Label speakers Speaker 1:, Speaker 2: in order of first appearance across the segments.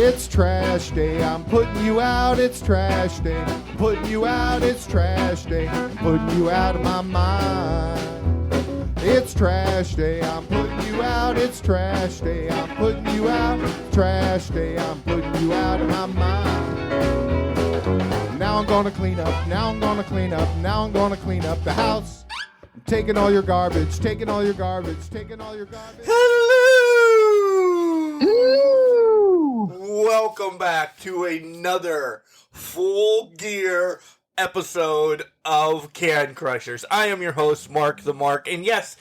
Speaker 1: It's trash day, I'm putting you out, it's trash day. Putting you out, it's trash day. I'm putting you out of my mind. It's trash day, I'm putting you out, it's trash day. I'm putting you out, trash day. I'm putting you out of my mind. Now I'm gonna clean up, now I'm gonna clean up, now I'm gonna clean up the house. I'm taking all your garbage, taking all your garbage, taking all your garbage.
Speaker 2: Welcome back to another full gear episode of Can Crushers. I am your host, Mark the Mark, and yes,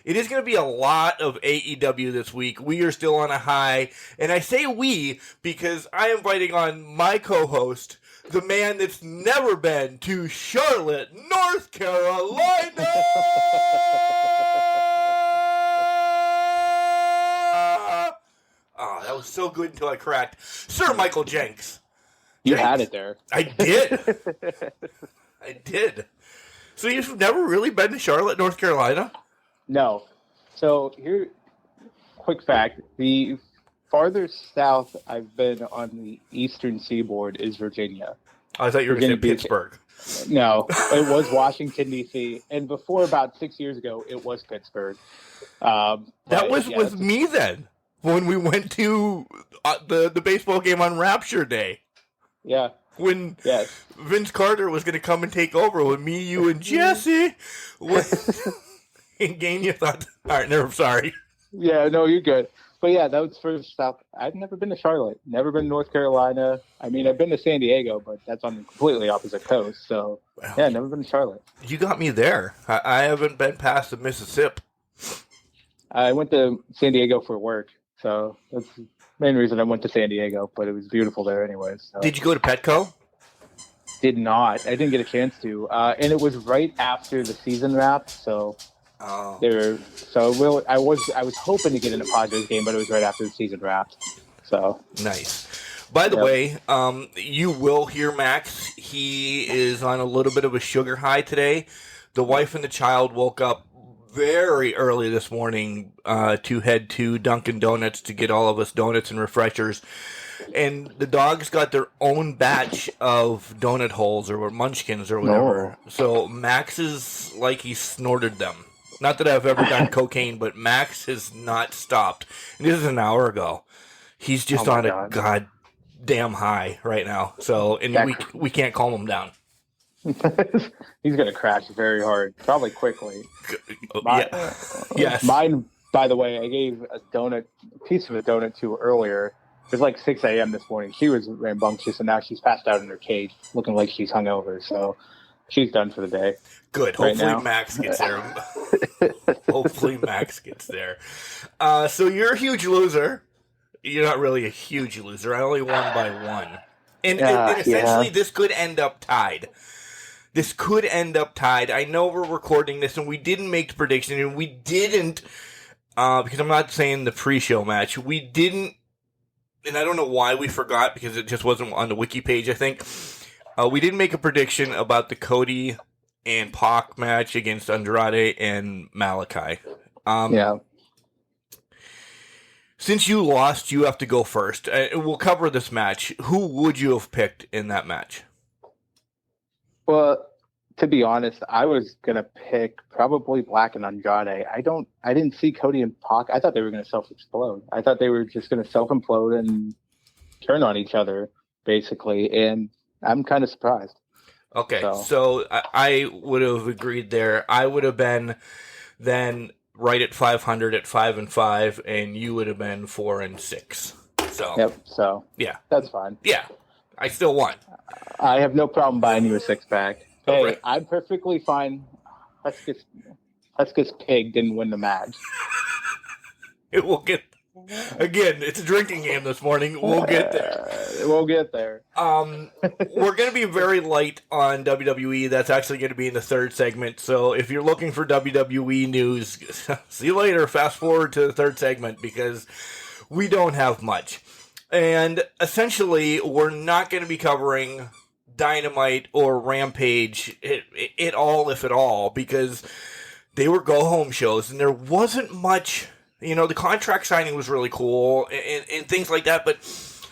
Speaker 2: it is going to be a lot of AEW this week. We are still on a high, and I say we because I am inviting on my co-host, the man that's never been to Charlotte, North Carolina. Oh, that was so good until I cracked. Sir Michael Jenks.
Speaker 3: You had it there.
Speaker 2: I did. I did. So you've never really been to Charlotte, North Carolina?
Speaker 3: No. So here, quick fact: the farthest south I've been on the eastern seaboard is Virginia.
Speaker 2: I thought you were going to say
Speaker 3: Virginia Beach.
Speaker 2: Pittsburgh.
Speaker 3: No, it was Washington D.C. and before about 6 years ago, it was Pittsburgh.
Speaker 2: That was with me then when we went to the baseball game on Rapture Day.
Speaker 3: Yeah.
Speaker 2: When
Speaker 3: Yes.
Speaker 2: Vince Carter was going to come and take over with me, you, and Jesse. And Gain, you thought, all right, never, sorry.
Speaker 3: Yeah, no, you're good. But yeah, that was further south. I've never been to Charlotte, never been to North Carolina. I mean, I've been to San Diego, but that's on the completely opposite coast. So, yeah, never been to Charlotte.
Speaker 2: You got me there. I haven't been past the Mississippi.
Speaker 3: I went to San Diego for work, so that's the main reason I went to San Diego, but it was beautiful there anyways. So.
Speaker 2: Did you go to Petco?
Speaker 3: Did not. I didn't get a chance to. And it was right after the season wrapped, so
Speaker 2: Oh.
Speaker 3: I was hoping to get in a Padres game, but it was right after the season wrapped. So
Speaker 2: Nice. By the way, you will hear Max. He is on a little bit of a sugar high today. The wife and the child woke up very early this morning to head to Dunkin' Donuts to get all of us donuts and refreshers. And the dogs got their own batch of donut holes or munchkins or whatever.
Speaker 3: No.
Speaker 2: So Max is like he snorted them. Not that I've ever done cocaine, but Max has not stopped. And this is an hour ago. He's just on a goddamn high right now. So, and we can't calm him down.
Speaker 3: He's going to crash very hard, probably quickly.
Speaker 2: Yes.
Speaker 3: Mine, by the way, I gave a piece of a donut to her earlier. It was like 6 a.m. this morning. She was rambunctious, and now she's passed out in her cage, looking like she's hungover. So she's done for the day.
Speaker 2: Good. Hopefully Max gets there. Hopefully Max gets there. So you're a huge loser. You're not really a huge loser. I only won by one. And essentially this could end up tied. This could end up tied. I know we're recording this, and we didn't make the prediction, and we didn't, because I'm not saying the pre-show match, we didn't, and I don't know why we forgot, because it just wasn't on the wiki page, I think. We didn't make a prediction about the Cody and Pac match against Andrade and Malachi. Since you lost, you have to go first. We'll cover this match. Who would you have picked in that match?
Speaker 3: Well, to be honest, I was gonna pick probably Black and Andrade. I didn't see Cody and Pac. I thought they were gonna self-explode. I thought they were just gonna self-implode and turn on each other, basically. And I'm kind of surprised.
Speaker 2: Okay, so I would have agreed there. I would have been then right at 500 at 5-5, and you would have been 4-6. So
Speaker 3: yep. So
Speaker 2: yeah,
Speaker 3: that's fine.
Speaker 2: Yeah, I still won.
Speaker 3: I have no problem buying you a 6-pack. Hey,
Speaker 2: right.
Speaker 3: I'm perfectly fine. Huskis Pig didn't win the match.
Speaker 2: It will get. Again, it's a drinking game this morning. We'll get there.
Speaker 3: We'll get there.
Speaker 2: We're going to be very light on WWE. That's actually going to be in the third segment. So if you're looking for WWE news, see you later. Fast forward to the third segment because we don't have much. And essentially, we're not going to be covering Dynamite or Rampage at all, if at all, because they were go-home shows and there wasn't much. You know, the contract signing was really cool and things like that, but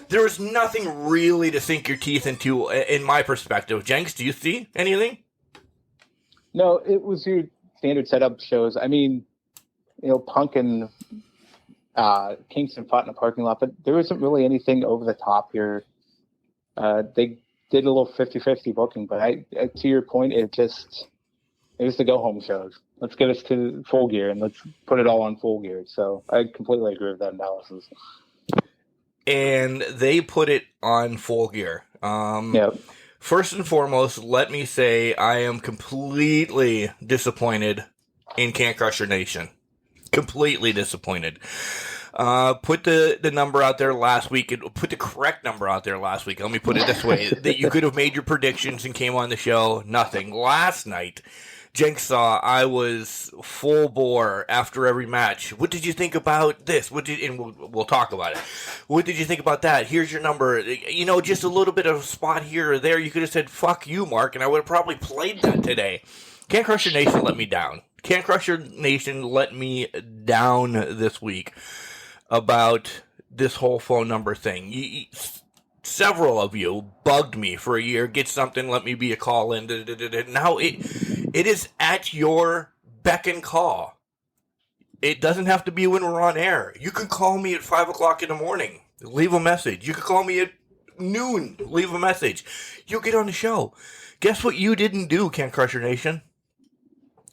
Speaker 2: There was nothing really to sink your teeth into, in my perspective. Jenks, do you see anything?
Speaker 3: No, it was your standard setup shows. I mean, Punk and Kingston fought in a parking lot, but there wasn't really anything over the top here. They did a little 50-50 booking, but to your point, it was the go-home shows. Let's get us to Full Gear, and let's put it all on Full Gear. So I completely agree with that analysis.
Speaker 2: And they put it on Full Gear.
Speaker 3: Yep.
Speaker 2: First and foremost, let me say I am completely disappointed in Can Crusher Nation. Completely disappointed. Put the number out there last week. Put the correct number out there last week. Let me put it this way. That you could have made your predictions and came on the show. Nothing. Last night, Jenks saw I was full bore after every match. What did you think about this? And we'll talk about it. What did you think about that? Here's your number. Just a little bit of a spot here or there. You could have said, fuck you, Mark, and I would have probably played that today. Can Crusher Nation let me down. Can Crusher Nation let me down this week about this whole phone number thing. Several of you bugged me for a year. Get something, let me be a call-in. Now it is at your beck and call. It doesn't have to be when we're on air. You can call me at 5 o'clock in the morning. Leave a message. You can call me at noon. Leave a message. You'll get on the show. Guess what you didn't do, Can Crusher Nation?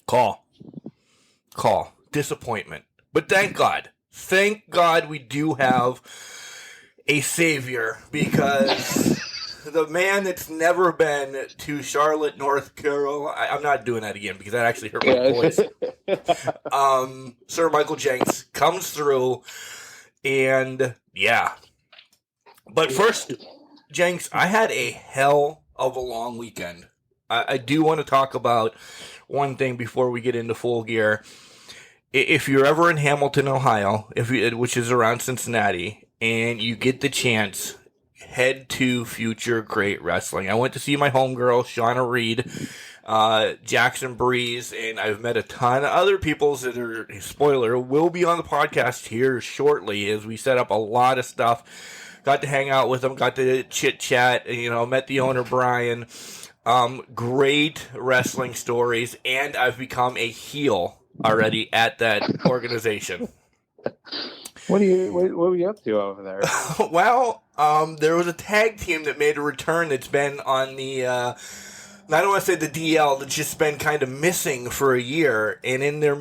Speaker 2: Call. Disappointment. But thank God. Thank God we do have a savior, because the man that's never been to Charlotte, North Carolina, I'm not doing that again because that actually hurt my voice. Sir Michael Jenks comes through, and yeah. But first, Jenks, I had a hell of a long weekend. I do want to talk about one thing before we get into Full Gear. If you're ever in Hamilton, Ohio, which is around Cincinnati, and you get the chance, head to Future Great Wrestling. I went to see my homegirl, Shauna Reed, Jackson Breeze, and I've met a ton of other people that are, spoiler, will be on the podcast here shortly as we set up a lot of stuff. Got to hang out with them, got to chit-chat, met the owner, Brian. Great wrestling stories, and I've become a heel already at that organization.
Speaker 3: What were you up to over there?
Speaker 2: Well, there was a tag team that made a return that's been on the, I don't want to say the DL, that's just been kind of missing for a year. And in their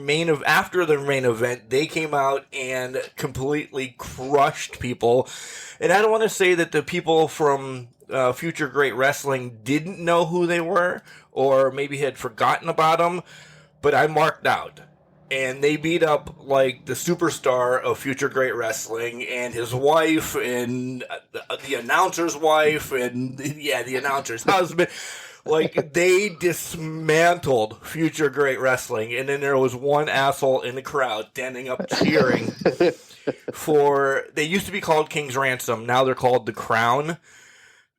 Speaker 2: after their main event, they came out and completely crushed people. And I don't want to say that the people from Future Great Wrestling didn't know who they were, or maybe had forgotten about them, but I marked out. And they beat up, like, the superstar of Future Great Wrestling and his wife and the announcer's wife and, the announcer's husband. Like, they dismantled Future Great Wrestling. And then there was one asshole in the crowd standing up cheering for... They used to be called King's Ransom. Now they're called The Crown.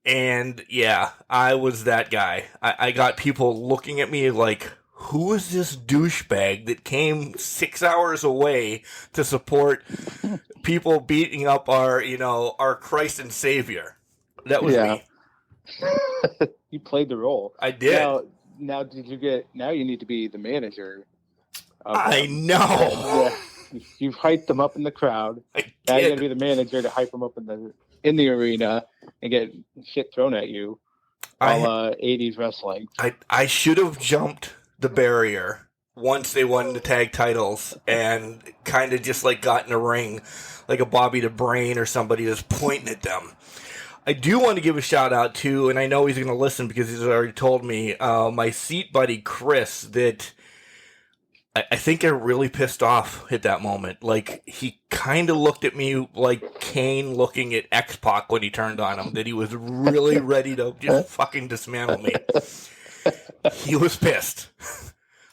Speaker 2: And, yeah, I was that guy. I got people looking at me like... Who is this douchebag that came 6 hours away to support people beating up our Christ and Savior? That was me.
Speaker 3: You played the role.
Speaker 2: I did.
Speaker 3: Now you need to be the manager.
Speaker 2: I know.
Speaker 3: Yeah. You've hyped them up in the crowd. Now you're going to be the manager to hype them up in the arena and get shit thrown at you. 80s wrestling.
Speaker 2: I should have jumped the barrier once they won the tag titles and kind of just like got in a ring like a Bobby the Brain or somebody that's pointing at them. I do want to give a shout out to, and I know he's going to listen because he's already told me, my seat buddy Chris, that I think I really pissed off at that moment. Like, he kind of looked at me like Kane looking at X-Pac when he turned on him, that he was really ready to just fucking dismantle me. He was pissed.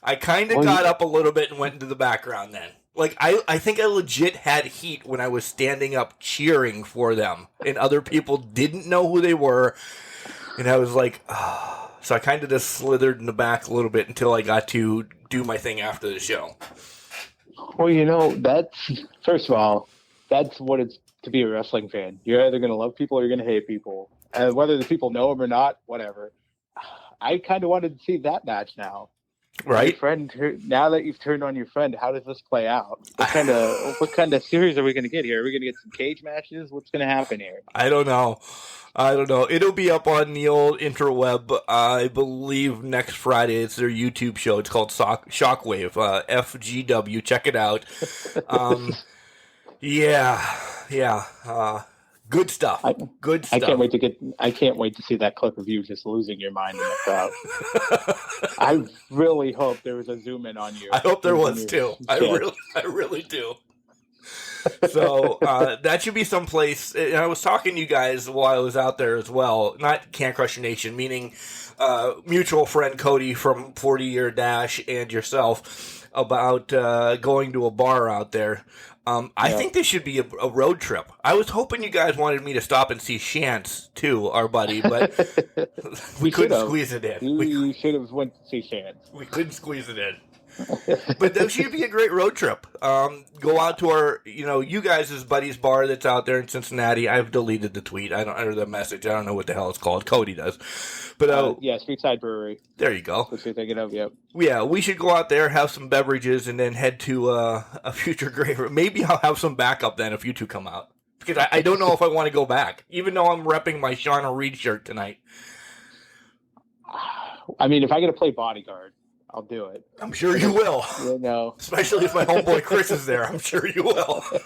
Speaker 2: I kind of got up a little bit and went into the background then. Like, I think I legit had heat when I was standing up cheering for them, and other people didn't know who they were, and I was like, oh. So I kind of just slithered in the back a little bit until I got to do my thing after the show.
Speaker 3: Well, that's, first of all, that's what it's to be a wrestling fan. You're either going to love people or you're going to hate people. And whether the people know them or not, whatever. I kind of wanted to see that match now.
Speaker 2: Right.
Speaker 3: Your friend, now that you've turned on your friend, how does this play out? What kind of series are we going to get here? Are we going to get some cage matches? What's going to happen here?
Speaker 2: I don't know. It'll be up on the old interweb, I believe, next Friday. It's their YouTube show. It's called Shockwave, FGW. Check it out. Good stuff. Good stuff.
Speaker 3: I can't wait to see that clip of you just losing your mind in the crowd. I really hope there was a zoom in on you.
Speaker 2: I hope there was too. I really do. So that should be someplace. And I was talking to you guys while I was out there as well. Not Can't Crush Your Nation, meaning mutual friend Cody from 40 Year Dash and yourself about going to a bar out there. I think this should be a road trip. I was hoping you guys wanted me to stop and see Chance too, our buddy, but we couldn't squeeze it in.
Speaker 3: You should have went to see Chance.
Speaker 2: We couldn't squeeze it in. But that should be a great road trip. Go out to our, you guys' buddy's bar that's out there in Cincinnati. I've deleted the tweet. Or the message. I don't know what the hell it's called. Cody does. But
Speaker 3: Streetside Brewery.
Speaker 2: There you go.
Speaker 3: That's what you're thinking of. Yep.
Speaker 2: Yeah, we should go out there, have some beverages, and then head to a future great. Maybe I'll have some backup then if you two come out, because I don't know if I want to go back, even though I'm repping my Shauna Reed shirt tonight.
Speaker 3: I mean, if I get to play bodyguard, I'll do it.
Speaker 2: I'm sure you will. Especially if my homeboy Chris is there. I'm sure you will.
Speaker 3: I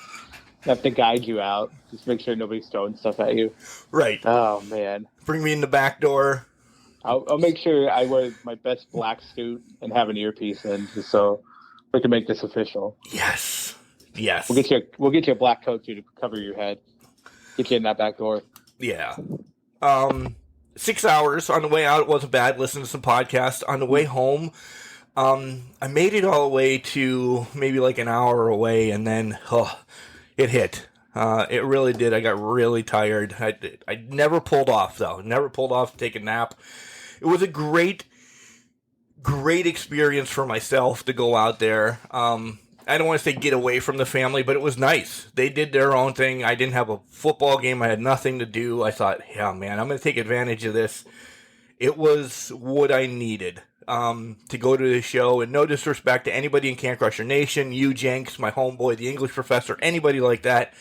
Speaker 3: have to guide you out. Just make sure nobody's throwing stuff at you.
Speaker 2: Right.
Speaker 3: Oh, man.
Speaker 2: Bring me in the back door.
Speaker 3: I'll make sure I wear my best black suit and have an earpiece in, just so we can make this official.
Speaker 2: Yes.
Speaker 3: We'll get you a black coat too to cover your head. Get you in that back door.
Speaker 2: Yeah. 6 hours on the way out. It wasn't bad. Listen to some podcasts. On the way home, I made it all the way to maybe like an hour away, and then it hit. It really did. I got really tired. I never pulled off, though. Never pulled off to take a nap. It was a great experience for myself to go out there. I don't want to say get away from the family, but it was nice. They did their own thing. I didn't have a football game. I had nothing to do. I thought, yeah, man, I'm going to take advantage of this. It was what I needed to go to the show. And no disrespect to anybody in Can't Crush Your Nation, you, Jenks, my homeboy, the English professor, anybody like that.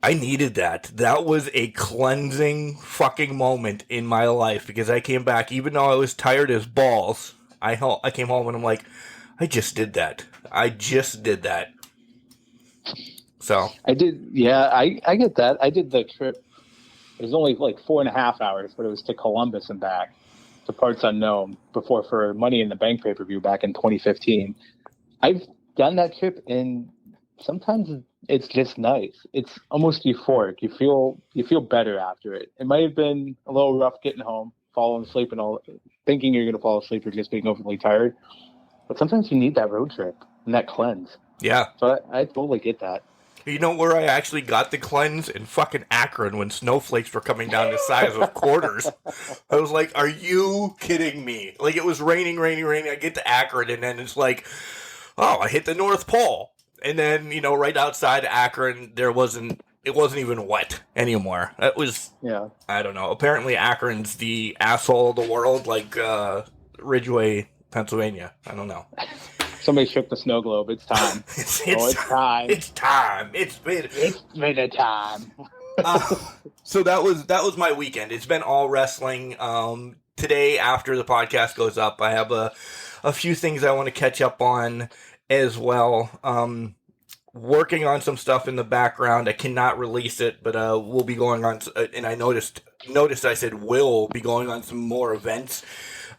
Speaker 2: I needed that. That was a cleansing fucking moment in my life, because I came back, even though I was tired as balls, I came home and I'm like, I just did that. So. I did,
Speaker 3: yeah, I get that. I did the trip. It was only like 4.5 hours, but it was to Columbus and back, to Parts Unknown, before for Money in the Bank pay-per-view back in 2015. I've done that trip, and sometimes it's just nice. It's almost euphoric. You feel better after it. It might have been a little rough getting home, falling asleep, and all, thinking you're going to fall asleep or just being overly tired. But sometimes you need that road trip and that cleanse.
Speaker 2: Yeah.
Speaker 3: So I totally get that.
Speaker 2: You know where I actually got the cleanse? In fucking Akron, when snowflakes were coming down the size of quarters. I was like, are you kidding me? Like, it was raining. I get to Akron, and then it's like, oh, I hit the North Pole. And then, right outside Akron, it wasn't even wet anymore. It was, I don't know. Apparently Akron's the asshole of the world, like Ridgeway, Pennsylvania. I don't know.
Speaker 3: Somebody shook the snow globe. It's time.
Speaker 2: It's time. It's time. It's been
Speaker 3: a time.
Speaker 2: So that was my weekend. It's been all wrestling. Today, after the podcast goes up, I have a few things I want to catch up on as well. Working on some stuff in the background. I cannot release it, but we'll be going on. And I noticed I said we'll be going on some more events.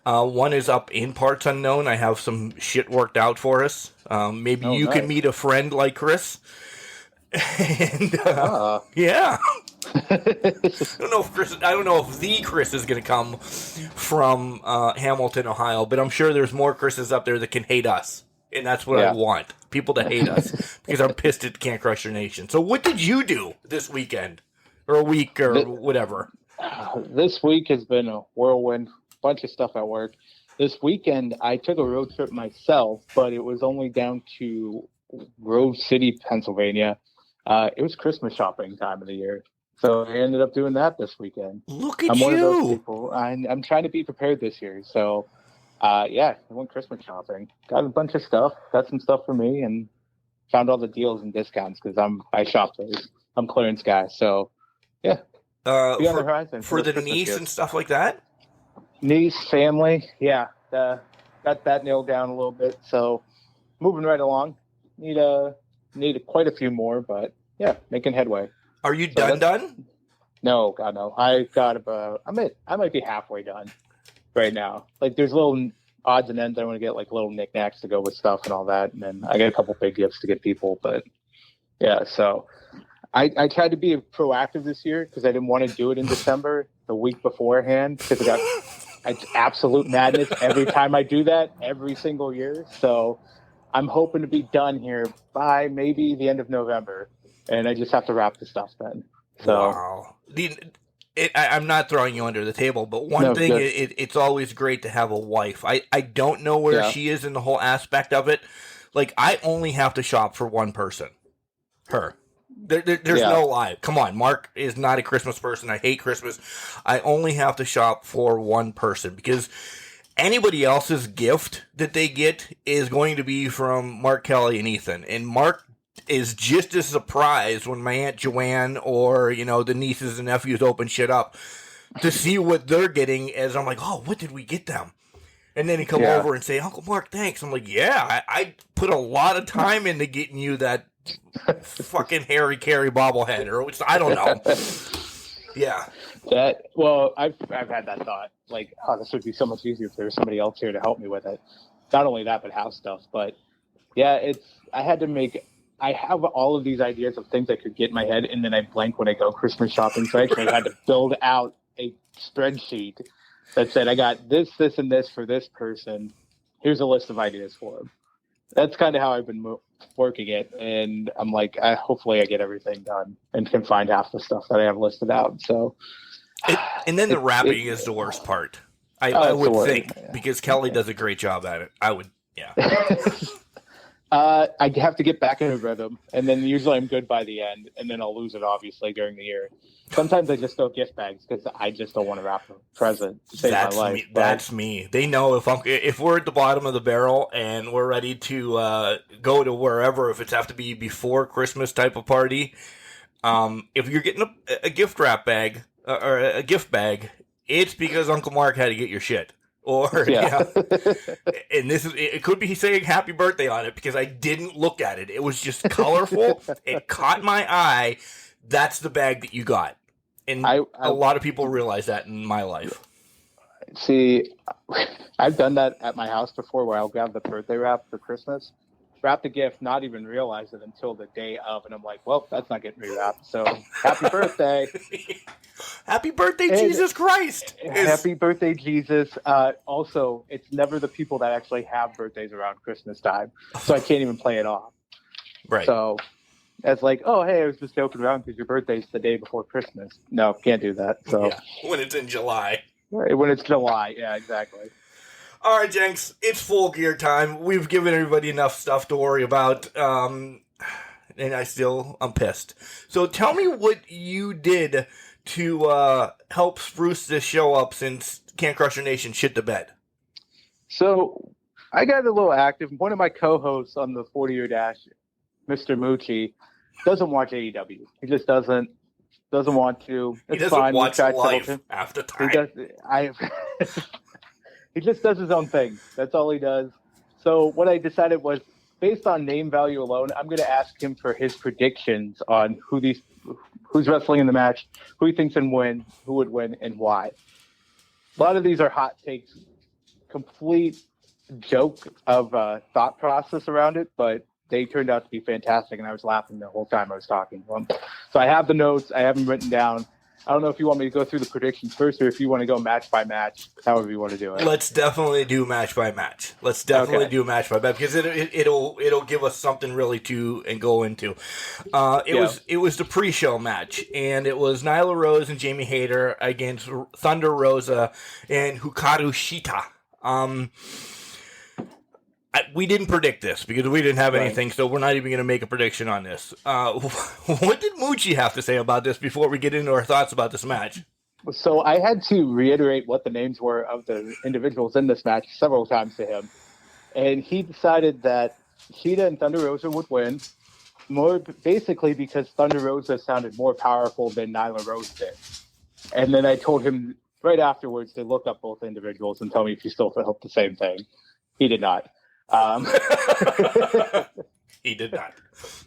Speaker 2: One is up in Parts Unknown. I have some shit worked out for us. Maybe you can meet a friend like Chris. And yeah. I don't know if the Chris is going to come from Hamilton, Ohio, but I'm sure there's more Chris's up there that can hate us. And that's what I want. People to hate us. Because I'm pissed at Can't Crush Your Nation. So what did you do this weekend? Or a week or whatever?
Speaker 3: This week has been a whirlwind. Bunch of stuff at work. This weekend, I took a road trip myself, but it was only down to Grove City, Pennsylvania. It was Christmas shopping time of the year. So I ended up doing that this weekend.
Speaker 2: Look at
Speaker 3: I'm one of those
Speaker 2: you.
Speaker 3: people. I'm trying to be prepared this year. So, yeah, I went Christmas shopping. Got a bunch of stuff. Got some stuff for me, and found all the deals and discounts because I shop those. I'm clearance guy. So, yeah. Be on the horizon
Speaker 2: For the
Speaker 3: Christmas
Speaker 2: niece
Speaker 3: gifts.
Speaker 2: and stuff like that?
Speaker 3: Niece, family, yeah. Got that nailed down a little bit. So, moving right along. Need quite a few more, but yeah, making headway.
Speaker 2: Are you
Speaker 3: So
Speaker 2: done?
Speaker 3: No, God, no. I got about. I might be halfway done right now. Like, there's little odds and ends. I want to get like little knickknacks to go with stuff and all that, and then I got a couple big gifts to get people. But yeah, so I tried to be proactive this year because I didn't want to do it in December, the week beforehand, because it's absolute madness every time I do that every single year. So I'm hoping to be done here by maybe the end of November, and I just have to wrap the stuff then. So.
Speaker 2: Wow. I'm not throwing you under the table, but one thing, it's always great to have a wife. I don't know where she is in the whole aspect of it. Like, I only have to shop for one person. Her. There's no lie. Come on, Mark is not a Christmas person. I hate Christmas. I only have to shop for one person because anybody else's gift that they get is going to be from Mark Kelly and Ethan. And Mark is just as surprised when my Aunt Joanne or, the nieces and nephews open shit up to see what they're getting as I'm like, oh, what did we get them? And then he come over and say, Uncle Mark, thanks. I'm like, yeah, I put a lot of time into getting you that fucking Harry Carey bobblehead, or which I don't know. Yeah.
Speaker 3: I've had that thought. Like, oh, this would be so much easier if there was somebody else here to help me with it. Not only that, but house stuff. But yeah, I have all of these ideas of things I could get in my head, and then I blank when I go Christmas shopping. So I actually had to build out a spreadsheet that said, I got this, this, and this for this person. Here's a list of ideas for them. That's kind of how I've been working it. And I'm like, hopefully I get everything done and can find half the stuff that I have listed out. So,
Speaker 2: and then the wrapping is the worst part. I would think, because Kelly does a great job at it. I would, yeah.
Speaker 3: I have to get back in a rhythm, and then usually I'm good by the end, and then I'll lose it, obviously, during the year. Sometimes I just throw gift bags because I just don't want to wrap a present to save my life.
Speaker 2: That's me. They know if we're at the bottom of the barrel and we're ready to go to wherever, if it's have to be before Christmas type of party, if you're getting a gift wrap bag or a gift bag, it's because Uncle Mark had to get your shit. Or and it could be saying happy birthday on it because I didn't look at it. It was just colorful. It caught my eye. That's the bag that you got. And a lot of people realize that in my life.
Speaker 3: See, I've done that at my house before where I'll grab the birthday wrap for Christmas, wrap the gift, not even realize it until the day of. And I'm like, well, that's not getting rewrapped. So happy birthday.
Speaker 2: Happy birthday, Jesus Christ.
Speaker 3: Happy birthday, Jesus. Also, it's never the people that actually have birthdays around Christmas time. So I can't even play it off.
Speaker 2: Right.
Speaker 3: So it's like, oh, hey, I was just joking around because your birthday's the day before Christmas. No, can't do that. So
Speaker 2: when it's in July.
Speaker 3: Right, when it's July. Yeah, exactly.
Speaker 2: All right, Jenks, it's full gear time. We've given everybody enough stuff to worry about. And I'm pissed. So tell me what you did to help spruce this show up since Can't Crusher Nation shit the bed.
Speaker 3: So I got a little active. One of my co-hosts on the 40-Year Dash, Mr. Moochie, doesn't watch AEW. He just doesn't want to. It's
Speaker 2: he doesn't
Speaker 3: fine.
Speaker 2: watch life half the time.
Speaker 3: He just does his own thing. That's all he does. So what I decided was, based on name value alone, I'm going to ask him for his predictions on who's wrestling in the match, who he thinks who would win, and why. A lot of these are hot takes, complete joke of thought process around it, but they turned out to be fantastic, and I was laughing the whole time I was talking to them. So I have the notes. I have them written down. I don't know if you want me to go through the predictions first or if you want to go match by match, however you want to do it.
Speaker 2: Let's definitely do match by match. Do match by match because it'll give us something really to and go into. It was the pre-show match, and it was Nyla Rose and Jamie Hayter against Thunder Rosa and Hikaru Shida. we didn't predict this because we didn't have
Speaker 3: Right.
Speaker 2: anything, so we're not even going to make a prediction on this. What did Moochie have to say about this before we get into our thoughts about this match?
Speaker 3: So I had to reiterate what the names were of the individuals in this match several times to him. And he decided that Shida and Thunder Rosa would win, more basically because Thunder Rosa sounded more powerful than Nyla Rose did. And then I told him right afterwards to look up both individuals and tell me if he still felt the same thing. He did not.
Speaker 2: He did not.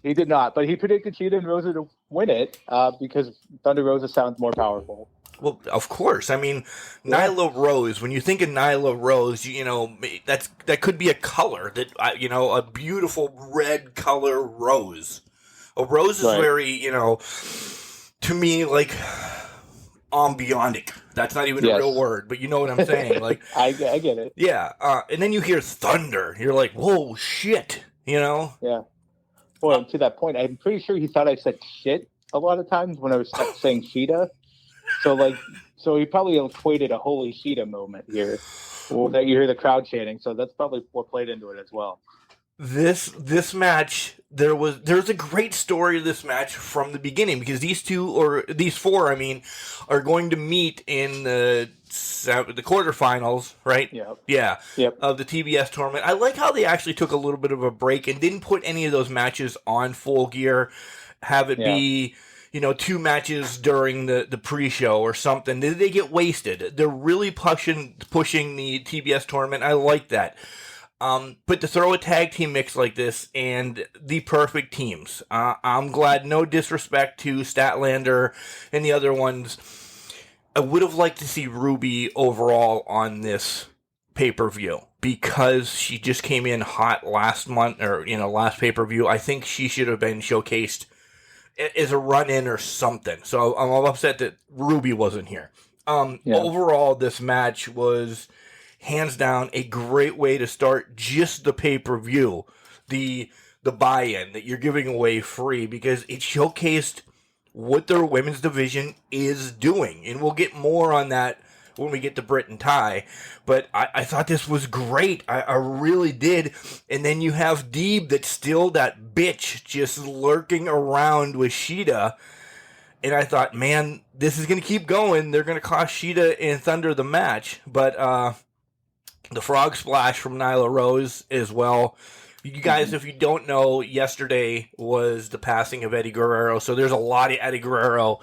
Speaker 3: He did not, but he predicted Shida and Rosa to win it because Thunder Rosa sounds more powerful.
Speaker 2: Well, of course. I mean, Nyla Rose. When you think of Nyla Rose, you know that could be a color that a beautiful red color rose. A rose is
Speaker 3: Right.
Speaker 2: very, to me like ambionic. That's not even a
Speaker 3: Yes.
Speaker 2: real word, but you know what I'm saying. Like,
Speaker 3: I get it.
Speaker 2: yeah. And then you hear thunder. You're like, whoa, shit.
Speaker 3: Yeah. Well, to that point, I'm pretty sure he thought I said shit a lot of times when I was saying Shida. So he probably equated a holy Shida moment here, that you hear the crowd chanting. So that's probably what played into it as well.
Speaker 2: This match, there's a great story of this match from the beginning because these four, are going to meet in the quarterfinals, right?
Speaker 3: Yep. Yep.
Speaker 2: Of the TBS tournament. I like how they actually took a little bit of a break and didn't put any of those matches on Full Gear. Have it be, two matches during the pre-show or something. They get wasted. They're really pushing the TBS tournament. I like that. But to throw a tag team mix like this and the perfect teams, I'm glad. No disrespect to Statlander and the other ones. I would have liked to see Ruby overall on this pay-per-view because she just came in hot last month or last pay-per-view. I think she should have been showcased as a run-in or something. So I'm upset that Ruby wasn't here. Overall, this match was hands down a great way to start just the pay-per-view, the buy-in that you're giving away free because it showcased what their women's division is doing. And we'll get more on that when we get to Britt and Ty. But I thought this was great. I really did. And then you have Deeb that's still that bitch just lurking around with Shida. And I thought, man, this is going to keep going. They're going to cost Shida and Thunder the match. But the frog splash from Nyla Rose as well. You guys, if you don't know, yesterday was the passing of Eddie Guerrero, so there's a lot of Eddie Guerrero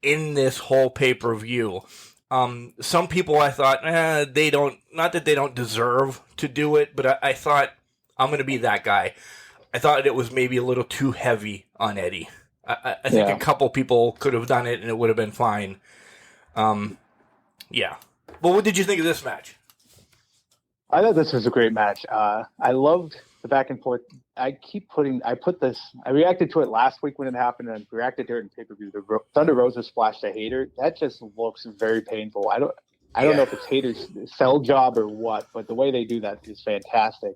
Speaker 2: in this whole pay-per-view. Some people I thought, they don't deserve to do it, but I thought, I'm going to be that guy. I thought it was maybe a little too heavy on Eddie. I think a couple people could have done it and it would have been fine. Yeah. Well, what did you think of this match?
Speaker 3: I thought this was a great match. I loved the back and forth. I reacted to it last week when it happened, and I reacted to it in pay-per-view. The Thunder Rosa splash to Hater, that just looks very painful. I don't know if it's Hater's sell job or what, but the way they do that is fantastic.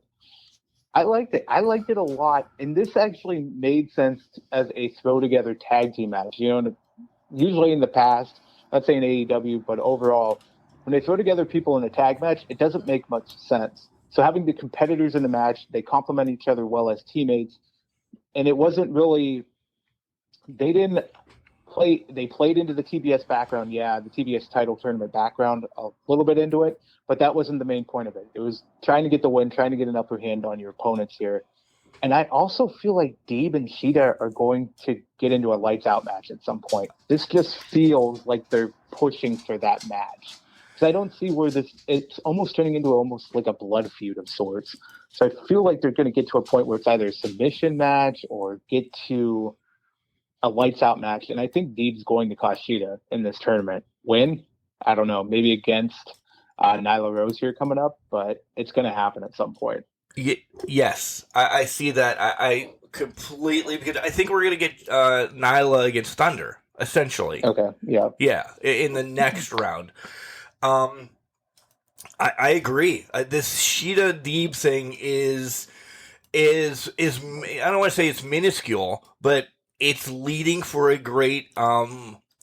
Speaker 3: I liked it. I liked it a lot, and this actually made sense as a throw-together tag team match. Usually in the past, not saying AEW, but overall, when they throw together people in a tag match, it doesn't make much sense. So having the competitors in the match, they complement each other well as teammates. And it wasn't really, they played into the TBS background. Yeah, the TBS title tournament background, a little bit into it, but that wasn't the main point of it. It was trying to get the win, trying to get an upper hand on your opponents here. And I also feel like Deeb and Shida are going to get into a lights out match at some point. This just feels like they're pushing for that match. I don't see where it's almost turning into almost like a blood feud of sorts. So I feel like they're going to get to a point where it's either a submission match or get to a lights out match. And I think Deeb's going to cost Shida in this tournament. Win? I don't know. Maybe against Nyla Rose here coming up, but it's going to happen at some point.
Speaker 2: Yes, I see that. I completely, because I think we're going to get Nyla against Thunder, essentially.
Speaker 3: Okay, yeah.
Speaker 2: Yeah, in the next round. I agree. This Shida Deeb thing is I don't want to say it's minuscule, but it's leading for a great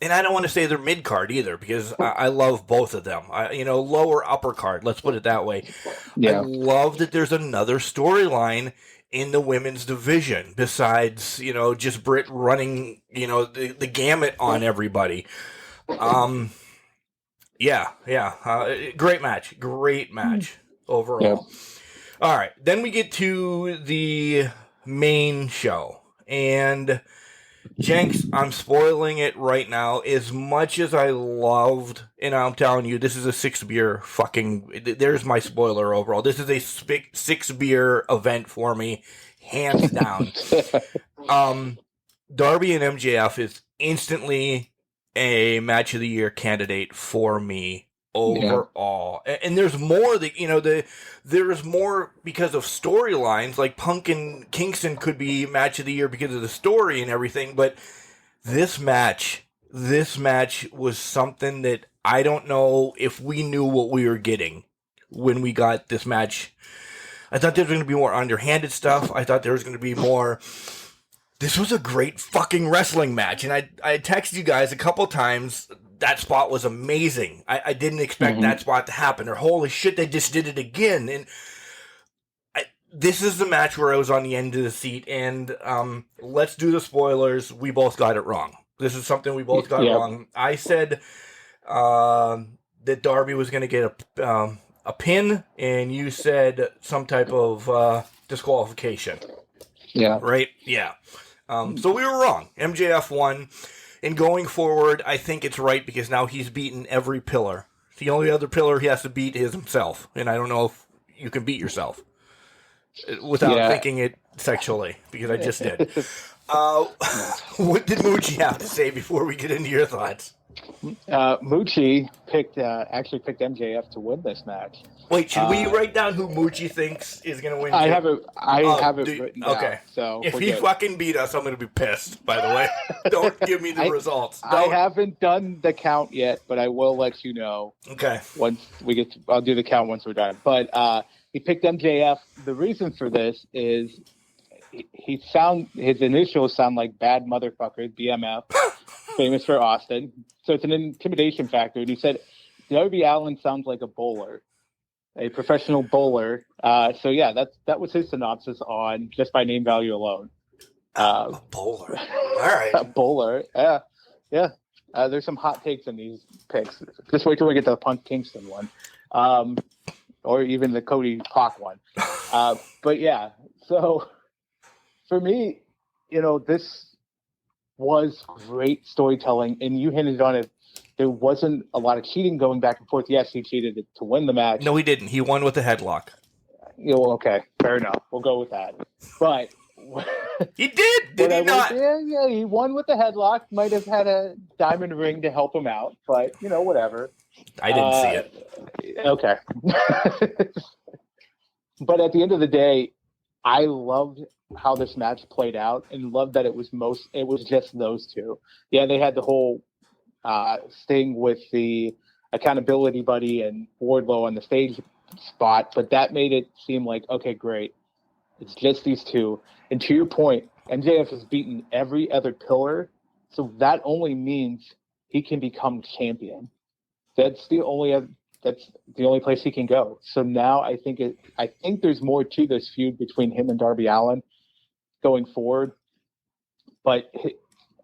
Speaker 2: and I don't want to say they're mid card either because I love both of them. Lower upper card. Let's put it that way.
Speaker 3: Yeah.
Speaker 2: I love that there's another storyline in the women's division besides just Britt running the gamut on everybody. Yeah. Great match overall.
Speaker 3: Yep.
Speaker 2: All right, then we get to the main show, and Jenks, I'm spoiling it right now. As much as I loved, and I'm telling you, this is a 6-beer fucking. There's my spoiler overall. This is a 6-beer event for me, hands down. Darby and MJF is instantly a match of the year candidate for me overall. Yeah. And there's more that there's more because of storylines. Like Punk and Kingston could be match of the year because of the story and everything, but this match was something that I don't know if we knew what we were getting when we got this match. I thought there was going to be more underhanded stuff. I thought there was going to be more. This was a great fucking wrestling match, and I texted you guys a couple times. That spot was amazing. I didn't expect that spot to happen. Or holy shit, they just did it again. And this is the match where I was on the end of the seat. And let's do the spoilers. We both got it wrong. This is something we both got wrong. I said that Darby was going to get a pin, and you said some type of disqualification.
Speaker 3: Yeah.
Speaker 2: Right? Yeah. So we were wrong. MJF won. And going forward, I think it's right because now he's beaten every pillar. The only other pillar he has to beat is himself. And I don't know if you can beat yourself without thinking it sexually, because I just did. What did Moochie have to say before we get into your thoughts?
Speaker 3: Moochie actually picked MJF to win this match.
Speaker 2: Wait, should we write down who Moochie thinks is going to win?
Speaker 3: I have it written down. Okay. So
Speaker 2: if he fucking beat us, I'm going to be pissed, by the way. Don't give me the results.
Speaker 3: I haven't done the count yet, but I will let you know.
Speaker 2: Okay.
Speaker 3: Once we get I'll do the count once we're done. But he picked MJF. The reason for this is his initials sound like bad motherfuckers, BMF, famous for Austin. So it's an intimidation factor. And he said Darby Allin sounds like a bowler. A professional bowler. So yeah, that was his synopsis on just by name value alone.
Speaker 2: A bowler. All right.
Speaker 3: A bowler. Yeah. There's some hot takes in these picks. Just wait till we get to the Punk Kingston one, or even the Cody Pac one. But yeah, so for me, this was great storytelling, and you hinted on it. There wasn't a lot of cheating going back and forth. Yes, he cheated to win the match.
Speaker 2: No, he didn't. He won with a headlock.
Speaker 3: Okay, fair enough. We'll go with that. But
Speaker 2: he did. Did he not?
Speaker 3: Yeah, he won with the headlock. Might have had a diamond ring to help him out, but whatever.
Speaker 2: I didn't see
Speaker 3: it. Okay. But at the end of the day, I loved how this match played out, and loved that it was just those two. Yeah, they had the whole Sting with the accountability buddy and Wardlow on the stage spot, but that made it seem like, okay, great. It's just these two. And to your point, MJF has beaten every other pillar, so that only means he can become champion. That's the only place he can go. So now I think there's more to this feud between him and Darby Allin going forward, but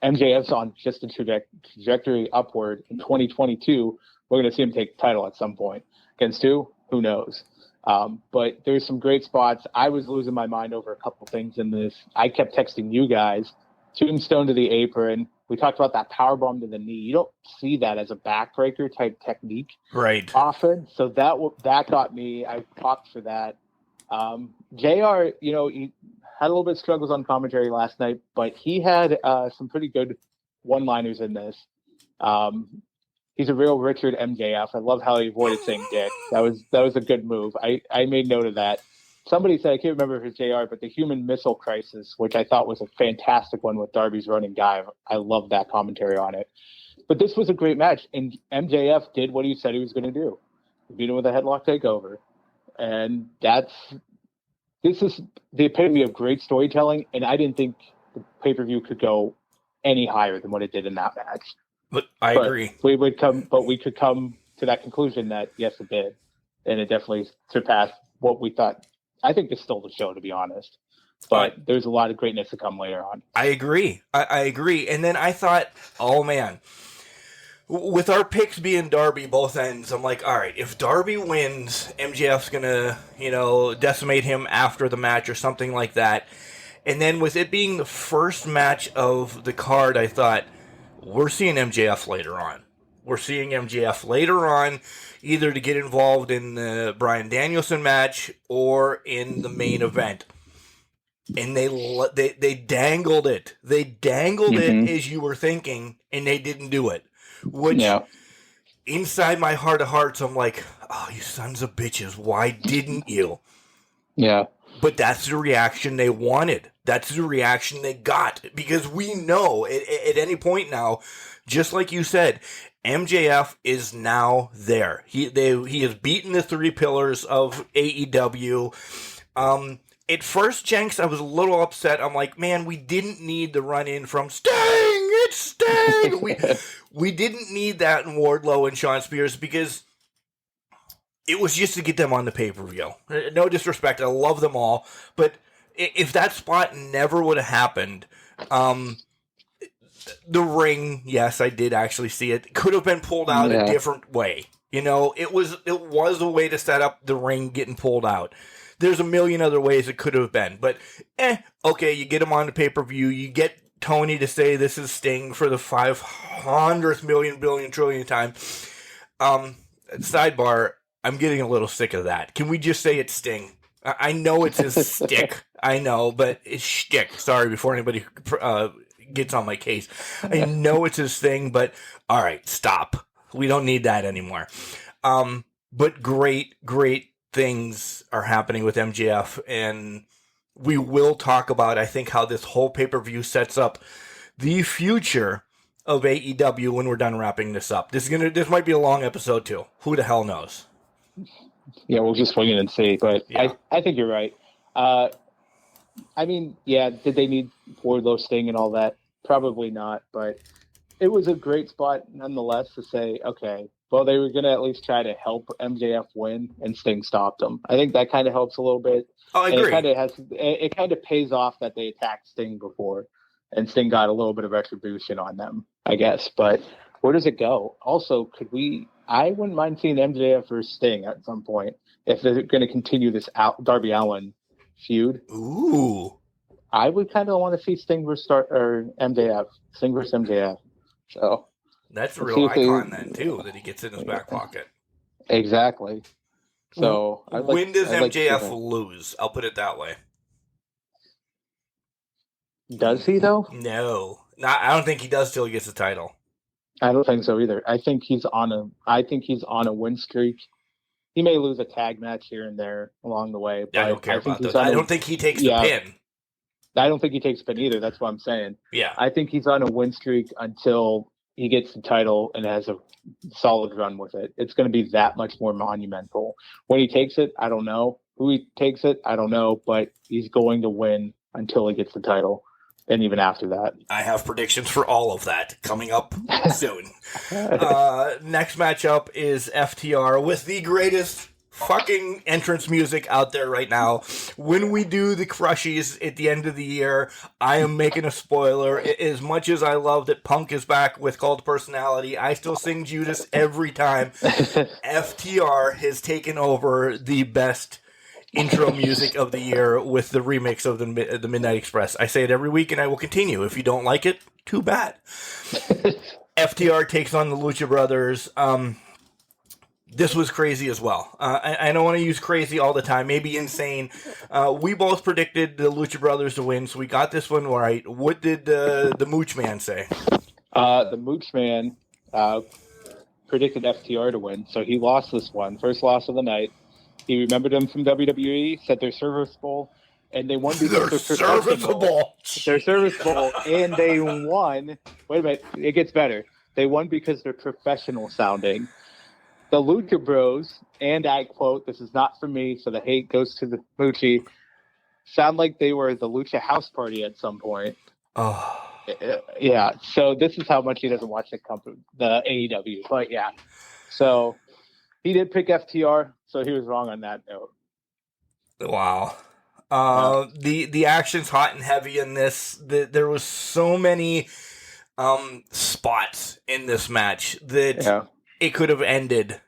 Speaker 3: MJF's on just a trajectory upward. In 2022, we're going to see him take the title at some point. Against who? Who knows? But there's some great spots. I was losing my mind over a couple things in this. I kept texting you guys. Tombstone to the apron. We talked about that powerbomb to the knee. You don't see that as a backbreaker type technique,
Speaker 2: right?
Speaker 3: Often. So that got me. I popped for that. JR, he had a little bit of struggles on commentary last night, but he had some pretty good one-liners in this. He's a real Richard MJF. I love how he avoided saying dick. That was a good move. I made note of that. Somebody said, I can't remember if it's JR, but the human missile crisis, which I thought was a fantastic one with Darby's running guy. I love that commentary on it. But this was a great match, and MJF did what he said he was going to do. He beat him with a headlock takeover. And this is the epitome of great storytelling, and I didn't think the pay-per-view could go any higher than what it did in that match.
Speaker 2: But I
Speaker 3: But
Speaker 2: agree.
Speaker 3: we could come to that conclusion that yes, it did, and it definitely surpassed what we thought. I think it's still the show, to be honest. But there's a lot of greatness to come later on.
Speaker 2: I agree. I agree. And then I thought, oh man, with our picks being Darby both ends, I'm like, all right, if Darby wins, MJF's gonna, decimate him after the match or something like that. And then with it being the first match of the card, I thought, we're seeing MJF later on. We're seeing MJF later on, either to get involved in the Bryan Danielson match or in the main event. And they dangled it. They dangled it as you were thinking, and they didn't do it. Which, inside my heart of hearts, I'm like, oh, you sons of bitches, why didn't you?
Speaker 3: Yeah.
Speaker 2: But that's the reaction they wanted. That's the reaction they got. Because we know at any point now, just like you said, MJF is now there. He has beaten the 3 pillars of AEW. At first, Jenks, I was a little upset. I'm like, man, we didn't need the run-in from Sting. It's Sting. we didn't need that in Wardlow and Shawn Spears because it was just to get them on the pay-per-view. No disrespect. I love them all. But if that spot never would have happened, the ring, yes, I did actually see it, could have been pulled out a different way. It was a way to set up the ring getting pulled out. There's a million other ways it could have been. But, okay, you get him on the pay-per-view. You get Tony to say this is Sting for the 500th million, billion, trillion time. Sidebar, I'm getting a little sick of that. Can we just say it's Sting? I know it's his stick. I know, but it's shtick. Sorry, before anybody gets on my case. I know it's his thing, but all right, stop. We don't need that anymore. But great things are happening with MJF, and we will talk about, I think, how this whole pay-per-view sets up the future of AEW when we're done wrapping this up. This might be a long episode too. Who the hell knows?
Speaker 3: Yeah, we'll just swing it and see. But
Speaker 2: yeah.
Speaker 3: I think you're right. Did they need Wardlow, Sting, and all that? Probably not. But it was a great spot nonetheless to say, okay, well, they were going to at least try to help MJF win, and Sting stopped them. I think that kind of helps a little bit.
Speaker 2: Oh, I agree.
Speaker 3: And it kind of pays off that they attacked Sting before, and Sting got a little bit of retribution on them, I guess. But where does it go? Also, I wouldn't mind seeing MJF versus Sting at some point if they're going to continue this Darby Allin feud.
Speaker 2: Ooh.
Speaker 3: I would kind of want to see Sting versus MJF. Sting versus MJF. So
Speaker 2: that's a real icon then too that he gets in his back pocket.
Speaker 3: Exactly. So
Speaker 2: when does MJF lose? I'll put it that way.
Speaker 3: Does he though?
Speaker 2: No, I don't think he does till he gets the title.
Speaker 3: I don't think so either. I think he's on a win streak. He may lose a tag match here and there along the way. But
Speaker 2: I don't care about that. I don't think he takes the pin.
Speaker 3: I don't think he takes the pin either. That's what I'm saying.
Speaker 2: Yeah.
Speaker 3: I think he's on a win streak until he gets the title and has a solid run with it. It's going to be that much more monumental. When he takes it, I don't know. Who he takes it, I don't know. But he's going to win until he gets the title. And even after that.
Speaker 2: I have predictions for all of that coming up soon. Next matchup is FTR with the greatest fucking entrance music out there right now. When we do the crushies at the end of the year, I am making a spoiler. As much as I love that Punk is back with Cult Personality, I still sing Judas every time. FTR has taken over the best intro music of the year with the remix of the Midnight Express. I say it every week, and I will continue. If you don't like it, too bad. FTR takes on the Lucha Brothers. This was crazy as well. I don't want to use crazy all the time. Maybe insane. We both predicted the Lucha Brothers to win, so we got this one right. What did the Mooch Man say?
Speaker 3: The Mooch Man predicted FTR to win, so he lost this one. First loss of the night. He remembered them from WWE, said they're serviceable, and they won because they're serviceable. They're serviceable, and they won. Wait a minute, it gets better. They won because they're professional sounding. The Lucha Bros, and I quote, this is not for me, so the hate goes to the Moochie, sound like they were the Lucha House Party at some point.
Speaker 2: Oh.
Speaker 3: Yeah. So this is how much he doesn't watch the AEW. But yeah. So he did pick FTR, so he was wrong on that note.
Speaker 2: Wow. The action's hot and heavy in this. There was so many spots in this match that it could have ended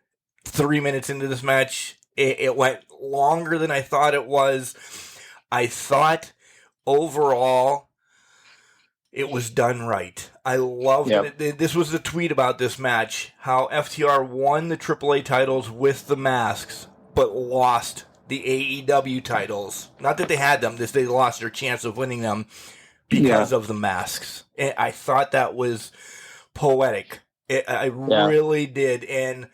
Speaker 2: 3 minutes into this match. It went longer than I thought it was. I thought overall it was done right. I loved it. This was the tweet about this match, how FTR won the AAA titles with the masks, but lost the AEW titles. Not that they had them, they lost their chance of winning them because of the masks. And I thought that was poetic. I really did. And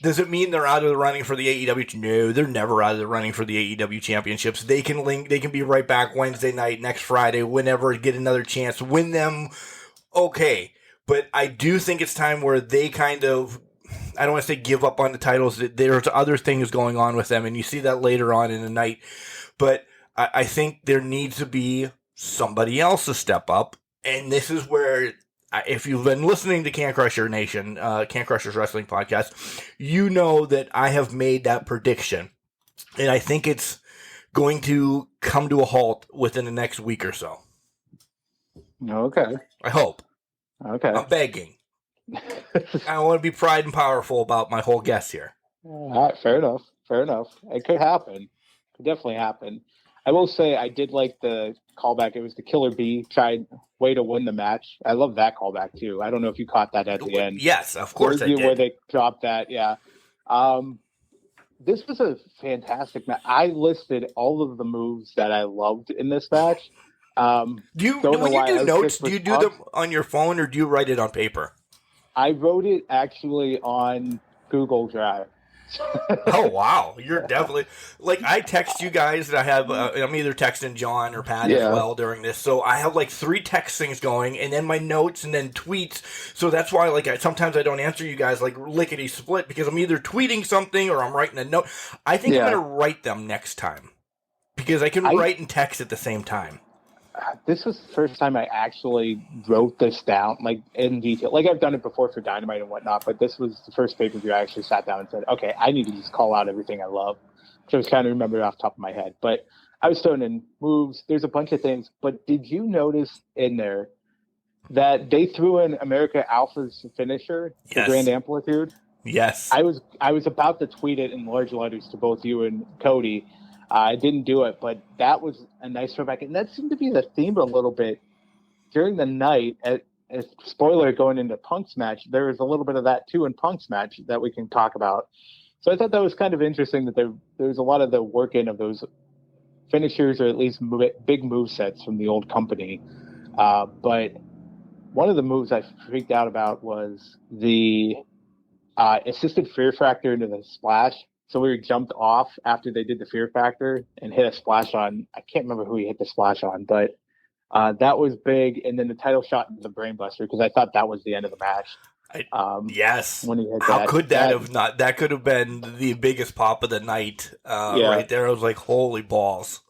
Speaker 2: does it mean they're out of the running for the AEW? No, they're never out of the running for the AEW championships. They can be right back Wednesday night, next Friday, whenever, get another chance, win them. Okay. But I do think it's time where they kind of, I don't want to say give up on the titles. There's other things going on with them, and you see that later on in the night. But I think there needs to be somebody else to step up, and this is where, if you've been listening to Can Crusher Nation, Can Crusher's Wrestling Podcast, you know that I have made that prediction, and I think it's going to come to a halt within the next week or so.
Speaker 3: Okay.
Speaker 2: I hope.
Speaker 3: Okay.
Speaker 2: I'm begging. I want to be pride and powerful about my whole guess here.
Speaker 3: All right, fair enough. It could happen. Could definitely happen. I will say I did like the callback. It was the Killer Bee tried way to win the match. I love that callback too. I don't know if you caught that at the end.
Speaker 2: Yes, of course I did.
Speaker 3: Where they dropped that, yeah. This was a fantastic match. I listed all of the moves that I loved in this match.
Speaker 2: When you do notes, do you do them on your phone or do you write it on paper?
Speaker 3: I wrote it actually on Google Drive.
Speaker 2: Oh wow, you're definitely like, I text you guys that I have. I'm either texting John or Pat as well during this, so I have like 3 text things going, and then my notes, and then tweets. So that's why sometimes I don't answer you guys like lickety split, because I'm either tweeting something or I'm writing a note. I think I'm gonna write them next time because I can write and text at the same time.
Speaker 3: This was the first time I actually wrote this down, like in detail. Like I've done it before for Dynamite and whatnot, but this was the first pay-per-view I actually sat down and said, okay, I need to just call out everything I love. So I was kind of remembered off the top of my head. But I was throwing in moves. There's a bunch of things. But did you notice in there that they threw in America Alpha's finisher, the Grand Amplitude?
Speaker 2: Yes.
Speaker 3: I was about to tweet it in large letters to both you and Cody. I didn't do it, but that was a nice throwback. And that seemed to be the theme a little bit during the night. Spoiler, going into Punk's match, there was a little bit of that too in Punk's match that we can talk about. So I thought that was kind of interesting that there was a lot of the work in of those finishers, or at least big move sets from the old company. But one of the moves I freaked out about was the assisted Fear Factor into the splash. So we jumped off after they did the Fear Factor and hit a splash on. I can't remember who he hit the splash on, but that was big. And then the title shot into the Brainbuster, because I thought that was the end of the match.
Speaker 2: Yes.
Speaker 3: When he hit
Speaker 2: How could that have not? That could have been the biggest pop of the night right there. I was like, holy balls.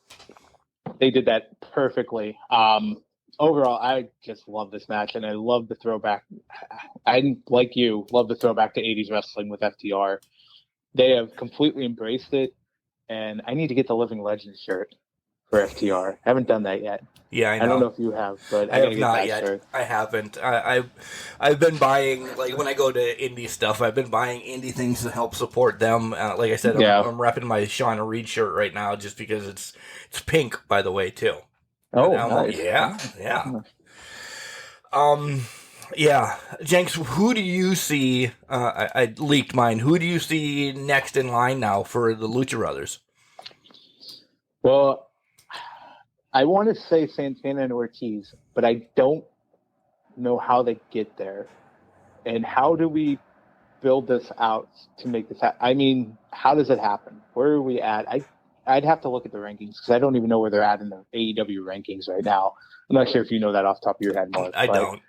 Speaker 3: They did that perfectly. Overall, I just love this match, and I love the throwback. I, like you, love the throwback to 80s wrestling with FTR. They have completely embraced it, and I need to get the Living Legend shirt for FTR. I haven't done that yet.
Speaker 2: Yeah, I know.
Speaker 3: I don't know if you have, but
Speaker 2: I have not yet. Shirt. I haven't. I've been buying, like when I go to indie stuff, I've been buying indie things to help support them. Like I said, I'm repping my Shauna Reed shirt right now just because it's pink, by the way, too.
Speaker 3: Oh, nice.
Speaker 2: Yeah. Yeah, Jenks, who do you see, I leaked mine, who do you see next in line now for the Lucha Brothers?
Speaker 3: Well, I want to say Santana and Ortiz, but I don't know how they get there. And how do we build this out to make this happen? I mean, how does it happen? Where are we at? I'd have to look at the rankings, because I don't even know where they're at in the AEW rankings right now. I'm not sure if you know that off the top of your head, Mark.
Speaker 2: I don't.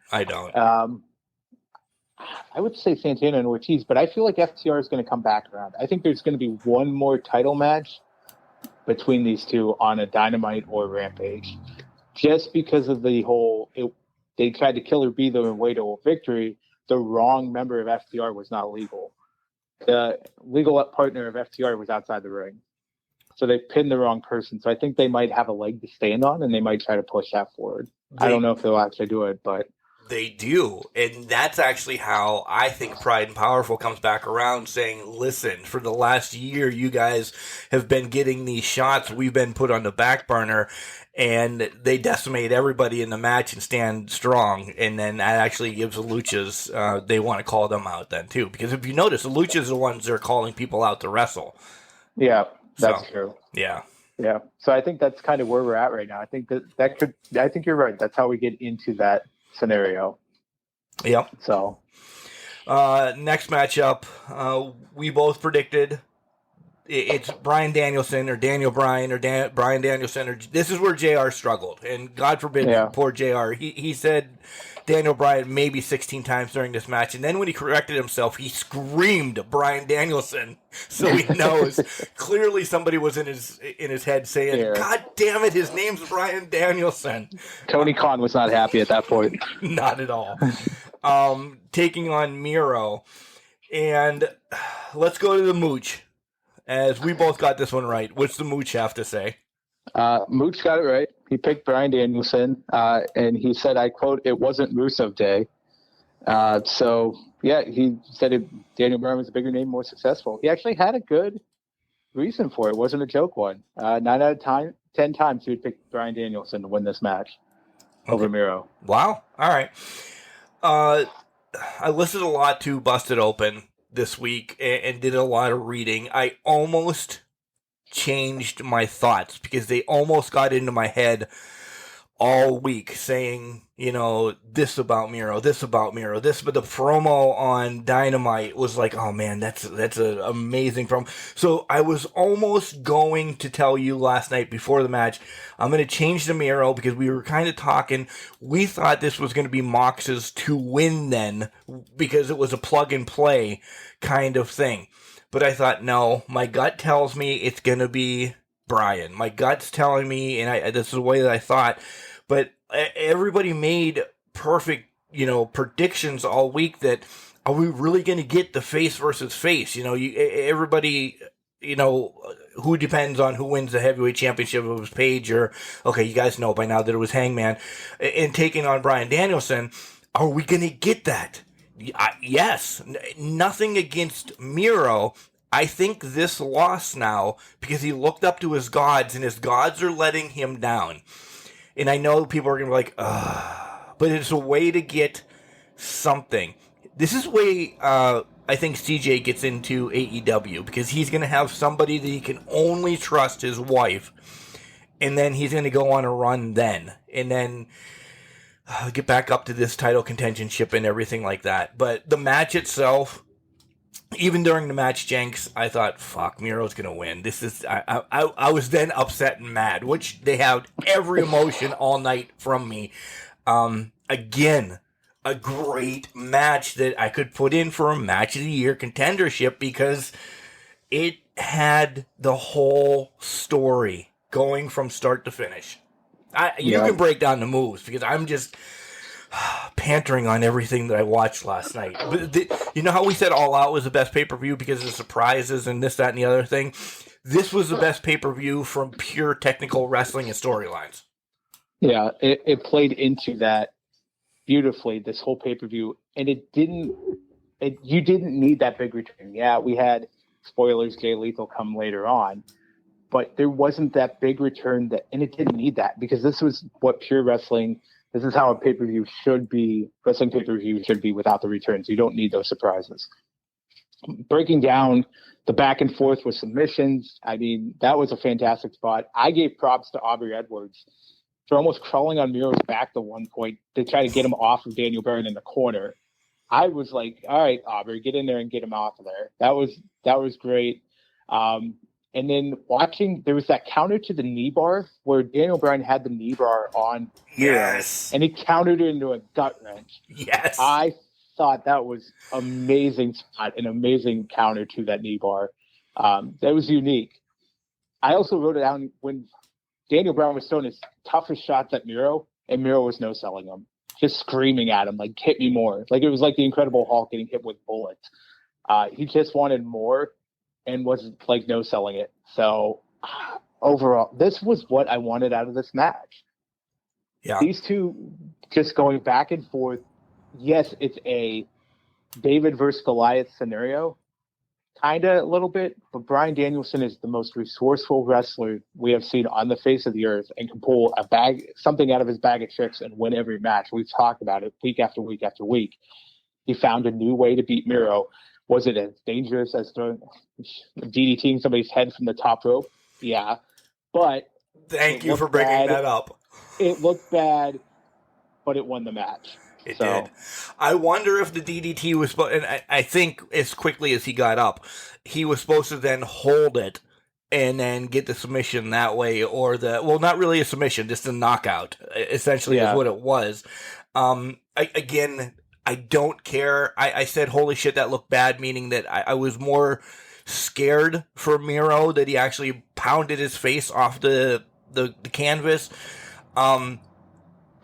Speaker 3: I would say Santana and Ortiz, but I feel like FTR is going to come back around. I think there's going to be one more title match between these two on a Dynamite or Rampage, just because of the whole they tried to Killer Bee them and way to a victory, the wrong member of FTR was not legal. The legal partner of FTR was outside the ring. So they pinned the wrong person. So I think they might have a leg to stand on, and they might try to push that forward. I don't know if they'll actually do it, but
Speaker 2: they do. And that's actually how I think Pride and Powerful comes back around, saying, listen, for the last year, you guys have been getting these shots. We've been put on the back burner, and they decimate everybody in the match and stand strong. And then that actually gives the Luchas, they want to call them out then too. Because if you notice, the Luchas are the ones that are calling people out to wrestle.
Speaker 3: Yeah. That's true.
Speaker 2: Yeah.
Speaker 3: Yeah. So I think that's kind of where we're at right now. I think I think you're right. That's how we get into that scenario.
Speaker 2: Yep.
Speaker 3: So
Speaker 2: next matchup, we both predicted it's Bryan Danielson or Daniel Bryan or Bryan Danielson. Or this is where JR struggled, and God forbid, poor JR. He said Daniel Bryan maybe 16 times during this match, and then when he corrected himself, he screamed Bryan Danielson, so he knows clearly somebody was in his head saying, "God damn it, his name's Bryan Danielson."
Speaker 3: Tony Khan was not happy at that point.
Speaker 2: Not at all. Taking on Miro, and let's go to the Mooch. As we both got this one right. What's the Mooch have to say?
Speaker 3: Mooch got it right. He picked Bryan Danielson, and he said, I quote, "It wasn't Rusev Day." So, yeah, he said Daniel Bryan was a bigger name, more successful. He actually had a good reason for it. It wasn't a joke one. 9 out of 10 times he would pick Bryan Danielson to win this match over Miro.
Speaker 2: Wow. All right. I listened a lot to Busted Open this week and did a lot of reading. I almost changed my thoughts because they almost got into my head all week saying, this about Miro, this about Miro, this, but the promo on Dynamite was like, oh man, that's an amazing promo. So I was almost going to tell you last night before the match, I'm going to change the Miro because we were kind of talking. We thought this was going to be Mox's to win then because it was a plug and play kind of thing. But I thought, no, my gut tells me it's going to be Bryan. My gut's telling me, and this is the way that I thought. But everybody made perfect, predictions all week that, are we really going to get the face versus face? Everybody, who depends on who wins the heavyweight championship, if it was Page or, okay, you guys know by now that it was Hangman, and taking on Bryan Danielson. Are we going to get that? Yes. Nothing against Miro. I think this loss now, because he looked up to his gods, and his gods are letting him down. And I know people are going to be like, but it's a way to get something. This is the way I think CJ gets into AEW, because he's going to have somebody that he can only trust, his wife, and then he's going to go on a run then. And then get back up to this title contentionship and everything like that. But the match itself, even during the match, Jenks, I thought, fuck, Miro's going to win. This is, I was then upset and mad, which they had every emotion all night from me. Again, a great match that I could put in for a match of the year contendership because it had the whole story going from start to finish. You can break down the moves because I'm just pantering on everything that I watched last night. But you know how we said All Out was the best pay-per-view because of the surprises and this, that, and the other thing? This was the best pay-per-view from pure technical wrestling and storylines. Yeah,
Speaker 3: it played into that beautifully, this whole pay-per-view. And you didn't need that big return. Yeah, we had, spoilers, Jay Lethal come later on. But there wasn't that big return and it didn't need that because this was what pure wrestling, this is how a pay-per-view should be, wrestling pay-per-view should be without the returns. You don't need those surprises. Breaking down the back and forth with submissions, I mean, that was a fantastic spot. I gave props to Aubrey Edwards for almost crawling on Miro's back at one point to try to get him off of Daniel Bryan in the corner. I was like, all right, Aubrey, get in there and get him off of there. That was great. And then there was that counter to the knee bar where Daniel Bryan had the knee bar on.
Speaker 2: Yes.
Speaker 3: And he countered it into a gut wrench.
Speaker 2: Yes.
Speaker 3: I thought that was amazing spot, an amazing counter to that knee bar. That was unique. I also wrote it down when Daniel Bryan was throwing his toughest shots at Miro, and Miro was no-selling them. just screaming at him, like, hit me more. Like, it was like the Incredible Hulk getting hit with bullets. He just wanted more and was, like, no selling it. So, overall, this was what I wanted out of this match.
Speaker 2: Yeah.
Speaker 3: These two just going back and forth. Yes, it's a David versus Goliath scenario, kind of a little bit, but Bryan Danielson is the most resourceful wrestler we have seen on the face of the earth and can pull something out of his bag of tricks and win every match. We've talked about it week after week after week. He found a new way to beat Miro. Was it as dangerous as throwing DDTing somebody's head from the top rope? Yeah. But
Speaker 2: thank you for bringing that up.
Speaker 3: It looked bad, but it won the match.
Speaker 2: It did. I wonder if the DDT was supposed, and I think as quickly as he got up, he was supposed to then hold it and then get the submission that way, or not really a submission, just a knockout, essentially is what it was. I don't care. I said, holy shit, that looked bad, meaning that I was more scared for Miro that he actually pounded his face off the canvas.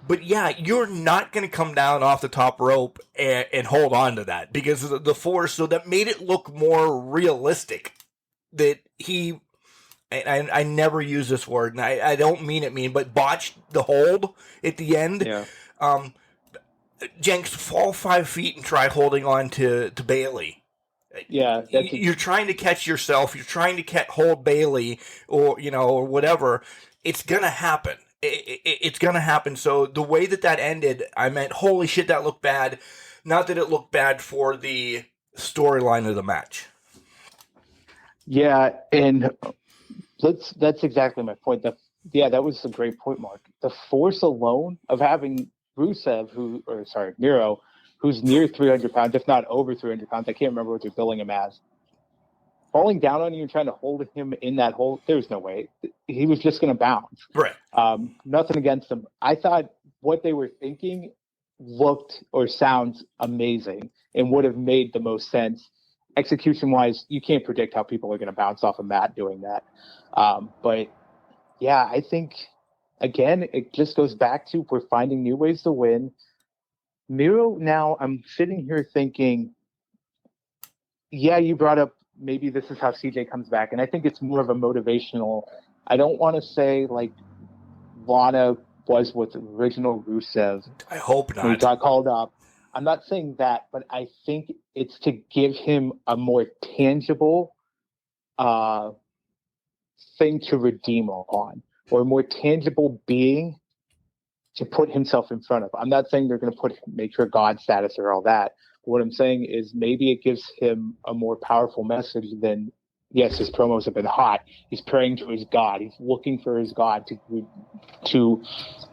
Speaker 2: But yeah, you're not going to come down off the top rope and hold on to that because of the force. So that made it look more realistic that he, and I never use this word, and I don't mean it mean, but botched the hold at the end.
Speaker 3: Yeah.
Speaker 2: Jenks, fall 5 feet and try holding on to Bailey.
Speaker 3: Yeah.
Speaker 2: You're trying to catch yourself. You're trying to hold Bailey or whatever. It's going to happen. It's going to happen. So the way that ended, I meant, holy shit, that looked bad. Not that it looked bad for the storyline of the match.
Speaker 3: Yeah, and that's exactly my point. That was a great point, Mark. The force alone of having Miro, who's near 300 pounds, if not over 300 pounds. I can't remember what they're billing him as. Falling down on you and trying to hold him in that hole, there's no way. He was just going to bounce.
Speaker 2: Right.
Speaker 3: Nothing against him. I thought what they were thinking looked or sounds amazing and would have made the most sense. Execution-wise, you can't predict how people are going to bounce off a mat doing that. But, yeah, I think, again, it just goes back to we're finding new ways to win. Miro, now I'm sitting here thinking, yeah, you brought up maybe this is how CJ comes back. And I think it's more of a motivational. I don't want to say like Lana was with original Rusev.
Speaker 2: I hope not.
Speaker 3: He got called up. I'm not saying that, but I think it's to give him a more tangible thing to redeem on, or a more tangible being to put himself in front of. I'm not saying they're going to make her God status or all that. What I'm saying is maybe it gives him a more powerful message than, yes, his promos have been hot. He's praying to his God. He's looking for his God to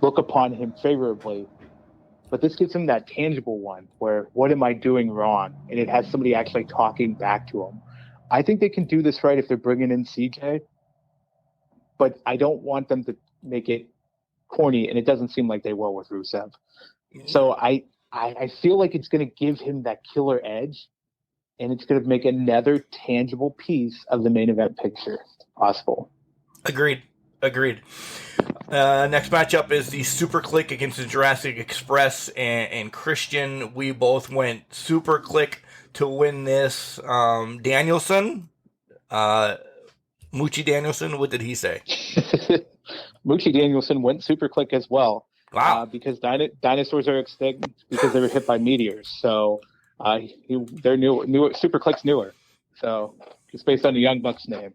Speaker 3: look upon him favorably. But this gives him that tangible one where, what am I doing wrong? And it has somebody actually talking back to him. I think they can do this right if they're bringing in CJ. But I don't want them to make it corny, and it doesn't seem like they will with Rusev. So I feel like it's going to give him that killer edge, and it's going to make another tangible piece of the main event picture possible.
Speaker 2: Agreed. Next matchup is the Super Click against the Jurassic Express and Christian. We both went Super Click to win this. Danielson, Moochie Danielson, what did he say?
Speaker 3: Moochie Danielson went Super Click as well.
Speaker 2: Wow.
Speaker 3: Because dinosaurs are extinct because they were hit by meteors. So they're new. Super Click's newer. So it's based on the Young Bucks name.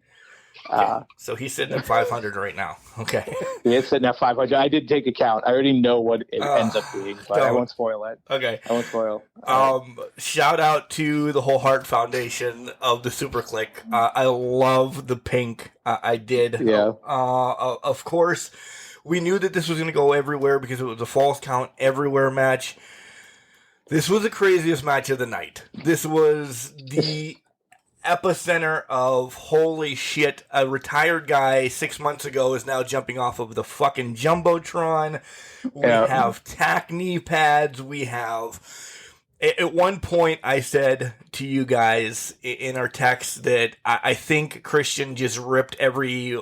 Speaker 2: So he's sitting at 500 right now. Okay.
Speaker 3: He is sitting at 500. I did take a count. I already know what it ends up being, but I won't spoil it.
Speaker 2: Okay.
Speaker 3: I won't spoil.
Speaker 2: Shout out to the Whole Heart Foundation of the Super Click. I love the pink. I did.
Speaker 3: Yeah.
Speaker 2: Of course, we knew that this was going to go everywhere because it was a Falls Count Everywhere match. This was the craziest match of the night. This was the epicenter of holy shit. A retired guy 6 months ago is now jumping off of the fucking Jumbotron. We have tack knee pads. We have... At one point, I said to you guys in our text that I think Christian just ripped every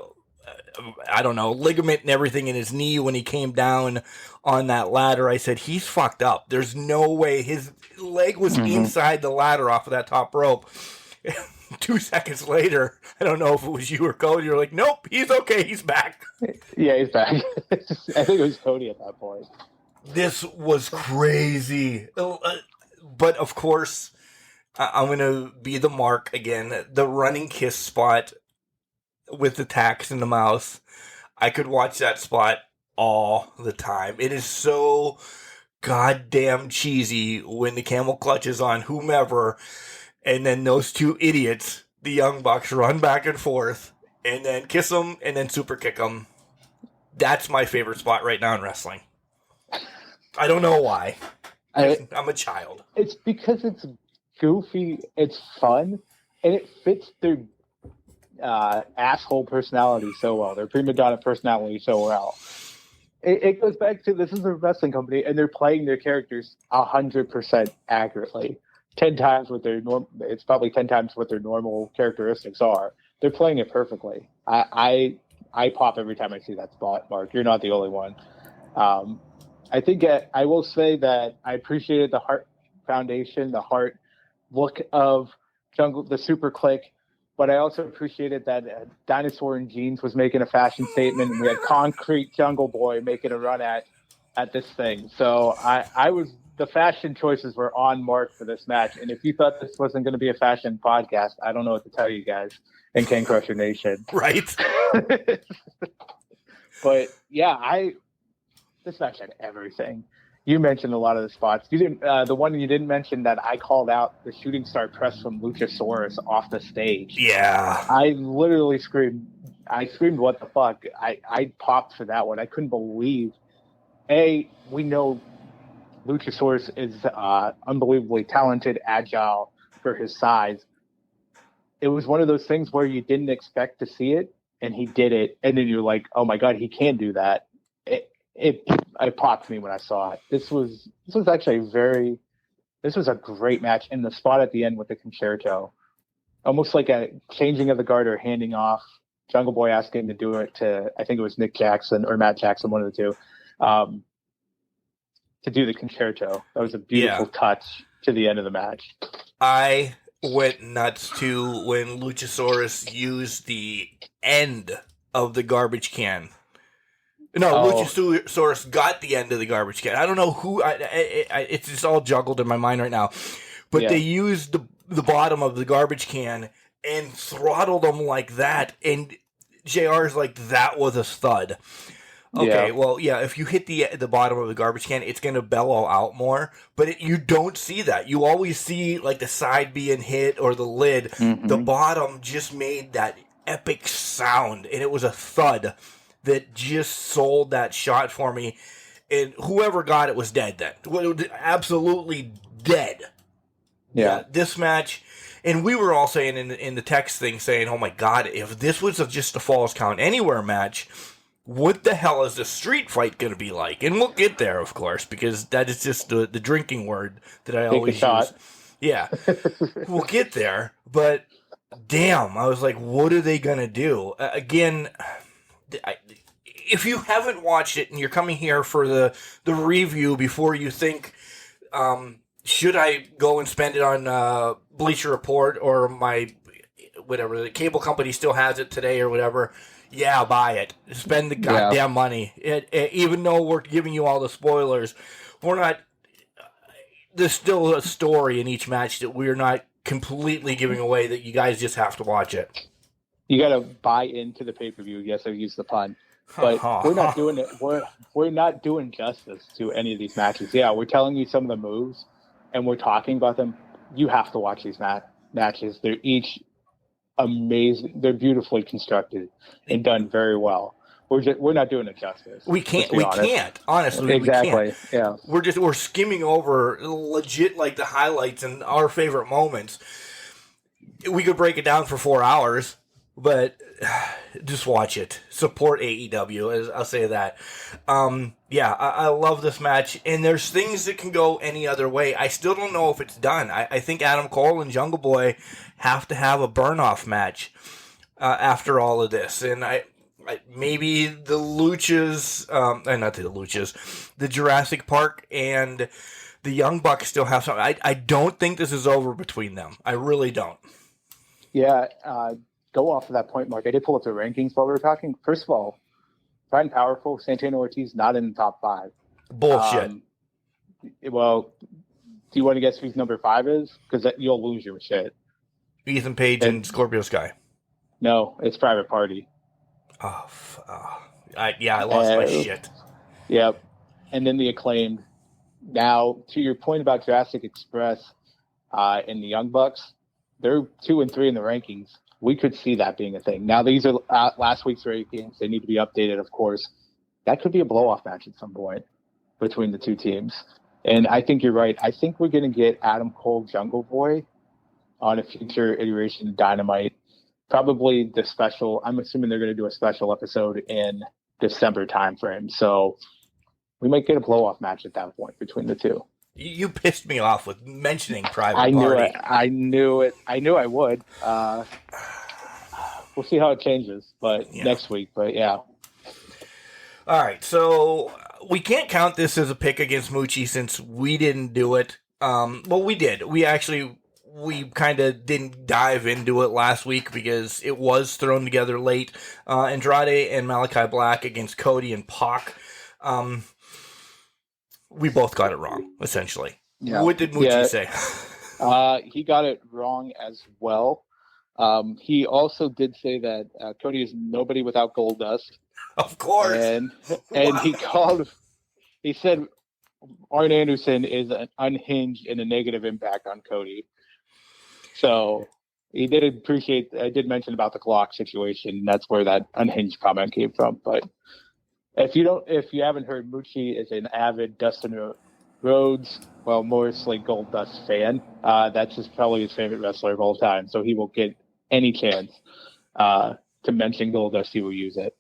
Speaker 2: I don't know, ligament and everything in his knee when he came down on that ladder. I said, he's fucked up. There's no way. His leg was inside the ladder off of that top rope. 2 seconds later, I don't know if it was you or Cody, you're like, nope, he's okay, he's back.
Speaker 3: Yeah, he's back. I think it was Cody at that point.
Speaker 2: This was crazy. But, of course, I'm going to be the mark again. The running kiss spot with the tacks in the mouth. I could watch that spot all the time. It is so goddamn cheesy when the camel clutches on whomever, and then those two idiots, the Young Bucks, run back and forth, and then kiss them, and then super kick them. That's my favorite spot right now in wrestling. I don't know why. I'm a child.
Speaker 3: It's because it's goofy, it's fun, and it fits their asshole personality so well, their prima donna personality so well. It goes back to, this is a wrestling company, and they're playing their characters 100% accurately. 10 times what their it's probably 10 times what their normal characteristics are. They're playing it perfectly. I pop every time I see that spot, Mark. You're not the only one. I think I will say that I appreciated the Heart Foundation, the Heart look of Jungle, the Super Click, but I also appreciated that Dinosaur in Jeans was making a fashion statement, and we had Concrete Jungle Boy making a run at this thing. So the fashion choices were on mark for this match. And if you thought this wasn't going to be a fashion podcast, I don't know what to tell you guys in King Crusher Nation.
Speaker 2: Right.
Speaker 3: But yeah, this match had everything. You mentioned a lot of the spots. You didn't. The one you didn't mention that I called out, the shooting star press from Luchasaurus off the stage.
Speaker 2: Yeah.
Speaker 3: I literally screamed. I screamed, "What the fuck!" I popped for that one. I couldn't believe. We know Luchasaurus is unbelievably talented, agile for his size. It was one of those things where you didn't expect to see it, and he did it, and then you're like, "Oh my god, he can do that!" It popped me when I saw it. This was actually this was a great match. And the spot at the end with the concerto, almost like a changing of the guard or handing off. Jungle Boy asking him to do it to, I think it was Nick Jackson or Matt Jackson, one of the two, to do the concerto. That was a beautiful touch to the end of the match. I
Speaker 2: went nuts too when Luchasaurus used the end of the garbage can. No, Luchasaurus got the end of the garbage can. I don't know who. It's just all juggled in my mind right now. But they used the bottom of the garbage can and throttled him like that. And JR's like, that was a thud. Okay, well, yeah, if you hit the bottom of the garbage can, it's going to bellow out more. But you don't see that. You always see like the side being hit or the lid. Mm-hmm. The bottom just made that epic sound. And it was a thud that just sold that shot for me, and whoever got it was dead then. Absolutely dead. Yeah. This match, and we were all saying in the text thing, saying, oh my God, if this was just a Falls Count Anywhere match, what the hell is the street fight going to be like? And we'll get there, of course, because that is just the drinking word that I always use. Yeah. We'll get there, but damn, I was like, what are they going to do? Again, if you haven't watched it and you're coming here for the review before you think, should I go and spend it on Bleacher Report or my whatever, the cable company still has it today or whatever, yeah, buy it. Spend the goddamn money. Even though we're giving you all the spoilers, we're not. There's still a story in each match that we're not completely giving away, that you guys just have to watch it. You got to buy into the pay-per-view. Yes, I used the pun, but we're not doing it. We're not doing justice to any of these matches. Yeah, we're telling you some of the moves, and we're talking about them. You have to watch these matches. They're each amazing. They're beautifully constructed and done very well. We're not doing it justice. We can't. We can't. Honestly, exactly. We can't. Yeah. We're skimming over legit like the highlights and our favorite moments. We could break it down for 4 hours. But just watch it. Support AEW. I'll say that. I love this match. And there's things that can go any other way. I still don't know if it's done. I think Adam Cole and Jungle Boy have to have a burn-off match after all of this. And maybe the Luchas, not the Luchas, the Jurassic Park and the Young Bucks still have something. I don't think this is over between them. I really don't.
Speaker 3: Yeah, go off of that point, Mark. I did pull up the rankings while we were talking. First of all, Pride and Powerful, Santana Ortiz not in the top 5.
Speaker 2: Bullshit.
Speaker 3: Well, do you want to guess who's number 5 is? Because you'll lose your shit.
Speaker 2: Ethan Page and Scorpio Sky.
Speaker 3: No, it's Private Party.
Speaker 2: I lost my shit.
Speaker 3: Yep. And then the Acclaimed. Now, to your point about Jurassic Express and the Young Bucks, they're 2 and 3 in the rankings. We could see that being a thing. Now, these are last week's rankings. They need to be updated, of course. That could be a blow-off match at some point between the two teams. And I think you're right. I think we're going to get Adam Cole Jungle Boy on a future iteration of Dynamite. Probably the special. I'm assuming they're going to do a special episode in December timeframe. So we might get a blow-off match at that point between the two.
Speaker 2: You pissed me off with mentioning Private
Speaker 3: I knew
Speaker 2: Party.
Speaker 3: it. I knew it. I knew I would. We'll see how it changes, next week. But yeah.
Speaker 2: All right, so we can't count this as a pick against Moochie since we didn't do it. Well, we did. We kind of didn't dive into it last week because it was thrown together late. Andrade and Malachi Black against Cody and Pac. We both got it wrong, essentially. Yeah. What did Moochie say?
Speaker 3: He got it wrong as well. He also did say that Cody is nobody without Goldust.
Speaker 2: Of course.
Speaker 3: And he said Arn Anderson is unhinged and a negative impact on Cody. So he did I did mention about the Glock situation. That's where that unhinged comment came from. But if you haven't heard, Moochie is an avid Dustin Rhodes, mostly Goldust fan. That's probably his favorite wrestler of all time. So he will get any chance to mention Goldust, he will use it.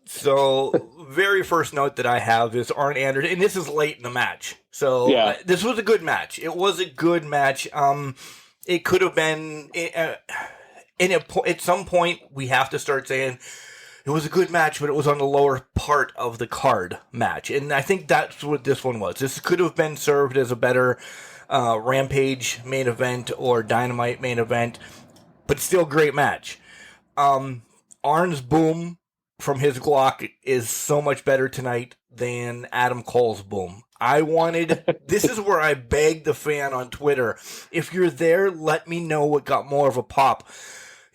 Speaker 2: So, very first note that I have is Arn Anderson, and this is late in the match. So, this was a good match. It was a good match. It could have been, at some point, we have to start saying, it was a good match, but it was on the lower part of the card match. And I think that's what this one was. This could have been served as a better Rampage main event or Dynamite main event, but still great match. Arn's boom from his Glock is so much better tonight than Adam Cole's boom. This is where I begged the fan on Twitter, if you're there, let me know what got more of a pop.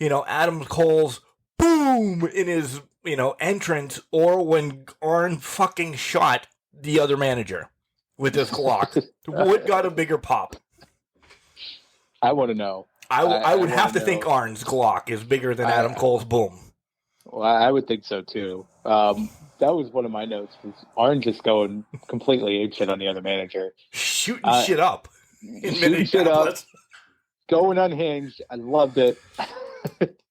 Speaker 2: Adam Cole's boom in his, entrance, or when Arn fucking shot the other manager with his Glock. What got a bigger pop?
Speaker 3: I want to know.
Speaker 2: I would have to think Arn's Glock is bigger than Adam Cole's boom.
Speaker 3: Well, I would think so too. That was one of my notes. Was Arn just going completely apeshit on the other manager,
Speaker 2: shooting shit up,
Speaker 3: going unhinged. I loved it.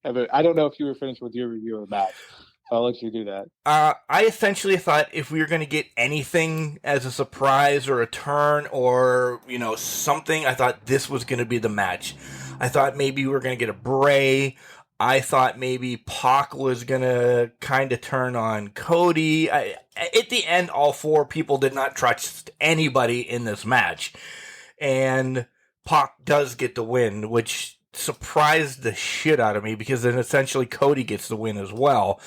Speaker 3: I don't know if you were finished with your review of the match. I'll let you do that.
Speaker 2: I essentially thought if we were going to get anything as a surprise or a turn or something, I thought this was going to be the match. I thought maybe we were going to get a Bray. I thought maybe Pac was going to kind of turn on Cody. At the end, all 4 people did not trust anybody in this match. And Pac does get the win, which surprised the shit out of me because then essentially Cody gets the win as well.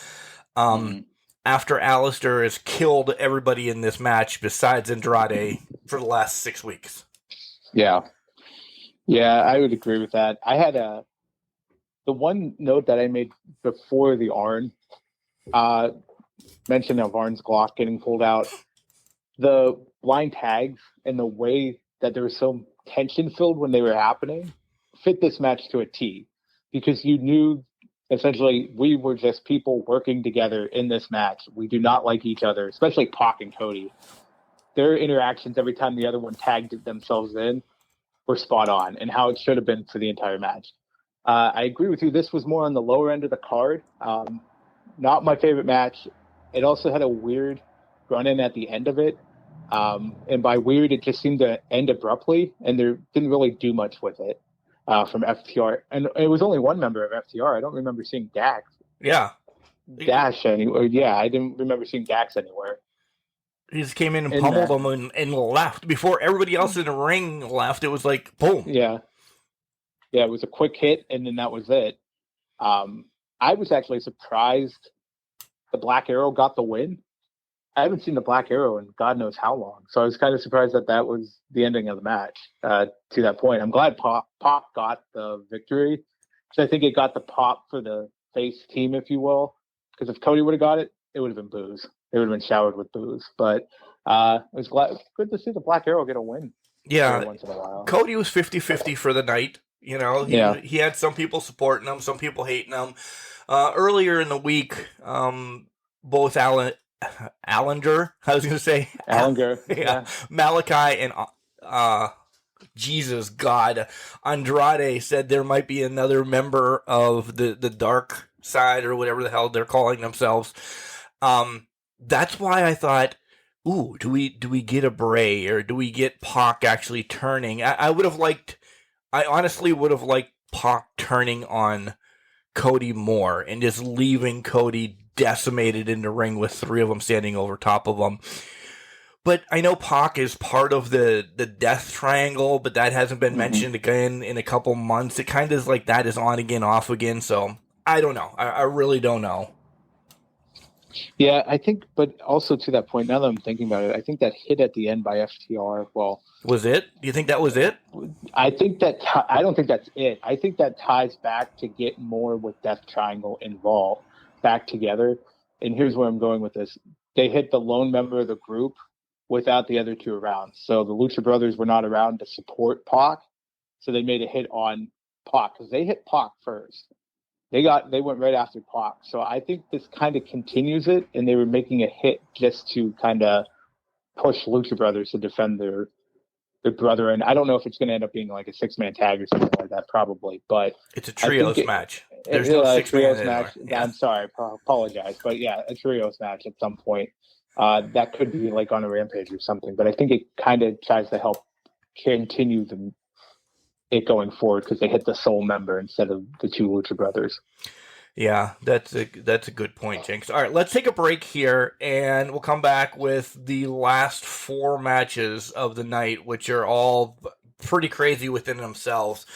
Speaker 2: After Alistair has killed everybody in this match besides Andrade for the last 6 weeks.
Speaker 3: Yeah, I would agree with that. I had the one note that I made before the Arn mention of Arn's Glock getting pulled out, the blind tags and the way that they were so tension filled when they were happening fit this match to a T, because you knew essentially we were just people working together in this match. We do not like each other, especially Pac and Cody. Their interactions every time the other one tagged themselves in were spot on, and how it should have been for the entire match. I agree with you. This was more on the lower end of the card. Not my favorite match. It also had a weird run-in at the end of it. And by weird, it just seemed to end abruptly, and there didn't really do much with it from FTR. And it was only one member of FTR. I don't remember seeing Dax.
Speaker 2: Yeah.
Speaker 3: Dash anywhere. Yeah, I didn't remember seeing Dax anywhere.
Speaker 2: He just came in and pummeled him and left. Before everybody else in the ring left, it was like, boom.
Speaker 3: Yeah. Yeah, it was a quick hit, and then that was it. I was actually surprised the Black Arrow got the win. I haven't seen the Black Arrow in God knows how long. So I was kind of surprised that was the ending of the match to that point. I'm glad Pac got the victory, because I think it got the pop for the face team, if you will. Because if Cody would have got it, it would have been boos. It would have been showered with boos. But it was good to see the Black Arrow get a win.
Speaker 2: Yeah.
Speaker 3: Once in a while.
Speaker 2: Cody was 50-50 for the night. You know, he had some people supporting him, some people hating him. Earlier in the week, both Allinger, I was going to say.
Speaker 3: Allinger.
Speaker 2: Yeah. Malachi and Jesus God Andrade said there might be another member of the dark side, or whatever the hell they're calling themselves. That's why I thought, ooh, do we get a Bray, or do we get Pac actually turning? I honestly would have liked Pac turning on Cody more and just leaving Cody decimated in the ring with three of them standing over top of him. But I know Pac is part of the death triangle, but that hasn't been mentioned again in a couple months. It kind of is like that is on again, off again. So I don't know. I really don't know.
Speaker 3: Yeah, I think, but also to that point, now that I'm thinking about it, I think that hit at the end by FTR, well...
Speaker 2: Was it? Do you think that was it?
Speaker 3: I think that, I don't think that's it. I think that ties back to get more with Death Triangle involved, back together. And here's where I'm going with this. They hit the lone member of the group without the other two around. So the Lucha Brothers were not around to support Pac, so they made a hit on Pac, because they hit Pac first. They went right after Pac. So I think this kind of continues it, and they were making a hit just to kind of push Lucha Brothers to defend their brother. And I don't know if it's going to end up being like a 6-man tag or something like that, probably. But
Speaker 2: it's a trios match. There's no 6-man match.
Speaker 3: Yeah. I'm sorry, apologize, but yeah, a trios match at some point. That could be like on a Rampage or something. But I think it kind of tries to help continue it going forward, because they hit the sole member instead of the two Lucha Brothers.
Speaker 2: Yeah, that's a good point, Jinx. All right, let's take a break here, and we'll come back with the last 4 matches of the night, which are all pretty crazy within themselves.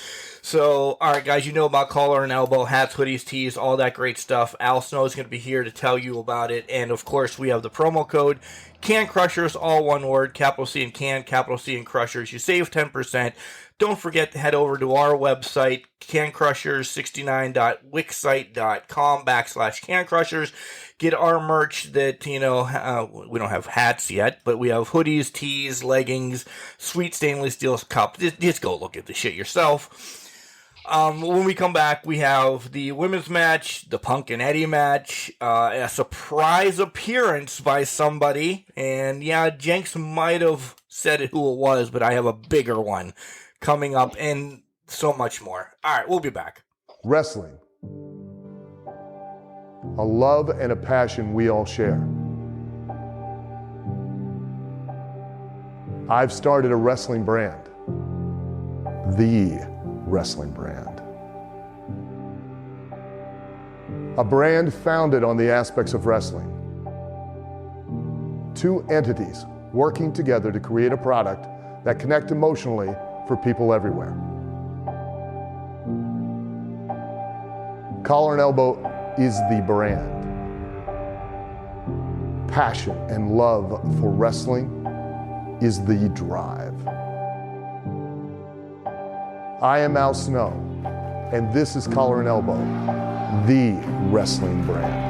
Speaker 2: So, all right, guys, you know about Collar and Elbow, hats, hoodies, tees, all that great stuff. Al Snow is going to be here to tell you about it, and of course, we have the promo code Can Crushers, all one word, capital C and Can, capital C and Crushers. You save 10%. Don't forget to head over to our website, cancrushers69.wixsite.com/cancrushers. Get our merch that, we don't have hats yet, but we have hoodies, tees, leggings, sweet stainless steel cups. Just go look at the shit yourself. When we come back, we have the women's match, the Punk and Eddie match, a surprise appearance by somebody, and yeah, Jenks might have said who it was, but I have a bigger one coming up, and so much more. All right, we'll be back.
Speaker 4: Wrestling. A love and a passion we all share. I've started a wrestling brand. The wrestling brand. A brand founded on the aspects of wrestling. 2 entities working together to create a product that connect emotionally for people everywhere. Collar and Elbow is the brand. Passion and love for wrestling is the drive. I am Al Snow, and this is Collar and Elbow, the wrestling brand.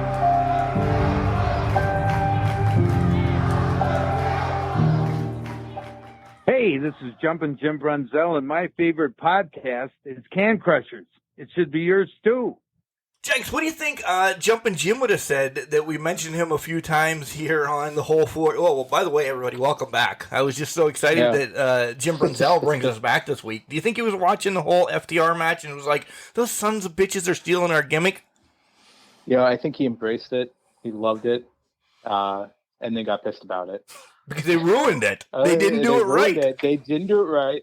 Speaker 5: Hey, this is Jumpin' Jim Brunzell, and my favorite podcast is Can Crushers. It should be yours too.
Speaker 2: Jenks, what do you think Jumpin' Jim would have said that we mentioned him a few times here on the whole floor? Oh, well, by the way, everybody, welcome back. I was just so excited that Jim Brunzell brings us back this week. Do you think he was watching the whole FTR match and was like, those sons of bitches are stealing our gimmick?
Speaker 3: Yeah, I think he embraced it. He loved it. And then got pissed about it.
Speaker 2: Because they ruined it. They didn't do it right.
Speaker 3: They didn't do it right.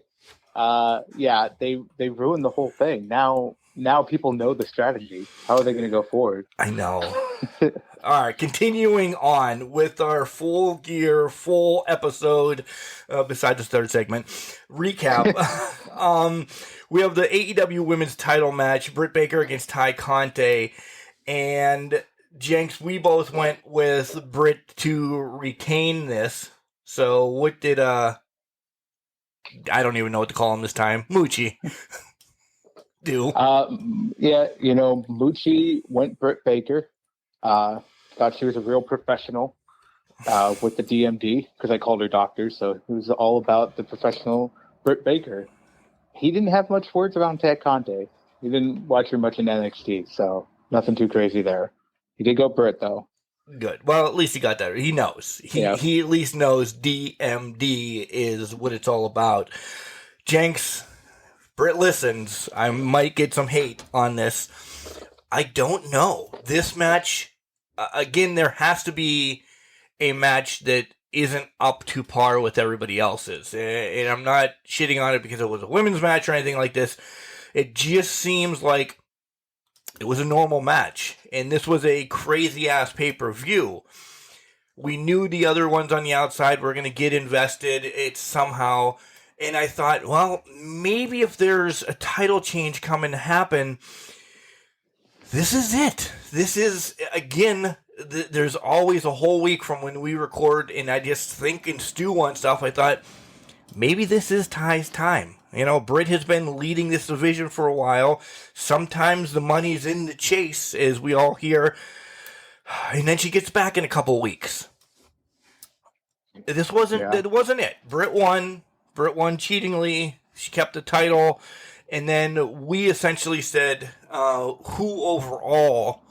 Speaker 3: They ruined the whole thing. Now now people know the strategy. How are they going to go forward?
Speaker 2: I know. All right, continuing on with our full gear, full episode, besides the third segment, recap. We have the AEW Women's Title match, Britt Baker against Ty Conte, and Jenks, we both went with Britt to retain this. So what did, I don't even know what to call him this time, Moochie, do?
Speaker 3: Yeah, Moochie went Britt Baker. Thought she was a real professional with the DMD, because I called her doctor, so it was all about the professional Britt Baker. He didn't have much words around Ty Conte. He didn't watch her much in NXT, so nothing too crazy there. He did go Britt, though.
Speaker 2: Good. Well, at least he got that. He knows. He at least knows DMD is what it's all about. Jenks, Britt listens. I might get some hate on this. I don't know. This match, again, there has to be a match that isn't up to par with everybody else's. And I'm not shitting on it because it was a women's match or anything like this. It just seems like it was a normal match. And this was a crazy-ass pay-per-view. We knew the other ones on the outside were going to get invested. It's somehow... And I thought, well, maybe if there's a title change coming to happen... This is it. This is, again, there's always a whole week from when we record, and I just think and stew on stuff. I thought, maybe this is Ty's time. Britt has been leading this division for a while. Sometimes the money's in the chase, as we all hear, and then she gets back in a couple weeks. This wasn't it. Britt won cheatingly. She kept the title. And then we essentially said who overall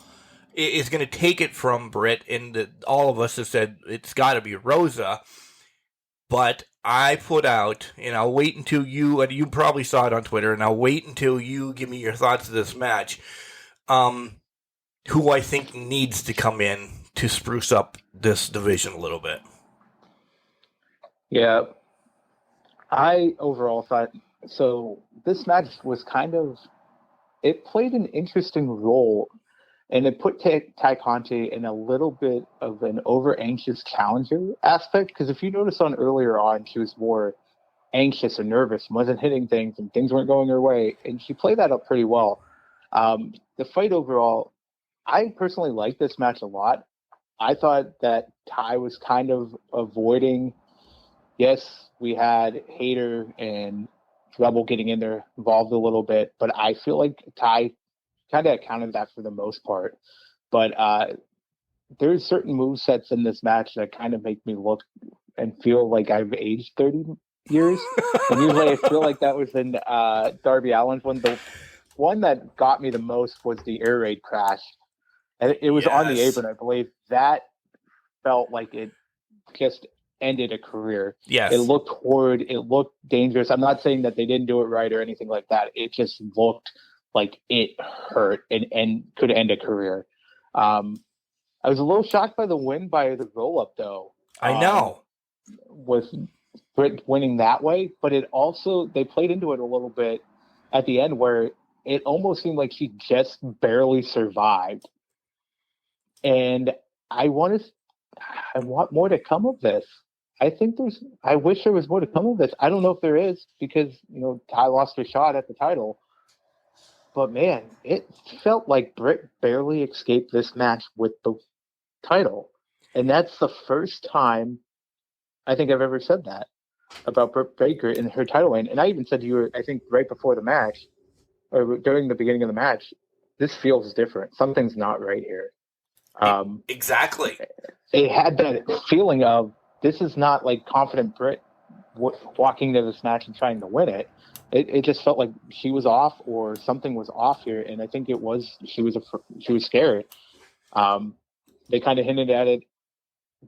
Speaker 2: is going to take it from Britt, and all of us have said it's got to be Rosa. But I put out, and I'll wait until you probably saw it on Twitter, and I'll wait until you give me your thoughts of this match, who I think needs to come in to spruce up this division a little bit.
Speaker 3: Yeah. I overall thought... So this match was it played an interesting role, and it put Ty Conte in a little bit of an over-anxious challenger aspect, because if you notice earlier on, she was more anxious and nervous, wasn't hitting things, and things weren't going her way, and she played that up pretty well. The fight overall, I personally liked this match a lot. I thought that Ty was kind of avoiding, yes, we had Hayter and Rebel getting in there involved a little bit, but I feel like Ty kind of accounted that for the most part. But there's certain movesets in this match that kind of make me look and feel like I've aged 30 years. And usually I feel like that was in Darby Allin's one. The one that got me the most was the air raid crash. And it was on the apron, I believe. That felt like it just ended a career.
Speaker 2: Yes.
Speaker 3: It looked horrid. It looked dangerous. I'm not saying that they didn't do it right or anything like that. It just looked like it hurt and could end a career. I was a little shocked by the win by the roll-up, though.
Speaker 2: I know.
Speaker 3: With Britt winning that way, but it also, they played into it a little bit at the end where it almost seemed like she just barely survived. And I want more to come of this. I wish there was more to come of this. I don't know if there is, because, Ty lost her shot at the title. But man, it felt like Britt barely escaped this match with the title. And that's the first time I think I've ever said that about Britt Baker in her title reign. And I even said to you, I think right before the match, or during the beginning of the match, this feels different. Something's not right here.
Speaker 2: Exactly.
Speaker 3: It had that feeling of, this is not like confident Britt walking to this match and trying to win it. It just felt like she was off, or something was off here, and I think it was she was scared. They kind of hinted at it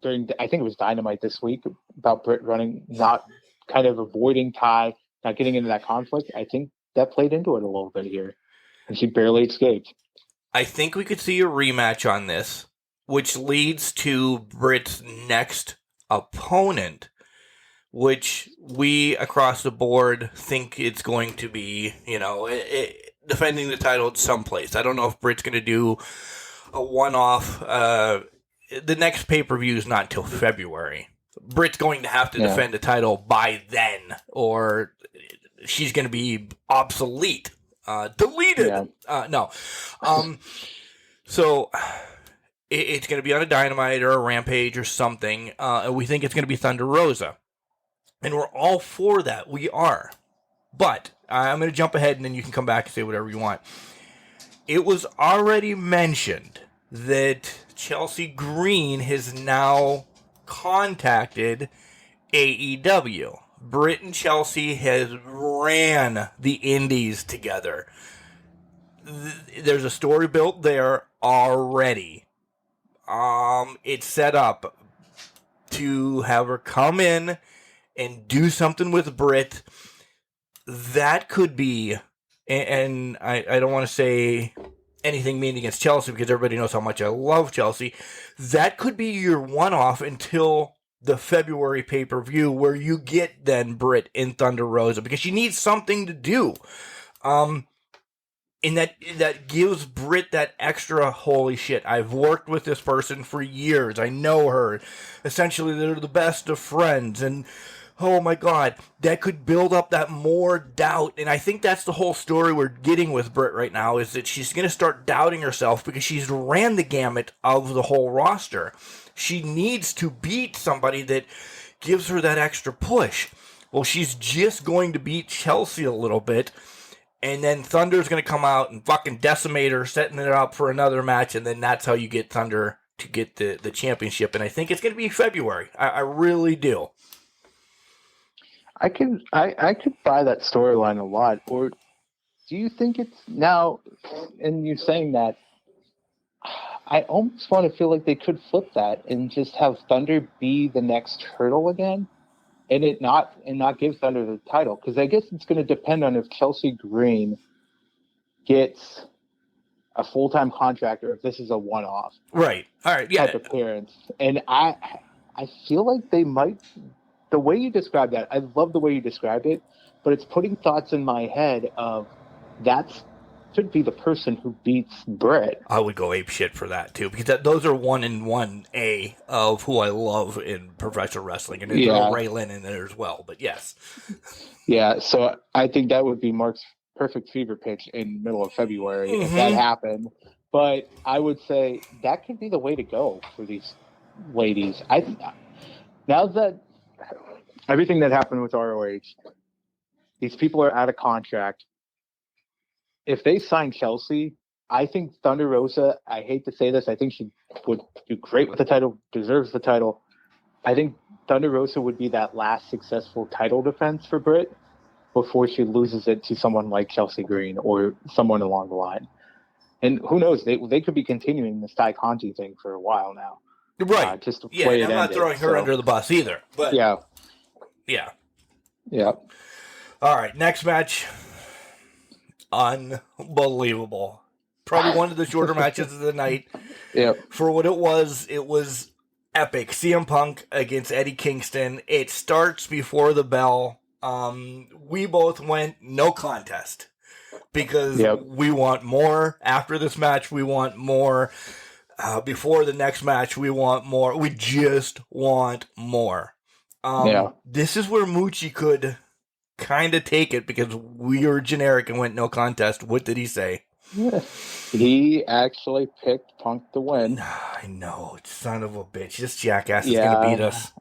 Speaker 3: during, I think it was Dynamite this week, about Britt running, not kind of avoiding Ty, not getting into that conflict. I think that played into it a little bit here, and she barely escaped.
Speaker 2: I think we could see a rematch on this, which leads to Britt's next opponent, which we across the board think it's going to be, defending the title at some place. I don't know if Britt's going to do a one-off. The next pay-per-view is not until February. Britt's going to have to defend the title by then, or she's going to be obsolete, deleted. No. So it's going to be on a Dynamite or a Rampage or something. And we think it's going to be Thunder Rosa. And we're all for that. We are. But I'm going to jump ahead and then you can come back and say whatever you want. It was already mentioned that Chelsea Green has now contacted AEW. Britt and Chelsea has ran the indies together. There's a story built there already. It's set up to have her come in and do something with Britt. That could be, and I don't want to say anything mean against Chelsea because everybody knows how much I love Chelsea. That could be your one-off until the February pay-per-view where you get then Britt in Thunder Rosa because she needs something to do. And that gives Britt that extra, holy shit, I've worked with this person for years. I know her. Essentially, they're the best of friends. And, oh my God, that could build up that more doubt. And I think that's the whole story we're getting with Britt right now, is that she's going to start doubting herself because she's ran the gamut of the whole roster. She needs to beat somebody that gives her that extra push. Well, she's just going to beat Chelsea a little bit. And then Thunder's going to come out and fucking decimate her, setting it up for another match. And then that's how you get Thunder to get the championship. And I think it's going to be February. I really do.
Speaker 3: I could buy that storyline a lot. Or do you think it's now, and you're saying that, I almost want to feel like they could flip that and just have Thunder be the next hurdle again. And not give Thunder the title, because I guess it's going to depend on if Chelsea Green gets a full-time contract or if this is a one-off,
Speaker 2: right? All right, yeah.
Speaker 3: Type appearance. And I feel like they might. The way you described that, I love the way you described it, but it's putting thoughts in my head of that's could be the person who beats Britt.
Speaker 2: I would go ape shit for that too, because those are 1-1A of who I love in professional wrestling, and there's Ray Lynn in there as well. But yes,
Speaker 3: yeah. So I think that would be Mark's perfect fever pitch in the middle of February if that happened. But I would say that could be the way to go for these ladies. Now that everything that happened with ROH, these people are out of contract. If they sign Chelsea, I think Thunder Rosa, I hate to say this, I think she would do great with the title, deserves the title. I think Thunder Rosa would be that last successful title defense for Britt before she loses it to someone like Chelsea Green or someone along the line. And who knows, they could be continuing this Ty Conti thing for a while now.
Speaker 2: Right.
Speaker 3: Just to
Speaker 2: yeah,
Speaker 3: play
Speaker 2: I'm
Speaker 3: it
Speaker 2: not throwing her under the bus either. But
Speaker 3: yeah.
Speaker 2: All right, next match. Unbelievable. Probably one of the shorter matches of the night. For what it was epic. CM Punk against Eddie Kingston. It starts before the bell. We both went no contest because we want more. After this match, we want more. Before the next match, we want more. We just want more. This is where Moochie could kind of take it because we were generic and went no contest. What did he say?
Speaker 3: He actually picked Punk to win.
Speaker 2: I know, son of a bitch. This jackass is going to beat us.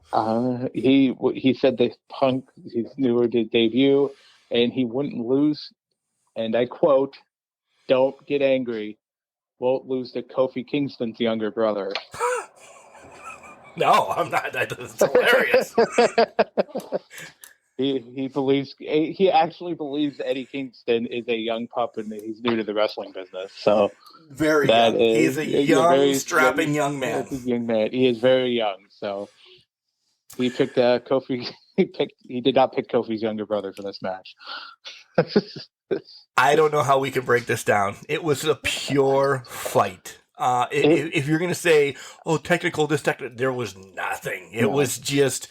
Speaker 3: He said that Punk, his newer debut, and he wouldn't lose. And I quote, "Don't get angry. Won't lose to Kofi Kingston's younger brother."
Speaker 2: No, I'm not. That's hilarious.
Speaker 3: He actually believes Eddie Kingston is a young pup and he's new to the wrestling business. So
Speaker 2: very young. He's a young, strapping young man.
Speaker 3: Young man. He is very young. So he picked Kofi. He did not pick Kofi's younger brother for this match.
Speaker 2: I don't know how we can break this down. It was a pure fight. If you're going to say, oh, technical, there was nothing. It was just